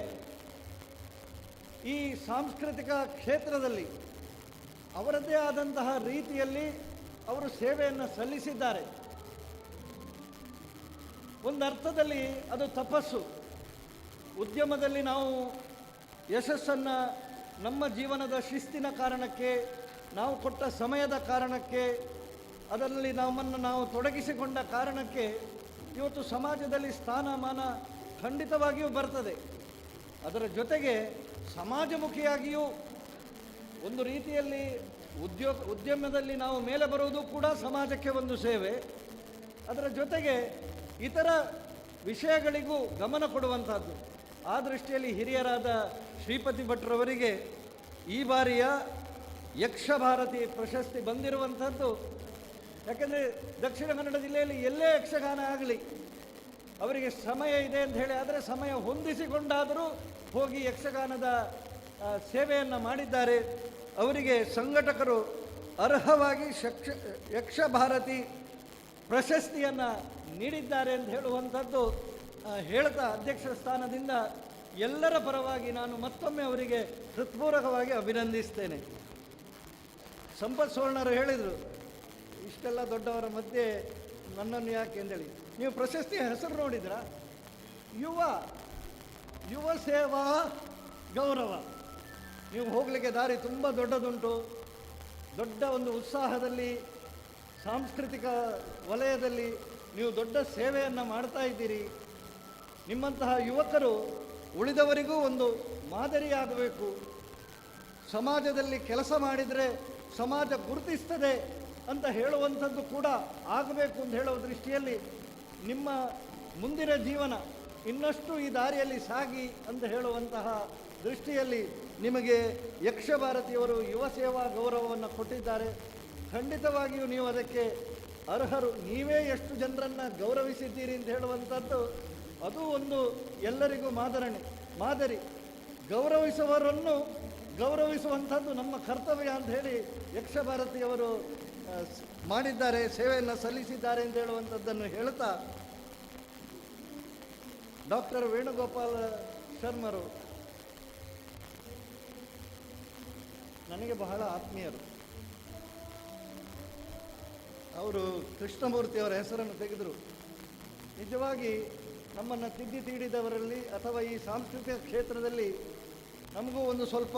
ಈ ಸಾಂಸ್ಕೃತಿಕ ಕ್ಷೇತ್ರದಲ್ಲಿ ಅವರದ್ದೇ ಆದಂತಹ ರೀತಿಯಲ್ಲಿ ಅವರು ಸೇವೆಯನ್ನು ಸಲ್ಲಿಸಿದ್ದಾರೆ. ಒಂದು ಅರ್ಥದಲ್ಲಿ ಅದು ತಪಸ್ಸು. ಉದ್ಯಮದಲ್ಲಿ ನಾವು ಯಶಸ್ಸನ್ನು ನಮ್ಮ ಜೀವನದ ಶಿಸ್ತಿನ ಕಾರಣಕ್ಕೆ, ನಾವು ಕೊಟ್ಟ ಸಮಯದ ಕಾರಣಕ್ಕೆ, ಅದರಲ್ಲಿ ನಮ್ಮನ್ನು ನಾವು ತೊಡಗಿಸಿಕೊಂಡ ಕಾರಣಕ್ಕೆ ಇವತ್ತು ಸಮಾಜದಲ್ಲಿ ಸ್ಥಾನಮಾನ ಖಂಡಿತವಾಗಿಯೂ ಬರ್ತದೆ. ಅದರ ಜೊತೆಗೆ ಸಮಾಜಮುಖಿಯಾಗಿಯೂ ಒಂದು ರೀತಿಯಲ್ಲಿ ಉದ್ಯಮದಲ್ಲಿ ನಾವು ಮೇಲೆ ಬರುವುದು ಕೂಡ ಸಮಾಜಕ್ಕೆ ಒಂದು ಸೇವೆ. ಅದರ ಜೊತೆಗೆ ಇತರ ವಿಷಯಗಳಿಗೂ ಗಮನ ಕೊಡುವಂಥದ್ದು. ಆ ದೃಷ್ಟಿಯಲ್ಲಿ ಹಿರಿಯರಾದ ಶ್ರೀಪತಿ ಭಟ್ರವರಿಗೆ ಈ ಬಾರಿಯ ಯಕ್ಷಭಾರತಿ ಪ್ರಶಸ್ತಿ ಬಂದಿರುವಂಥದ್ದು. ಯಾಕೆಂದರೆ ದಕ್ಷಿಣ ಕನ್ನಡ ಜಿಲ್ಲೆಯಲ್ಲಿ ಎಲ್ಲೇ ಯಕ್ಷಗಾನ ಆಗಲಿ ಅವರಿಗೆ ಸಮಯ ಇದೆ ಅಂತ ಹೇಳಿ ಆದರೆ ಸಮಯ ಹೊಂದಿಸಿಕೊಂಡಾದರೂ ಹೋಗಿ ಯಕ್ಷಗಾನದ ಸೇವೆಯನ್ನು ಮಾಡಿದ್ದಾರೆ. ಅವರಿಗೆ ಸಂಘಟಕರು ಅರ್ಹವಾಗಿ ಯಕ್ಷಭಾರತಿ ಪ್ರಶಸ್ತಿಯನ್ನು ನೀಡಿದ್ದಾರೆ ಅಂತ ಹೇಳುವಂಥದ್ದು ಹೇಳ್ತಾ ಅಧ್ಯಕ್ಷ ಸ್ಥಾನದಿಂದ ಎಲ್ಲರ ಪರವಾಗಿ ನಾನು ಮತ್ತೊಮ್ಮೆ ಅವರಿಗೆ ಹೃತ್ಪೂರ್ವಕವಾಗಿ ಅಭಿನಂದಿಸ್ತೇನೆ. ಸಂಪತ್ ಸುವರ್ಣರು ಹೇಳಿದರು, ಇಷ್ಟೆಲ್ಲ ದೊಡ್ಡವರ ಮಧ್ಯೆ ನನ್ನನ್ನು ಯಾಕೆ ಅಂತೇಳಿ. ನೀವು ಪ್ರಶಸ್ತಿಯ ಹೆಸರು ನೋಡಿದ್ರಾ? ಯುವ ಸೇವಾ ಗೌರವ. ನೀವು ಹೋಗಲಿಕ್ಕೆ ದಾರಿ ತುಂಬ ದೊಡ್ಡದುಂಟು. ದೊಡ್ಡ ಒಂದು ಉತ್ಸಾಹದಲ್ಲಿ ಸಾಂಸ್ಕೃತಿಕ ವಲಯದಲ್ಲಿ ನೀವು ದೊಡ್ಡ ಸೇವೆಯನ್ನು ಮಾಡ್ತಾ ಇದ್ದೀರಿ. ನಿಮ್ಮಂತಹ ಯುವಕರು ಉಳಿದವರಿಗೂ ಒಂದು ಮಾದರಿಯಾಗಬೇಕು. ಸಮಾಜದಲ್ಲಿ ಕೆಲಸ ಮಾಡಿದರೆ ಸಮಾಜ ಗುರುತಿಸ್ತದೆ ಅಂತ ಹೇಳುವಂಥದ್ದು ಕೂಡ ಆಗಬೇಕು ಅಂತ ಹೇಳುವ ದೃಷ್ಟಿಯಲ್ಲಿ ನಿಮ್ಮ ಮುಂದಿನ ಜೀವನ ಇನ್ನಷ್ಟು ಈ ದಾರಿಯಲ್ಲಿ ಸಾಗಿ ಅಂತ ಹೇಳುವಂತಹ ದೃಷ್ಟಿಯಲ್ಲಿ ನಿಮಗೆ ಯಕ್ಷಭಾರತಿಯವರು ಯುವ ಸೇವಾ ಗೌರವವನ್ನು ಕೊಟ್ಟಿದ್ದಾರೆ. ಖಂಡಿತವಾಗಿಯೂ ನೀವು ಅದಕ್ಕೆ ಅರ್ಹರು. ನೀವೇ ಎಷ್ಟು ಜನರನ್ನು ಗೌರವಿಸಿದ್ದೀರಿ ಅಂತ ಹೇಳುವಂಥದ್ದು ಅದು ಒಂದು ಎಲ್ಲರಿಗೂ ಮಾದರಿ. ಗೌರವಿಸುವವರನ್ನು ಗೌರವಿಸುವಂಥದ್ದು ನಮ್ಮ ಕರ್ತವ್ಯ ಅಂತ ಹೇಳಿ ಯಕ್ಷಭಾರತಿಯವರು ಮಾಡಿದ್ದಾರೆ, ಸೇವೆಯನ್ನು ಸಲ್ಲಿಸಿದ್ದಾರೆ ಅಂತ ಹೇಳುವಂಥದ್ದನ್ನು ಹೇಳ್ತಾ, ಡಾಕ್ಟರ್ ವೇಣುಗೋಪಾಲ ಶರ್ಮರು ನನಗೆ ಬಹಳ ಆತ್ಮೀಯರು. ಅವರು ಕೃಷ್ಣಮೂರ್ತಿಯವರ ಹೆಸರನ್ನು ತೆಗೆದರು. ನಿಜವಾಗಿ ನಮ್ಮನ್ನು ತಿದ್ದಿ ತೀಡಿದವರಲ್ಲಿ ಅಥವಾ ಈ ಸಾಂಸ್ಕೃತಿಕ ಕ್ಷೇತ್ರದಲ್ಲಿ ನಮಗೂ ಒಂದು ಸ್ವಲ್ಪ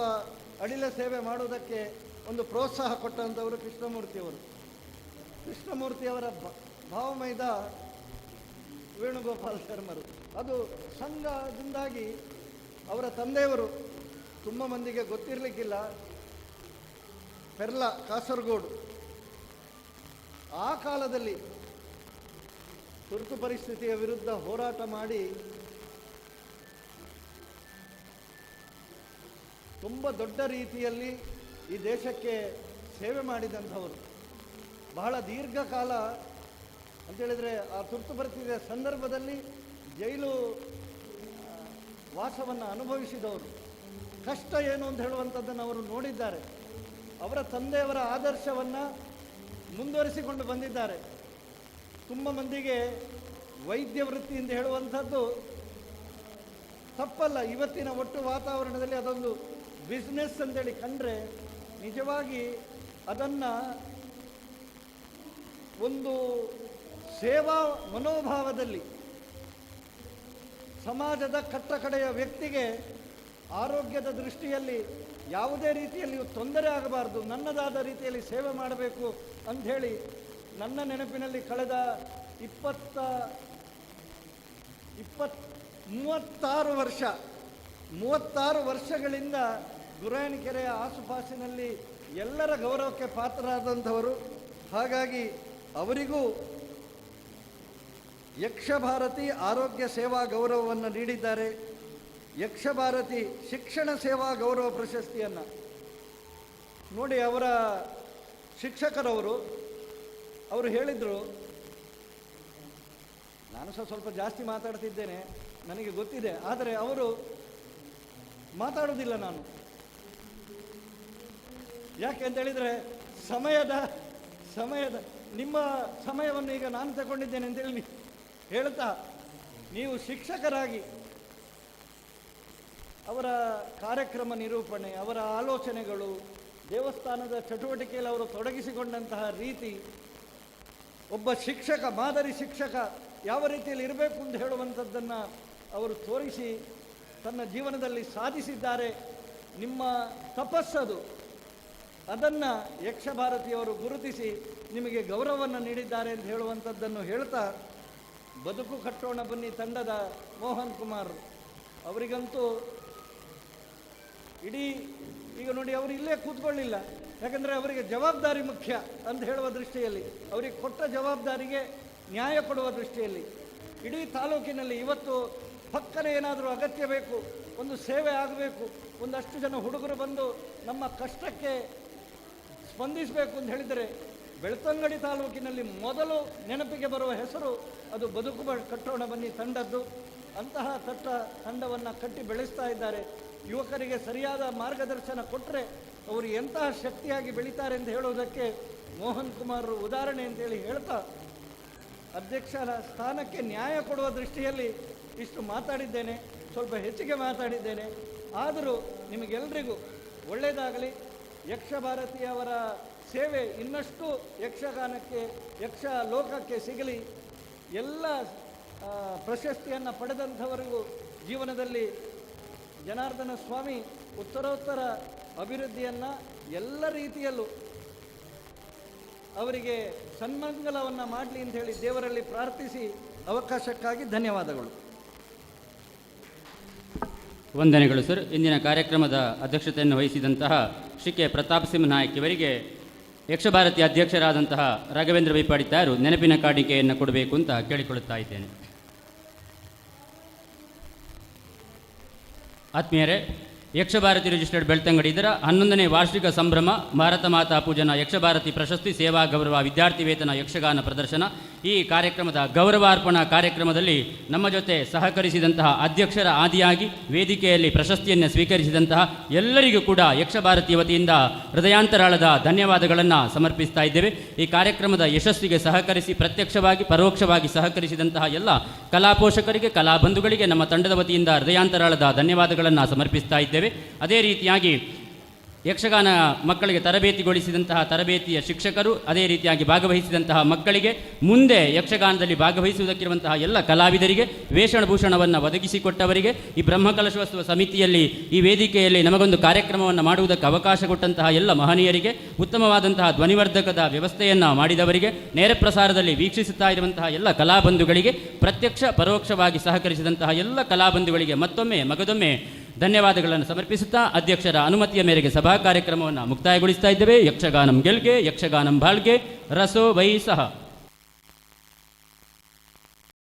ಅಡಿಲ ಸೇವೆ ಮಾಡುವುದಕ್ಕೆ ಒಂದು ಪ್ರೋತ್ಸಾಹ ಕೊಟ್ಟಂಥವರು ಕೃಷ್ಣಮೂರ್ತಿಯವರು. ಕೃಷ್ಣಮೂರ್ತಿಯವರ ಭಾವಮೈದ ವೇಣುಗೋಪಾಲ್ ಶರ್ಮರು. ಅದು ಸಂಘದಿಂದಾಗಿ ಅವರ ತಂದೆಯವರು ತುಂಬ ಮಂದಿಗೆ ಗೊತ್ತಿರಲಿಕ್ಕಿಲ್ಲ, ಪೆರ್ಲ ಕಾಸರಗೋಡು. ಆ ಕಾಲದಲ್ಲಿ ತುರ್ತು ಪರಿಸ್ಥಿತಿಯ ವಿರುದ್ಧ ಹೋರಾಟ ಮಾಡಿ ತುಂಬ ದೊಡ್ಡ ರೀತಿಯಲ್ಲಿ ಈ ದೇಶಕ್ಕೆ ಸೇವೆ ಮಾಡಿದಂಥವರು. ಬಹಳ ದೀರ್ಘಕಾಲ ಅಂತೇಳಿದರೆ ಆ ತುರ್ತು ಪರಿಸ್ಥಿತಿಯ ಸಂದರ್ಭದಲ್ಲಿ ಜೈಲು ವಾಸವನ್ನು ಅನುಭವಿಸಿದವರು. ಕಷ್ಟ ಏನು ಅಂತ ಹೇಳುವಂಥದ್ದನ್ನು ಅವರು ನೋಡಿದ್ದಾರೆ. ಅವರ ತಂದೆಯವರ ಆದರ್ಶವನ್ನು ಮುಂದುವರಿಸಿಕೊಂಡು ಬಂದಿದ್ದಾರೆ. ತುಂಬ ಮಂದಿಗೆ ವೈದ್ಯ ವೃತ್ತಿ ಎಂದು ಹೇಳುವಂಥದ್ದು ತಪ್ಪಲ್ಲ. ಇವತ್ತಿನ ಒಟ್ಟು ವಾತಾವರಣದಲ್ಲಿ ಅದೊಂದು ಬಿಸ್ನೆಸ್ ಅಂತೇಳಿ ಕಂಡ್ರೆ ನಿಜವಾಗಿ ಅದನ್ನು ಒಂದು ಸೇವಾ ಮನೋಭಾವದಲ್ಲಿ ಸಮಾಜದ ಕಟ್ಟಕಡೆಯ ವ್ಯಕ್ತಿಗೆ ಆರೋಗ್ಯದ ದೃಷ್ಟಿಯಲ್ಲಿ ಯಾವುದೇ ರೀತಿಯಲ್ಲಿಯೂ ತೊಂದರೆ ಆಗಬಾರ್ದು, ನನ್ನದಾದ ರೀತಿಯಲ್ಲಿ ಸೇವೆ ಮಾಡಬೇಕು ಅಂಥೇಳಿ ನನ್ನ ನೆನಪಿನಲ್ಲಿ ಕಳೆದ 36 ವರ್ಷಗಳಿಂದ ಗುರಾಯನಕೆರೆಯ ಆಸುಪಾಸಿನಲ್ಲಿ ಎಲ್ಲರ ಗೌರವಕ್ಕೆ ಪಾತ್ರರಾದಂಥವರು. ಹಾಗಾಗಿ ಅವರಿಗೂ ಯಕ್ಷಭಾರತಿ ಆರೋಗ್ಯ ಸೇವಾ ಗೌರವವನ್ನು ನೀಡಿದ್ದಾರೆ. ಯಕ್ಷಭಾರತಿ ಶಿಕ್ಷಣ ಸೇವಾ ಗೌರವ ಪ್ರಶಸ್ತಿಯನ್ನು ನೋಡಿ, ಅವರ ಶಿಕ್ಷಕರವರು ಅವರು ಹೇಳಿದರು, ನಾನು ಸ್ವಲ್ಪ ಜಾಸ್ತಿ ಮಾತಾಡ್ತಿದ್ದೇನೆ ನನಗೆ ಗೊತ್ತಿದೆ, ಆದರೆ ಅವರು ಮಾತಾಡೋದಿಲ್ಲ. ನಾನು ಯಾಕೆ ಅಂತ ಹೇಳಿದರೆ ಸಮಯದ ನಿಮ್ಮ ಸಮಯವನ್ನು ಈಗ ನಾನು ತಗೊಂಡಿದ್ದೇನೆ ಅಂತೇಳಿ ಹೇಳ್ತಾ, ನೀವು ಶಿಕ್ಷಕರಾಗಿ ಅವರ ಕಾರ್ಯಕ್ರಮ ನಿರೂಪಣೆ, ಅವರ ಆಲೋಚನೆಗಳು, ದೇವಸ್ಥಾನದ ಚಟುವಟಿಕೆಯಲ್ಲಿ ಅವರು ತೊಡಗಿಸಿಕೊಂಡಂತಹ ರೀತಿ, ಒಬ್ಬ ಶಿಕ್ಷಕ ಮಾದರಿ ಶಿಕ್ಷಕ ಯಾವ ರೀತಿಯಲ್ಲಿ ಇರಬೇಕು ಅಂತ ಹೇಳುವಂಥದ್ದನ್ನು ಅವರು ತೋರಿಸಿ ತನ್ನ ಜೀವನದಲ್ಲಿ ಸಾಧಿಸಿದ್ದಾರೆ. ನಿಮ್ಮ ತಪಸ್ಸದು, ಅದನ್ನು ಯಕ್ಷಭಾರತಿಯವರು ಗುರುತಿಸಿ ನಿಮಗೆ ಗೌರವವನ್ನು ನೀಡಿದ್ದಾರೆ ಅಂತ ಹೇಳುವಂಥದ್ದನ್ನು ಹೇಳ್ತಾ, ಬದುಕು ಕಟ್ಟೋಣ ಬನ್ನಿ ತಂಡದ ಮೋಹನ್ ಕುಮಾರ್ ಅವರಿಗಂತೂ ಇಡೀ ಈಗ ನೋಡಿ, ಅವರು ಇಲ್ಲೇ ಕೂತ್ಕೊಳ್ಳಿಲ್ಲ, ಯಾಕಂದರೆ ಅವರಿಗೆ ಜವಾಬ್ದಾರಿ ಮುಖ್ಯ ಅಂತ ಹೇಳುವ ದೃಷ್ಟಿಯಲ್ಲಿ, ಅವರಿಗೆ ಕೊಟ್ಟ ಜವಾಬ್ದಾರಿಗೆ ನ್ಯಾಯ ಕೊಡುವ ದೃಷ್ಟಿಯಲ್ಲಿ ಇಡೀ ತಾಲೂಕಿನಲ್ಲಿ ಇವತ್ತು ಪಕ್ಕನೆ ಏನಾದರೂ ಅಗತ್ಯ ಬೇಕು, ಒಂದು ಸೇವೆ ಆಗಬೇಕು, ಒಂದಷ್ಟು ಜನ ಹುಡುಗರು ಬಂದು ನಮ್ಮ ಕಷ್ಟಕ್ಕೆ ಸ್ಪಂದಿಸಬೇಕು ಅಂತ ಹೇಳಿದರೆ ಬೆಳ್ತಂಗಡಿ ತಾಲೂಕಿನಲ್ಲಿ ಮೊದಲು ನೆನಪಿಗೆ ಬರುವ ಹೆಸರು ಅದು ಬದುಕು ಕಟ್ಟೋಣ ಬನ್ನಿ ತಂಡದ್ದು. ಅಂತಹ ತಂಡವನ್ನು ಕಟ್ಟಿ ಬೆಳೆಸ್ತಾ ಇದ್ದಾರೆ. ಯುವಕರಿಗೆ ಸರಿಯಾದ ಮಾರ್ಗದರ್ಶನ ಕೊಟ್ಟರೆ ಅವರು ಎಂತಹ ಶಕ್ತಿಯಾಗಿ ಬೆಳೀತಾರೆ ಅಂತ ಹೇಳೋದಕ್ಕೆ ಮೋಹನ್ ಕುಮಾರ್ ಉದಾಹರಣೆ ಅಂತೇಳಿ ಹೇಳ್ತಾ, ಅಧ್ಯಕ್ಷರ ಸ್ಥಾನಕ್ಕೆ ನ್ಯಾಯ ಕೊಡುವ ದೃಷ್ಟಿಯಲ್ಲಿ ಇಷ್ಟು ಮಾತಾಡಿದ್ದೇನೆ, ಸ್ವಲ್ಪ ಹೆಚ್ಚಿಗೆ ಮಾತಾಡಿದ್ದೇನೆ. ಆದರೂ ನಿಮಗೆಲ್ಲರಿಗೂ ಒಳ್ಳೆಯದಾಗಲಿ. ಯಕ್ಷಭಾರತಿಯವರ ಸೇವೆ ಇನ್ನಷ್ಟು ಯಕ್ಷಗಾನಕ್ಕೆ, ಯಕ್ಷ ಲೋಕಕ್ಕೆ ಸಿಗಲಿ. ಎಲ್ಲ ಪ್ರಶಸ್ತಿಯನ್ನು ಪಡೆದಂಥವರಿಗೂ ಜೀವನದಲ್ಲಿ ಜನಾರ್ದನ ಸ್ವಾಮಿ ಉತ್ತರೋತ್ತರ ಅಭಿವೃದ್ಧಿಯನ್ನು ಎಲ್ಲ ರೀತಿಯಲ್ಲೂ ಅವರಿಗೆ ಸನ್ಮಂಗಲವನ್ನು ಮಾಡಲಿ ಅಂತ ಹೇಳಿ ದೇವರಲ್ಲಿ ಪ್ರಾರ್ಥಿಸಿ ಅವಕಾಶಕ್ಕಾಗಿ ಧನ್ಯವಾದಗಳು. ವಂದನೆಗಳು ಸರ್. ಇಂದಿನ ಕಾರ್ಯಕ್ರಮದ ಅಧ್ಯಕ್ಷತೆಯನ್ನು ವಹಿಸಿದಂತಹ ಶ್ರೀ ಕೆ ಪ್ರತಾಪ್ ಸಿಂಹ ನಾಯಕ್ ಇವರಿಗೆ ಯಕ್ಷಭಾರತಿ ಅಧ್ಯಕ್ಷರಾದಂತಹ ರಾಘವೇಂದ್ರ ಬೈಪಾಡಿತಾರು ನೆನಪಿನ ಕಾಣಿಕೆಯನ್ನು ಕೊಡಬೇಕು ಅಂತ ಕೇಳಿಕೊಳ್ಳುತ್ತಾ ಇದ್ದೇನೆ. ಆತ್ಮೀಯರೇ, ಯಕ್ಷಭಾರತಿ ರಿಜಿಸ್ಟರ್ಡ್ ಬೆಳ್ತಂಗಡಿ ಇದರ 11ನೇ ವಾರ್ಷಿಕ ಸಂಭ್ರಮ ಭಾರತ ಮಾತಾ ಪೂಜನ ಯಕ್ಷಭಾರತಿ ಪ್ರಶಸ್ತಿ ಸೇವಾ ಗೌರವ ವಿದ್ಯಾರ್ಥಿ ವೇತನ ಯಕ್ಷಗಾನ ಪ್ರದರ್ಶನ ಈ ಕಾರ್ಯಕ್ರಮದ ಗೌರವಾರ್ಪಣಾ ಕಾರ್ಯಕ್ರಮದಲ್ಲಿ ನಮ್ಮ ಜೊತೆ ಸಹಕರಿಸಿದಂತಹ ಅಧ್ಯಕ್ಷರ ಆದಿಯಾಗಿ ವೇದಿಕೆಯಲ್ಲಿ ಪ್ರಶಸ್ತಿಯನ್ನು ಸ್ವೀಕರಿಸಿದಂತಹ ಎಲ್ಲರಿಗೂ ಕೂಡ ಯಕ್ಷಭಾರತಿ ವತಿಯಿಂದ ಹೃದಯಾಂತರಾಳದ ಧನ್ಯವಾದಗಳನ್ನು ಸಮರ್ಪಿಸ್ತಾ ಇದ್ದೇವೆ. ಈ ಕಾರ್ಯಕ್ರಮದ ಯಶಸ್ಸಿಗೆ ಸಹಕರಿಸಿ ಪ್ರತ್ಯಕ್ಷವಾಗಿ ಪರೋಕ್ಷವಾಗಿ ಸಹಕರಿಸಿದಂತಹ ಎಲ್ಲ ಕಲಾ ಪೋಷಕರಿಗೆ, ಕಲಾ ಬಂಧುಗಳಿಗೆ ನಮ್ಮ ತಂಡದ ವತಿಯಿಂದ ಹೃದಯಾಂತರಾಳದ ಧನ್ಯವಾದಗಳನ್ನು ಸಮರ್ಪಿಸ್ತಾ ಇದ್ದೇವೆ. ಅದೇ ರೀತಿಯಾಗಿ ಯಕ್ಷಗಾನ ಮಕ್ಕಳಿಗೆ ತರಬೇತಿಗೊಳಿಸಿದಂತಹ ತರಬೇತಿಯ ಶಿಕ್ಷಕರು, ಅದೇ ರೀತಿಯಾಗಿ ಭಾಗವಹಿಸಿದಂತಹ ಮಕ್ಕಳಿಗೆ, ಮುಂದೆ ಯಕ್ಷಗಾನದಲ್ಲಿ ಭಾಗವಹಿಸುವುದಕ್ಕಿರುವಂತಹ ಎಲ್ಲ ಕಲಾವಿದರಿಗೆ, ವೇಷಭೂಷಣವನ್ನು ಒದಗಿಸಿಕೊಟ್ಟವರಿಗೆ, ಈ ಬ್ರಹ್ಮಕಲಶೋತ್ಸವ ಸಮಿತಿಯಲ್ಲಿ ಈ ವೇದಿಕೆಯಲ್ಲಿ ನಮಗೊಂದು ಕಾರ್ಯಕ್ರಮವನ್ನು ಮಾಡುವುದಕ್ಕೆ ಅವಕಾಶ ಕೊಟ್ಟಂತಹ ಎಲ್ಲ ಮಹನೀಯರಿಗೆ, ಉತ್ತಮವಾದಂತಹ ಧ್ವನಿವರ್ಧಕದ ವ್ಯವಸ್ಥೆಯನ್ನು ಮಾಡಿದವರಿಗೆ, ನೇರ ಪ್ರಸಾರದಲ್ಲಿ ವೀಕ್ಷಿಸುತ್ತಾ ಇರುವಂತಹ ಎಲ್ಲ ಕಲಾಬಂಧುಗಳಿಗೆ, ಪ್ರತ್ಯಕ್ಷ ಪರೋಕ್ಷವಾಗಿ ಸಹಕರಿಸಿದಂತಹ ಎಲ್ಲ ಕಲಾಬಂಧುಗಳಿಗೆ ಮತ್ತೊಮ್ಮೆ ಮಗದೊಮ್ಮೆ ಧನ್ಯವಾದಗಳನ್ನು ಸಮರ್ಪಿಸುತ್ತಾ ಅಧ್ಯಕ್ಷರ ಅನುಮತಿಯ ಮೇರೆಗೆ ಸಭಾ ಕಾರ್ಯಕ್ರಮವನ್ನು ಮುಕ್ತಾಯಗೊಳಿಸ್ತಾ ಇದ್ದೇವೆ. ಯಕ್ಷಗಾನಂ ಗೆಲ್ಗೆ, ಯಕ್ಷಗಾನಂ ಬಾಳ್ಗೆ, ರಸೋ ವೈ ಸಹ.